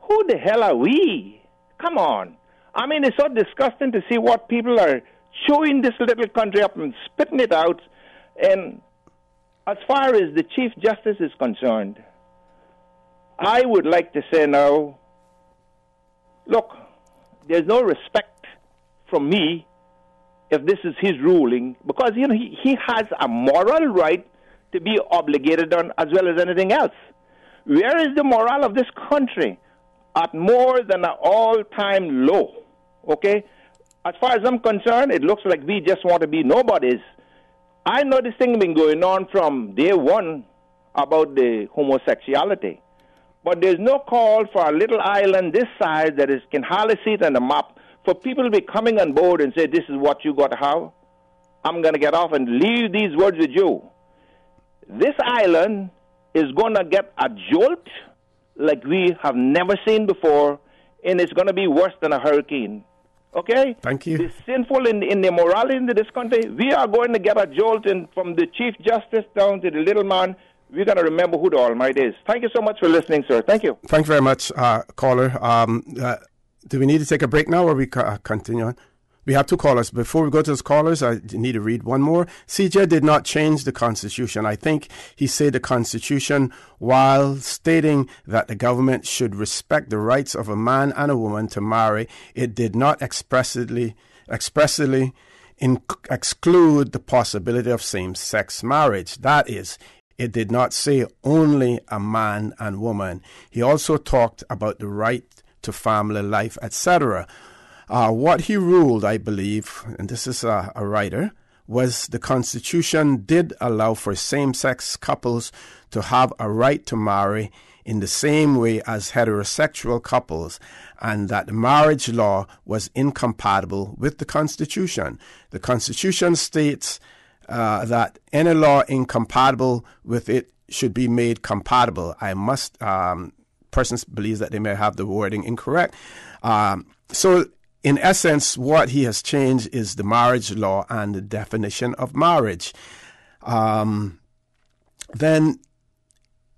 Speaker 6: Who the hell are we? Come on. I mean, it's so disgusting to see what people are chewing this little country up and spitting it out. And as far as the Chief Justice is concerned, I would like to say now, look, there's no respect from me if this is his ruling, because he has a moral right to be obligated on as well as anything else. Where is the morale of this country? At more than an all-time low, okay? As far as I'm concerned, it looks like we just want to be nobodies. I know this thing has been going on from day one about the homosexuality, but there's no call for a little island this size that can hardly see it on the map for people to be coming on board and say, this is what you got to have. I'm going to get off and leave these words with you. This island is going to get a jolt like we have never seen before, and it's going to be worse than a hurricane. Okay?
Speaker 5: Thank you.
Speaker 6: The sinful in the morality in this country, we are going to get a jolt, and from the Chief Justice down to the little man, we're going to remember who the Almighty is. Thank you so much for listening, sir. Thank you.
Speaker 5: Thank you very much, caller. Do we need to take a break now, or we continue on? We have two callers. Before we go to those callers, I need to read one more. CJ did not change the Constitution. I think he said the Constitution, while stating that the government should respect the rights of a man and a woman to marry, it did not expressly exclude the possibility of same-sex marriage. That is, it did not say only a man and woman. He also talked about the right to family life, etc. What he ruled, I believe, and this is a writer, was the Constitution did allow for same-sex couples to have a right to marry in the same way as heterosexual couples, and that the marriage law was incompatible with the Constitution. The Constitution states that any law incompatible with it should be made compatible. Persons believes that they may have the wording incorrect. So, in essence, what he has changed is the marriage law and the definition of marriage. Then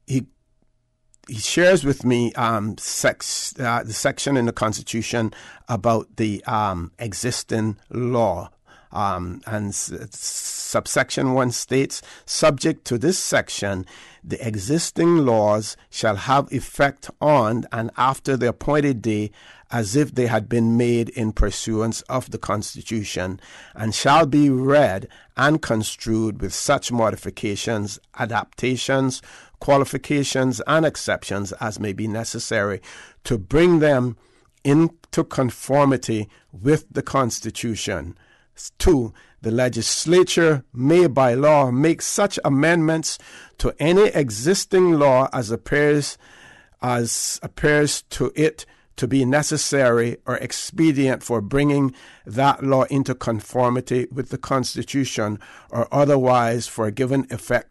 Speaker 5: he shares with me the section in the Constitution about the existing law. And subsection 1 states, subject to this section, the existing laws shall have effect on and after the appointed day as if they had been made in pursuance of the Constitution, and shall be read and construed with such modifications, adaptations, qualifications, and exceptions as may be necessary to bring them into conformity with the Constitution. 2. The legislature may by law make such amendments to any existing law as appears to it to be necessary or expedient for bringing that law into conformity with the Constitution, or otherwise for giving effect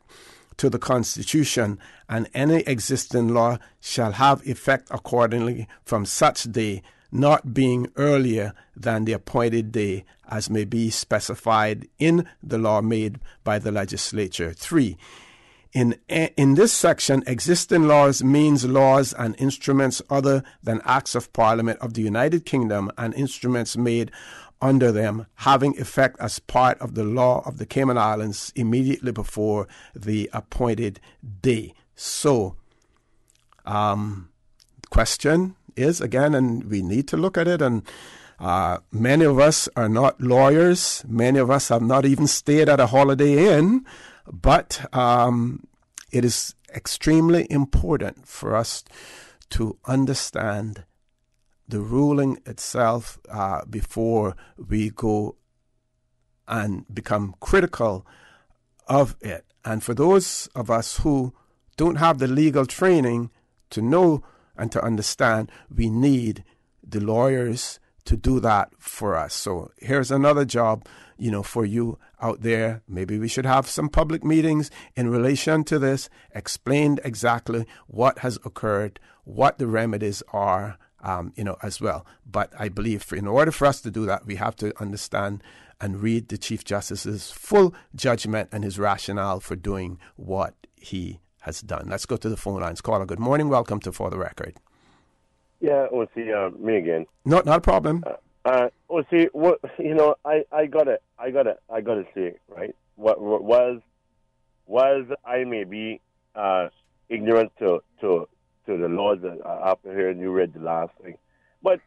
Speaker 5: to the Constitution, and any existing law shall have effect accordingly from such day, not being earlier than the appointed day, as may be specified in the law made by the legislature. 3. In this section, existing laws means laws and instruments other than acts of Parliament of the United Kingdom and instruments made under them, having effect as part of the law of the Cayman Islands immediately before the appointed day. So, the question is, again, and we need to look at it, and Many of us are not lawyers. Many of us have not even stayed at a Holiday Inn. But it is extremely important for us to understand the ruling itself before we go and become critical of it. And for those of us who don't have the legal training to know and to understand, we need the lawyers to do that for us. So here's another job, for you out there. Maybe we should have some public meetings in relation to this, explain exactly what has occurred, what the remedies are, as well. But I believe in order for us to do that, we have to understand and read the Chief Justice's full judgment and his rationale for doing what he has done. Let's go to the phone lines. Caller, good morning. Welcome to For the Record.
Speaker 7: Yeah, me again.
Speaker 5: No, not a problem.
Speaker 7: I gotta say, right? What was I may be ignorant to the laws after hearing you read the last thing, but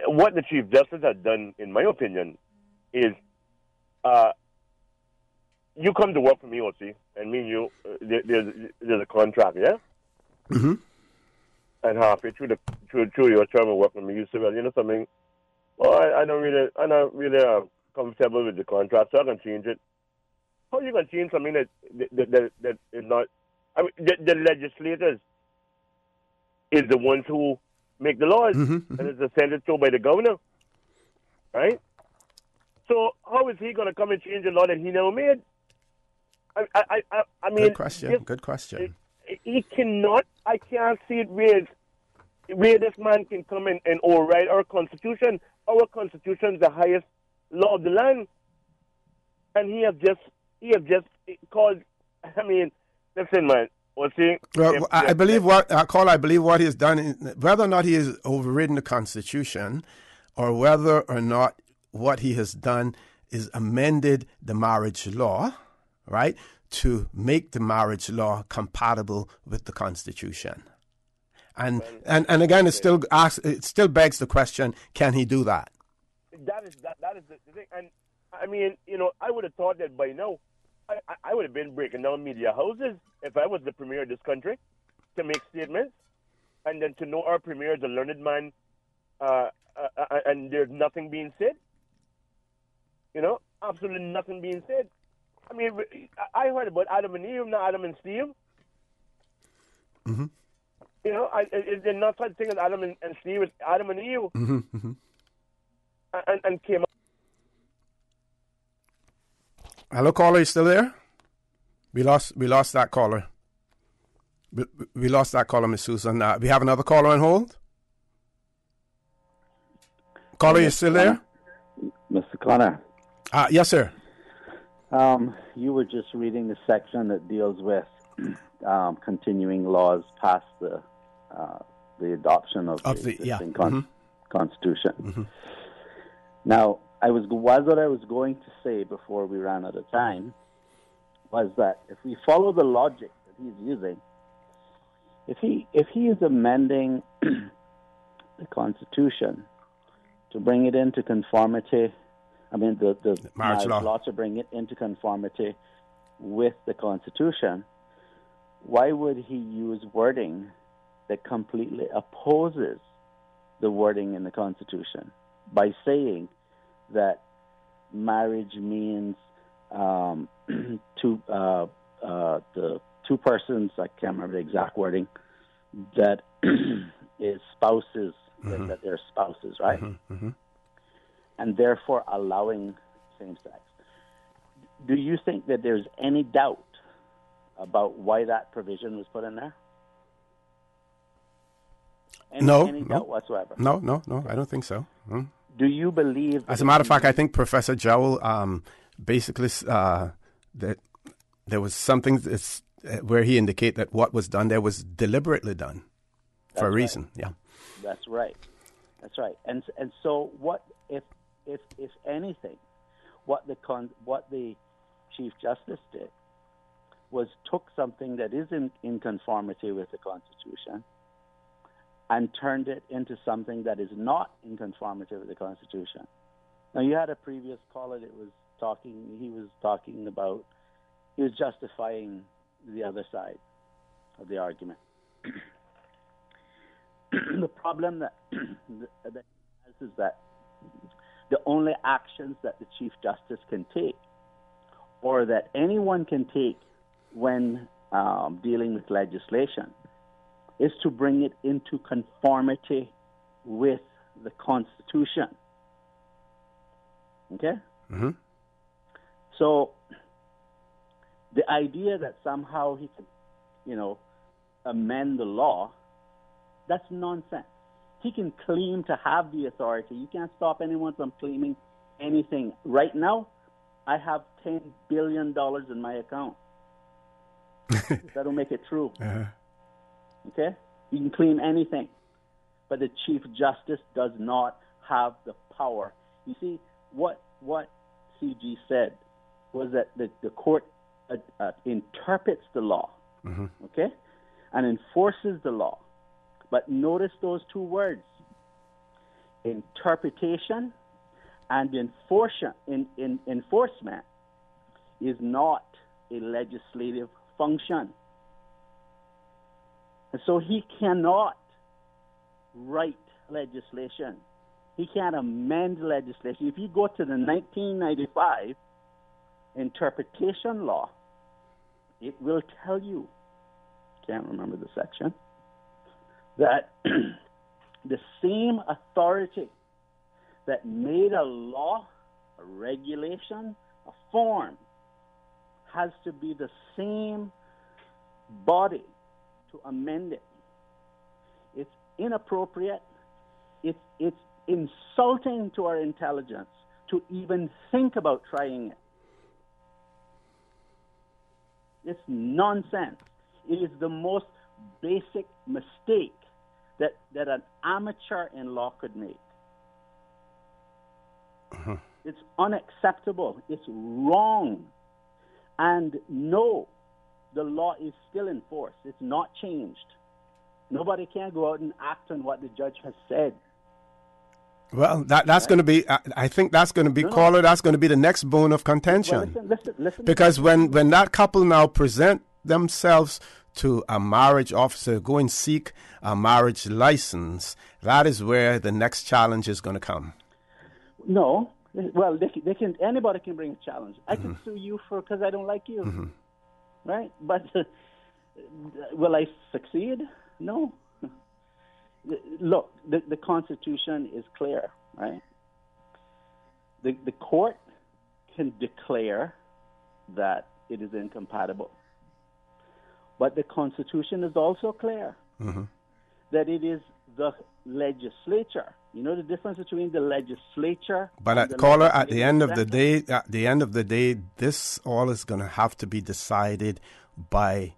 Speaker 7: what the Chief Justice has done, in my opinion, is you come to work for me, OC, and me and you, there's a contract, yeah?
Speaker 5: Mm-hmm.
Speaker 7: And halfway through your term of work with me, you say, well, something, I'm not really comfortable with the contract, so I can change it. How are you going to change something that is not, the legislators is the ones who make the laws, and it's ascended to by the governor, right? So how is he going to come and change a law that he never made? I mean,
Speaker 5: Good question.
Speaker 7: He cannot. I can't see it where this man can come in and override our Constitution. Our Constitution is the highest law of the land, and he have just called. I mean, listen, man.
Speaker 5: I believe what he has done, whether or not he has overridden the Constitution, or whether or not what he has done is amended the marriage law, right, to make the marriage law compatible with the Constitution. And again, it still begs the question: can he do that?
Speaker 7: That is the thing. And I mean, I would have thought that by now, I would have been breaking down media houses if I was the premier of this country to make statements, and then to know our premier is a learned man, and there's nothing being said. Absolutely nothing being said. I mean, I heard about Adam and Eve, not Adam and Steve.
Speaker 5: Mm-hmm.
Speaker 7: They're not such thing as Adam and Steve. It's Adam and Eve, and came up.
Speaker 5: Hello, caller, you still there? We lost that caller. We lost that caller, Miss Susan. We have another caller on hold. Caller, you still there?
Speaker 8: Mr. Connor.
Speaker 5: Yes, sir.
Speaker 8: You were just reading the section that deals with continuing laws past the adoption of the existing Constitution.
Speaker 5: Mm-hmm.
Speaker 8: Now, what I was going to say before we ran out of time was that if we follow the logic that he's using, if he is amending the Constitution to bring it into conformity, the marriage law to bring it into conformity with the Constitution, why would he use wording that completely opposes the wording in the Constitution by saying that marriage means the two persons, I can't remember the exact wording, that is spouses, that they're spouses, right?
Speaker 5: Mm-hmm.
Speaker 8: And therefore allowing same-sex. Do you think that there's any doubt about why that provision was put in there? Any doubt whatsoever?
Speaker 5: No, I don't think so.
Speaker 8: Do you believe...
Speaker 5: As a matter of fact, I think Professor Jowl basically that there was something where he indicated that what was done there was deliberately done for a reason. Yeah.
Speaker 8: That's right. And so what if anything, what the Chief Justice did was took something that is in conformity with the Constitution and turned it into something that is not in conformity with the Constitution. Now, you had a previous caller that was justifying the other side of the argument. The problem that is that the only actions that the Chief Justice can take, or that anyone can take when dealing with legislation, is to bring it into conformity with the Constitution. Okay?
Speaker 5: Mm-hmm.
Speaker 8: So the idea that somehow he could, amend the law, that's nonsense. He can claim to have the authority. You can't stop anyone from claiming anything. Right now, I have $10 billion in my account. That'll make it true.
Speaker 5: Uh-huh.
Speaker 8: Okay? You can claim anything. But the Chief Justice does not have the power. You see, what CG said was that the court interprets the law,
Speaker 5: mm-hmm.
Speaker 8: okay, and enforces the law. But notice those two words: interpretation and enforcement is not a legislative function. And so he cannot write legislation. He can't amend legislation. If you go to the 1995 interpretation law, it will tell you, can't remember the section, that the same authority that made a law, a regulation, a form, has to be the same body to amend it. It's inappropriate. It's insulting to our intelligence to even think about trying it. It's nonsense. It is the most basic mistake that an amateur in law could make.
Speaker 5: Uh-huh.
Speaker 8: It's unacceptable. It's wrong. And no, the law is still in force. It's not changed. Nobody can go out and act on what the judge has said.
Speaker 5: Well, that's going to be, I think that's going to be, caller, that's going to be the next bone of contention.
Speaker 8: Well, listen.
Speaker 5: Because when that couple now present themselves to a marriage officer, go and seek a marriage license, that is where the next challenge is going to come.
Speaker 8: No. Well, they can. Anybody can bring a challenge. I can sue you because I don't like you.
Speaker 5: Mm-hmm.
Speaker 8: Right? But will I succeed? No. Look, the Constitution is clear, right? The court can declare that it is incompatible. But the Constitution is also clear
Speaker 5: mm-hmm.
Speaker 8: that it is the legislature. You know the difference between the legislature.
Speaker 5: But caller, at the end of the day, this all is going to have to be decided by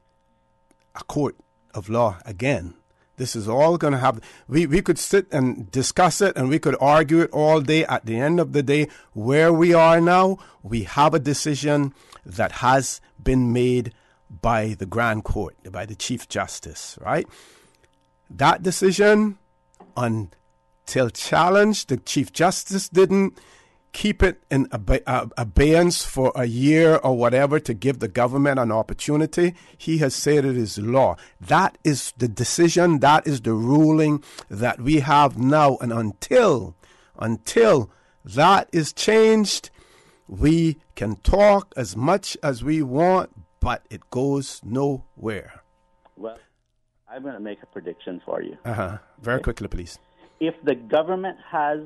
Speaker 5: a court of law again. This is all going to have. We could sit and discuss it, and we could argue it all day. At the end of the day, where we are now, we have a decision that has been made by the Grand Court, by the Chief Justice, right? That decision, until challenged, the Chief Justice didn't keep it in abeyance for a year or whatever to give the government an opportunity. He has said it is law. That is the decision. That is the ruling that we have now. And until that is changed, we can talk as much as we want, but it goes nowhere.
Speaker 8: Well, I'm going to make a prediction for you.
Speaker 5: Very quickly, please.
Speaker 8: If the government has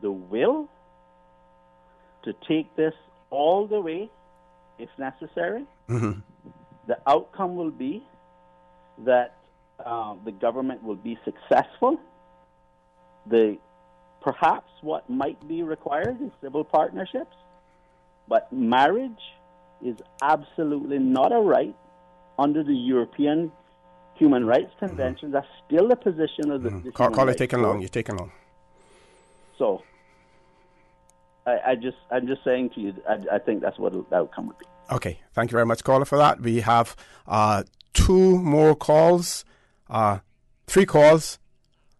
Speaker 8: the will to take this all the way, if necessary,
Speaker 5: mm-hmm.
Speaker 8: the outcome will be that the government will be successful. Perhaps what might be required is civil partnerships, but marriage is absolutely not a right under the European Human Rights Convention. That's still the position of the
Speaker 5: Call it taking long. You're taking long.
Speaker 8: So, I'm just saying to you, I think that's what the outcome would be.
Speaker 5: Okay, thank you very much, caller, for that. We have 2 more calls, 3 calls,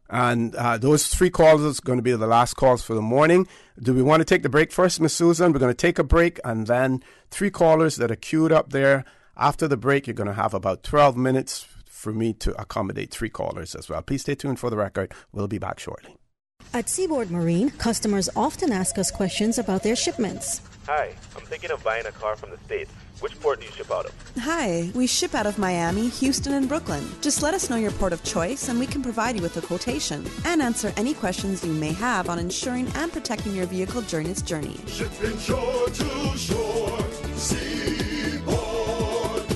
Speaker 5: And those 3 calls is going to be the last calls for the morning. Do we want to take the break first, Miss Susan? We're going to take a break, and then 3 callers that are queued up there. After the break, you're going to have about 12 minutes for me to accommodate 3 callers as well. Please stay tuned for the record. We'll be back shortly.
Speaker 10: At Seaboard Marine, customers often ask us questions about their shipments.
Speaker 13: Hi, I'm thinking of buying a car from the States. Which port do you ship out of?
Speaker 12: Hi, we ship out of Miami, Houston, and Brooklyn. Just let us know your port of choice and we can provide you with a quotation and answer any questions you may have on ensuring and protecting your vehicle during its journey.
Speaker 9: Shipping shore to shore, Seaboard.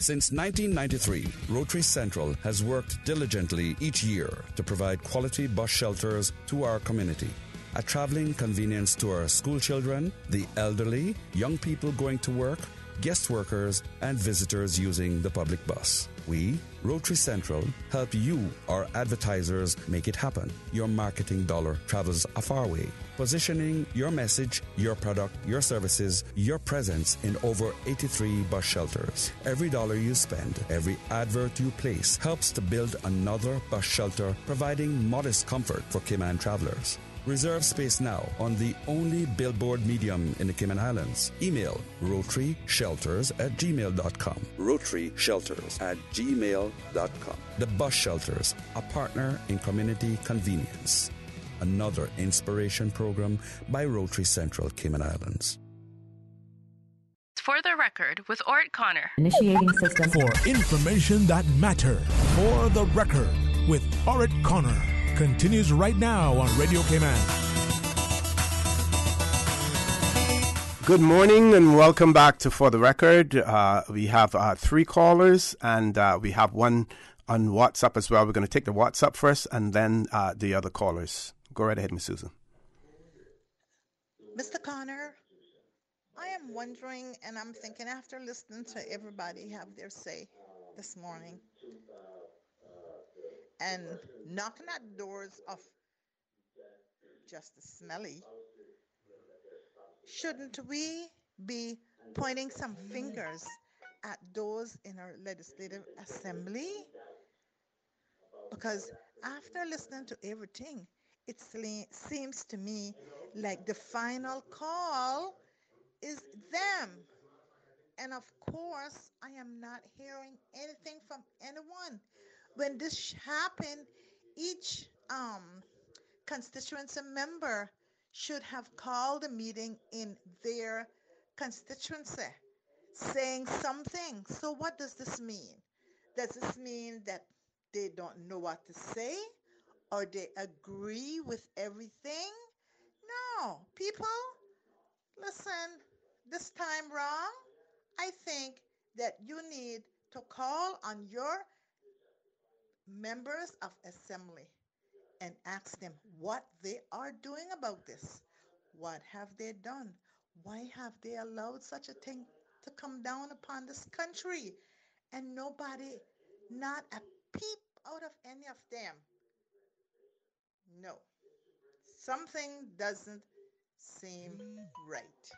Speaker 16: Since 1993, Rotary Central has worked diligently each year to provide quality bus shelters to our community. A traveling convenience to our school children, the elderly, young people going to work, guest workers, and visitors using the public bus. We, Rotary Central, help you, our advertisers, make it happen. Your marketing dollar travels a far way, positioning your message, your product, your services, your presence in over 83 bus shelters. Every dollar you spend, every advert you place helps to build another bus shelter, providing modest comfort for Cayman travelers. Reserve space now on the only billboard medium in the Cayman Islands. Email rotaryshelters@gmail.com. rotaryshelters@gmail.com. The Bus Shelters, a partner in community convenience. Another inspiration program by Rotary Central Cayman Islands.
Speaker 3: For the record, with Orrett Connor.
Speaker 2: Initiating system.
Speaker 1: For information that matter. For the record, with Orrett Connor. Continues right now on Radio Cayman.
Speaker 5: Good morning and welcome back to For the Record. We have 3 callers and we have one on WhatsApp as well. We're going to take the WhatsApp first and then the other callers. Go right ahead, Ms. Susan.
Speaker 17: Mr. Connor, I am wondering, and I'm thinking after listening to everybody have their say this morning, and knocking at doors of Justice Smelly, shouldn't we be pointing some fingers at those in our legislative assembly? Because after listening to everything, it seems to me like the final call is them. And of course, I am not hearing anything from anyone. When this happened, each constituency member should have called a meeting in their constituency saying something. So what does this mean? Does this mean that they don't know what to say or they agree with everything? No, people, listen, this time wrong, I think that you need to call on your members of assembly and ask them what they are doing about this. What have they done? Why have they allowed such a thing to come down upon this country? And nobody, not a peep out of any of them. No. Something doesn't seem right.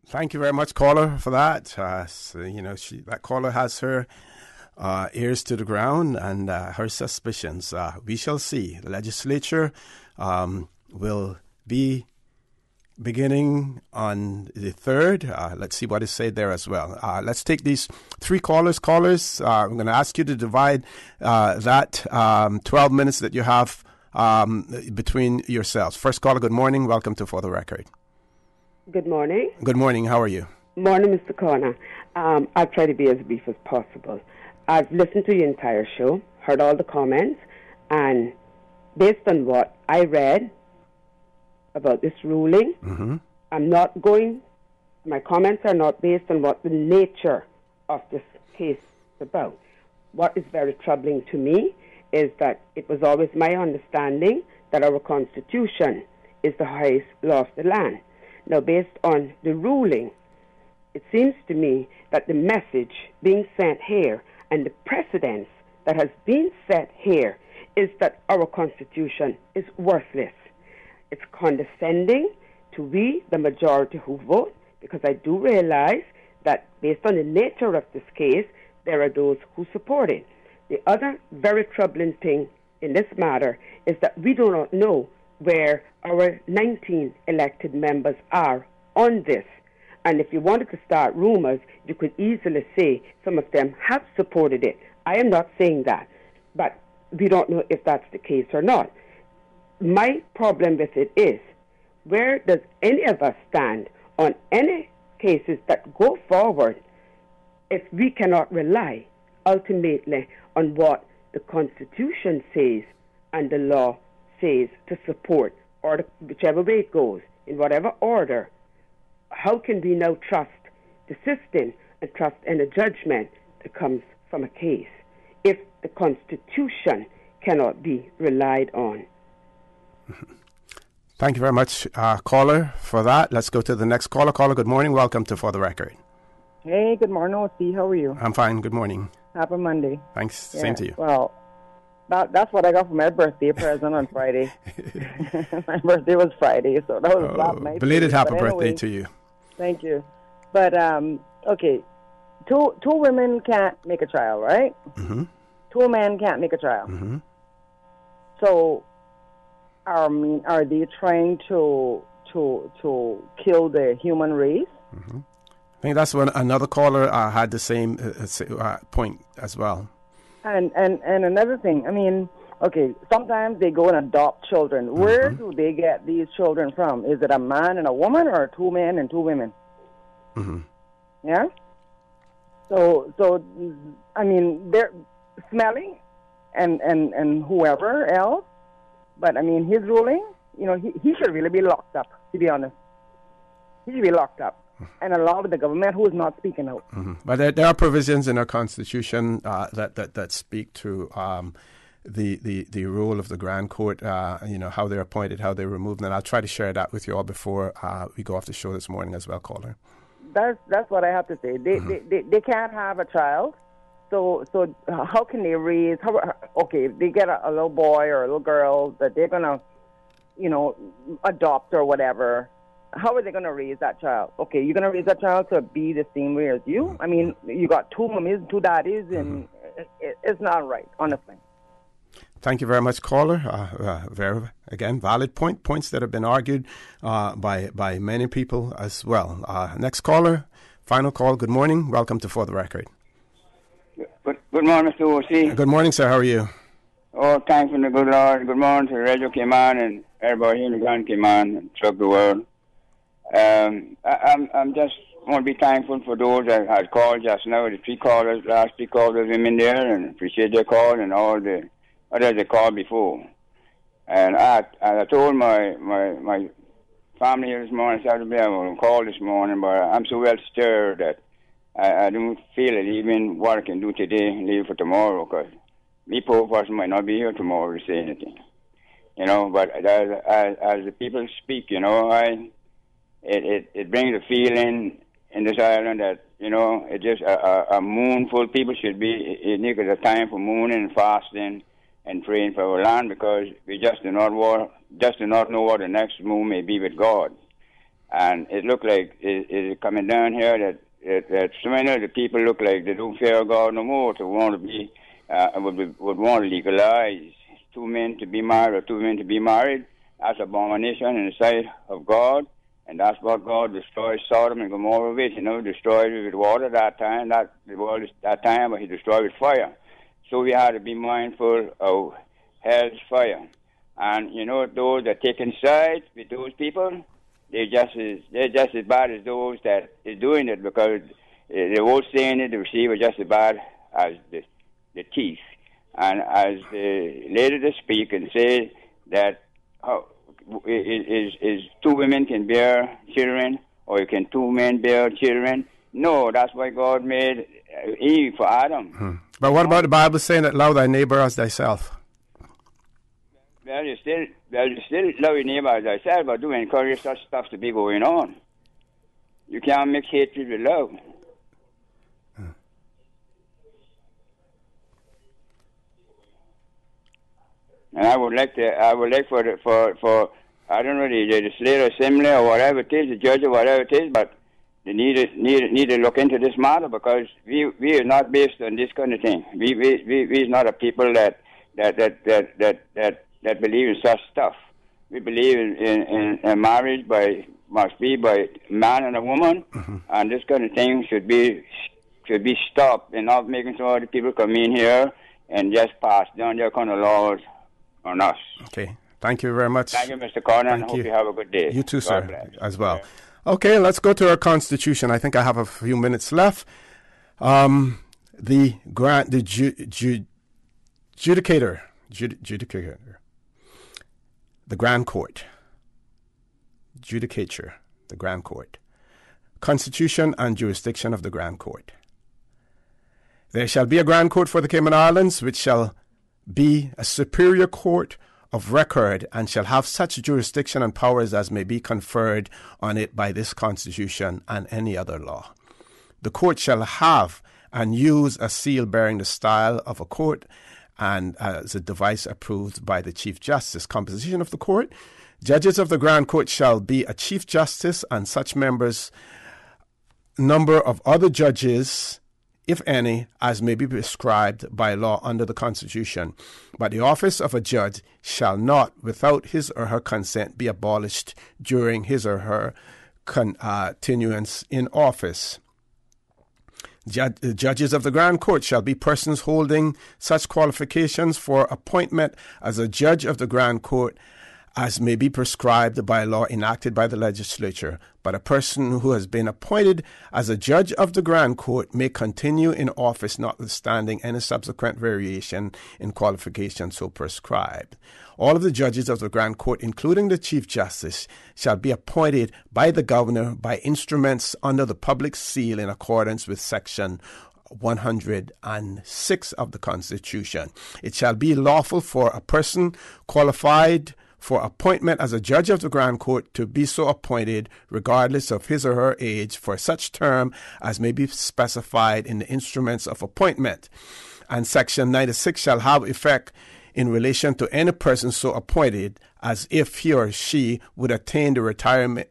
Speaker 5: Thank you very much, caller, for that. That caller has her ears to the ground and her suspicions. We shall see. The legislature will be beginning on the 3rd. Let's see what is said there as well. Let's take these 3 callers. I'm going to ask you to divide that 12 minutes that you have between yourselves. First caller, good morning. Welcome to For the Record.
Speaker 18: Good morning.
Speaker 5: Good morning. How are you?
Speaker 18: Morning, Mr. Connor. I'll try to be as brief as possible. I've listened to your entire show, heard all the comments, and based on what I read about this ruling, my comments are not based on what the nature of this case is about. What is very troubling to me is that it was always my understanding that our Constitution is the highest law of the land. Now, based on the ruling, it seems to me that the message being sent here and the precedence that has been set here is that our Constitution is worthless. It's condescending to we, the majority who vote, because I do realize that based on the nature of this case, there are those who support it. The other very troubling thing in this matter is that we do not know where our 19 elected members are on this. And if you wanted to start rumors, you could easily say some of them have supported it. I am not saying that, but we don't know if that's the case or not. My problem with it is, where does any of us stand on any cases that go forward if we cannot rely ultimately on what the Constitution says and the law says to support, or whichever way it goes, in whatever order? How can we now trust the system and trust in a judgment that comes from a case if the Constitution cannot be relied on?
Speaker 5: Thank you very much, caller, for that. Let's go to the next caller. Caller, good morning. Welcome to For the Record.
Speaker 19: Hey, good morning, O.C. How are you?
Speaker 5: I'm fine. Good morning.
Speaker 19: Happy Monday.
Speaker 5: Thanks.
Speaker 19: Yeah,
Speaker 5: Same to you.
Speaker 19: Well, that's what I got for my birthday present on Friday. My birthday was Friday, so that was last night.
Speaker 5: Belated happy
Speaker 19: anyway,
Speaker 5: birthday to you.
Speaker 19: Thank you. But, okay, two women can't make a child, right?
Speaker 5: Mm-hmm.
Speaker 19: Two men can't make a child.
Speaker 5: Mm-hmm.
Speaker 19: So, are they trying to kill the human race?
Speaker 5: Mm-hmm. I think that's when another caller had the same point as well.
Speaker 19: And another thing, I mean, okay, sometimes they go and adopt children.
Speaker 5: Mm-hmm.
Speaker 19: Where do they get these children from? Is it a man and a woman, or two men and two women?
Speaker 5: Mm-hmm.
Speaker 19: Yeah? So I mean, they're smelly and whoever else, but I mean, his ruling, you know, he should really be locked up, to be honest. He should be locked up and allow the government who is not speaking out.
Speaker 5: Mm-hmm. But there are provisions in our Constitution that speak to the role of the Grand Court, how they're appointed, how they're removed, and I'll try to share that with you all before we go off the show this morning as well, caller.
Speaker 19: That's what I have to say. They can't have a child, so how can they raise? Okay, if they get a little boy or a little girl that they're gonna, adopt or whatever. How are they going to raise that child? Okay, you're going to raise that child to be the same way as you? I mean, you got two mummies, two daddies, and it's not right, honestly.
Speaker 5: Thank you very much, caller. Very, again, valid points that have been argued by many people as well. Next caller, final call. Good morning. Welcome to For the Record.
Speaker 20: Good morning, Mr. O.C.
Speaker 5: Good morning, sir. How are you?
Speaker 20: Oh, thanks for the good Lord. Good morning to Radio Cayman and everybody here in the Grand Cayman and throughout the world. I'm just want to be thankful for those that had called just now, the last three callers women there, and appreciate their call and all the others that called before. And I told my family here this morning, Saturday, I will call this morning, but I'm so well stirred that I don't feel it, even what I can do today, leave for tomorrow, because me poor person might not be here tomorrow to say anything. But as the people speak, it brings a feeling in this island that, it's just a moonful. People should be, it needs a time for mooning and fasting and praying for our land, because we just do not know what the next moon may be with God. And it looked like it's coming down here that so many of the people look like they don't fear God no more, to want to be, would want to legalize two men to be married or two men to be married. That's abomination in the sight of God. And that's what God destroyed Sodom and Gomorrah with. Destroyed it with water that time, but he destroyed with fire. So we had to be mindful of hell's fire. And, those that taking sides with those people, they're just as bad as those that is doing it, because the old saying is the receiver just as bad as the thief. And as the lady to speak and say that is two women can bear children, or can two men bear children? No, that's why God made Eve for Adam.
Speaker 5: But what about the Bible saying that love thy neighbor as thyself?
Speaker 20: Well, you still love your neighbor as thyself, but do encourage such stuff to be going on. You can't mix hatred with love. And I would like for I don't know, the legislative assembly or whatever it is, the judge or whatever it is, but they need to look into this matter, because we are not based on this kind of thing. We is not a people that believe in such stuff. We believe in marriage must be by man and a woman, and this kind of thing should be stopped, and not making some other people come in here and just pass down their kind of laws on us.
Speaker 5: Okay. Thank you very much.
Speaker 20: Thank you, Mr. Connor, and hope you have a good day.
Speaker 5: You too, sir,
Speaker 20: bless.
Speaker 5: as well. Okay, let's go to our Constitution. I think I have a few minutes left. The judicator, the Grand Court, judicature, the Grand Court, Constitution and jurisdiction of the Grand Court. There shall be a Grand Court for the Cayman Islands, which shall be a superior court of record, and shall have such jurisdiction and powers as may be conferred on it by this Constitution and any other law. The court shall have and use a seal bearing the style of a court, and as a device approved by the Chief Justice. Composition of the court. Judges of the Grand Court shall be a Chief Justice and such members, number of other judges, if any, as may be prescribed by law under the Constitution. But the office of a judge shall not, without his or her consent, be abolished during his or her continuance in office. Judges of the Grand Court shall be persons holding such qualifications for appointment as a judge of the Grand Court as may be prescribed by law enacted by the legislature, but a person who has been appointed as a judge of the Grand Court may continue in office notwithstanding any subsequent variation in qualifications so prescribed. All of the judges of the Grand Court, including the Chief Justice, shall be appointed by the governor by instruments under the public seal in accordance with Section 106 of the Constitution. It shall be lawful for a person qualified for appointment as a judge of the Grand Court to be so appointed, regardless of his or her age, for such term as may be specified in the instruments of appointment. And Section 96 shall have effect in relation to any person so appointed as if he or she would attain the retirement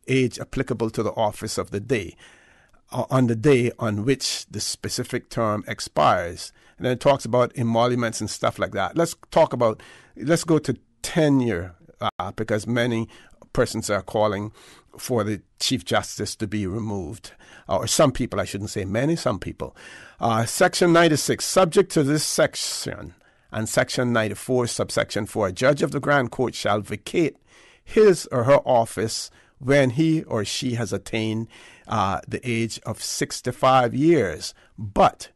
Speaker 5: age applicable to the office of the day, on the day on which the specific term expires. And then it talks about emoluments and stuff like that. Let's go to tenure, because many persons are calling for the Chief Justice to be removed. Or some people, I shouldn't say many, some people. Section 96, subject to this section, and Section 94, subsection 4, a judge of the Grand Court shall vacate his or her office when he or she has attained the age of 65 years. But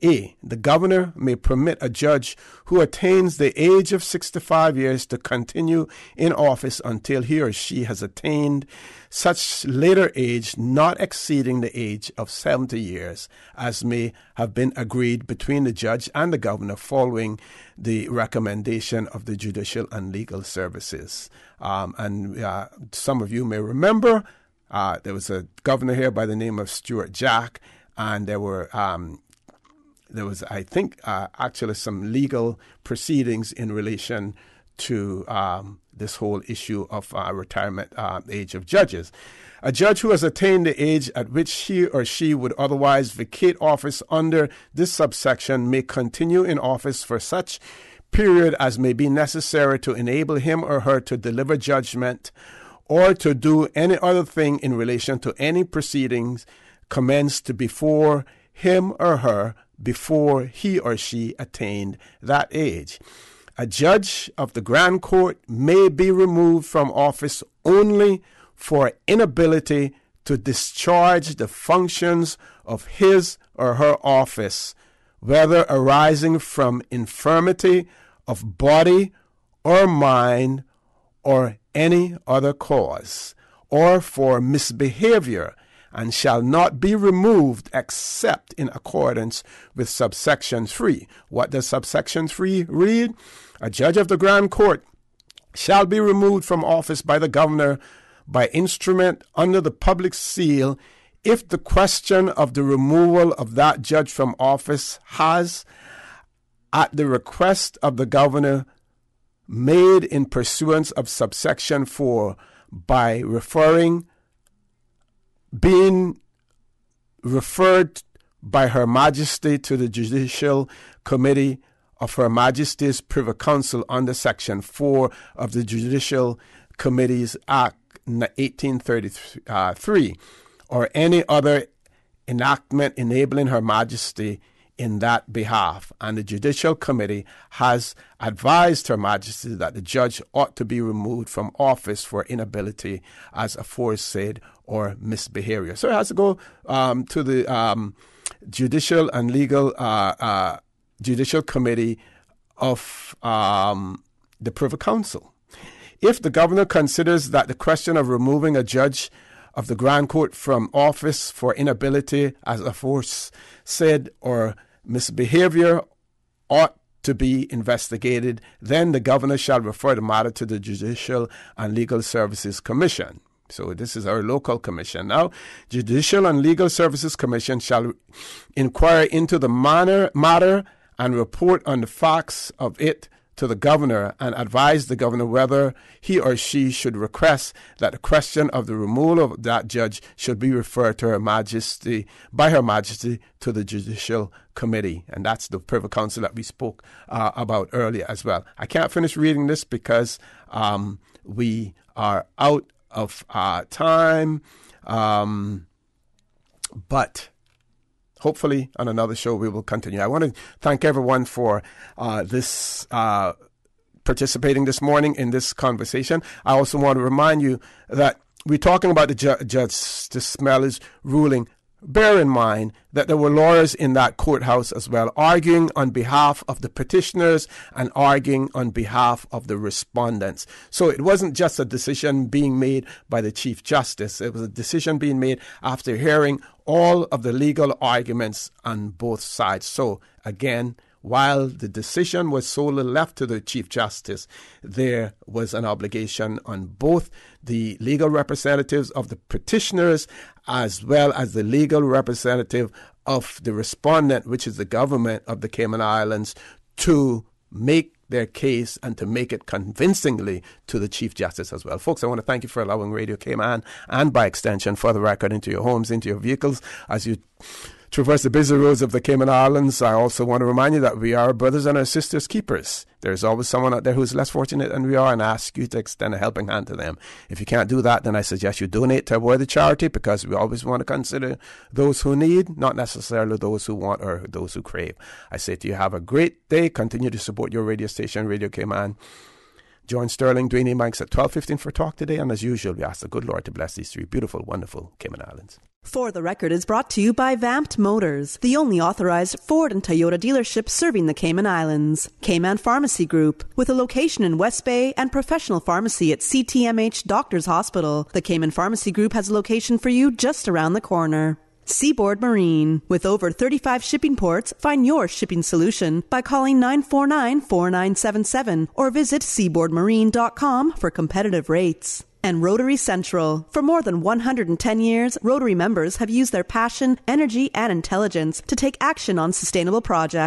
Speaker 5: A, the governor may permit a judge who attains the age of 65 years to continue in office until he or she has attained such later age not exceeding the age of 70 years as may have been agreed between the judge and the governor following the recommendation of the Judicial and Legal Services. Some of you may remember there was a governor here by the name of Stuart Jack, and there was, I think, actually some legal proceedings in relation to this whole issue of retirement age of judges. A judge who has attained the age at which he or she would otherwise vacate office under this subsection may continue in office for such period as may be necessary to enable him or her to deliver judgment or to do any other thing in relation to any proceedings commenced before him or her before he or she attained that age. A judge of the Grand Court may be removed from office only for inability to discharge the functions of his or her office, whether arising from infirmity of body or mind or any other cause, or for misbehavior, and shall not be removed except in accordance with subsection 3. What does subsection 3 read? A judge of the Grand Court shall be removed from office by the governor by instrument under the public seal if the question of the removal of that judge from office has, at the request of the governor, made in pursuance of subsection 4 by referring being referred by Her Majesty to the Judicial Committee of Her Majesty's Privy Council under Section 4 of the Judicial Committees Act 1833, or any other enactment enabling Her Majesty in that behalf. And the Judicial Committee has advised Her Majesty that the judge ought to be removed from office for inability as aforesaid or misbehavior. So it has to go to the Judicial and Legal Judicial Committee of the Privy Council. If the governor considers that the question of removing a judge of the Grand Court from office for inability as aforesaid or misbehavior ought to be investigated, then the governor shall refer the matter to the Judicial and Legal Services Commission. So this is our local commission. Now, Judicial and Legal Services Commission shall inquire into the matter and report on the facts of it to the governor and advise the governor whether he or she should request that the question of the removal of that judge should be referred to Her Majesty, by Her Majesty, to the Judicial Committee. And that's the Privy Council that we spoke about earlier as well. I can't finish reading this because we are out of time. But hopefully on another show we will continue. I want to thank everyone for participating this morning in this conversation. I also want to remind you that we're talking about the Judge Smelly's ruling. Bear in mind that there were lawyers in that courthouse as well, arguing on behalf of the petitioners and arguing on behalf of the respondents. So it wasn't just a decision being made by the Chief Justice. It was a decision being made after hearing all of the legal arguments on both sides. So again, while the decision was solely left to the Chief Justice, there was an obligation on both the legal representatives of the petitioners as well as the legal representative of the respondent, which is the government of the Cayman Islands, to make their case and to make it convincingly to the Chief Justice as well. Folks, I want to thank you for allowing Radio Cayman and by extension For the Record into your homes, into your vehicles as you traverse the busy roads of the Cayman Islands. I also want to remind you that we are brothers and our sisters keepers. There's always someone out there who's less fortunate than we are, and I ask you to extend a helping hand to them. If you can't do that, then I suggest you donate to a worthy charity, because we always want to consider those who need, not necessarily those who want or those who crave. I say to you, have a great day. Continue to support your radio station, Radio Cayman. John Sterling, Dwayne Ebanks at 12:15 for Talk today. And as usual, we ask the good Lord to bless these three beautiful, wonderful Cayman Islands.
Speaker 12: For the Record is brought to you by Vamped Motors, the only authorized Ford and Toyota dealership serving the Cayman Islands. Cayman Pharmacy Group, with a location in West Bay and professional pharmacy at CTMH Doctors Hospital. The Cayman Pharmacy Group has a location for you just around the corner. Seaboard Marine. With over 35 shipping ports, find your shipping solution by calling 949-4977 or visit seaboardmarine.com for competitive rates. And Rotary Central. For more than 110 years, Rotary members have used their passion, energy, and intelligence to take action on sustainable projects.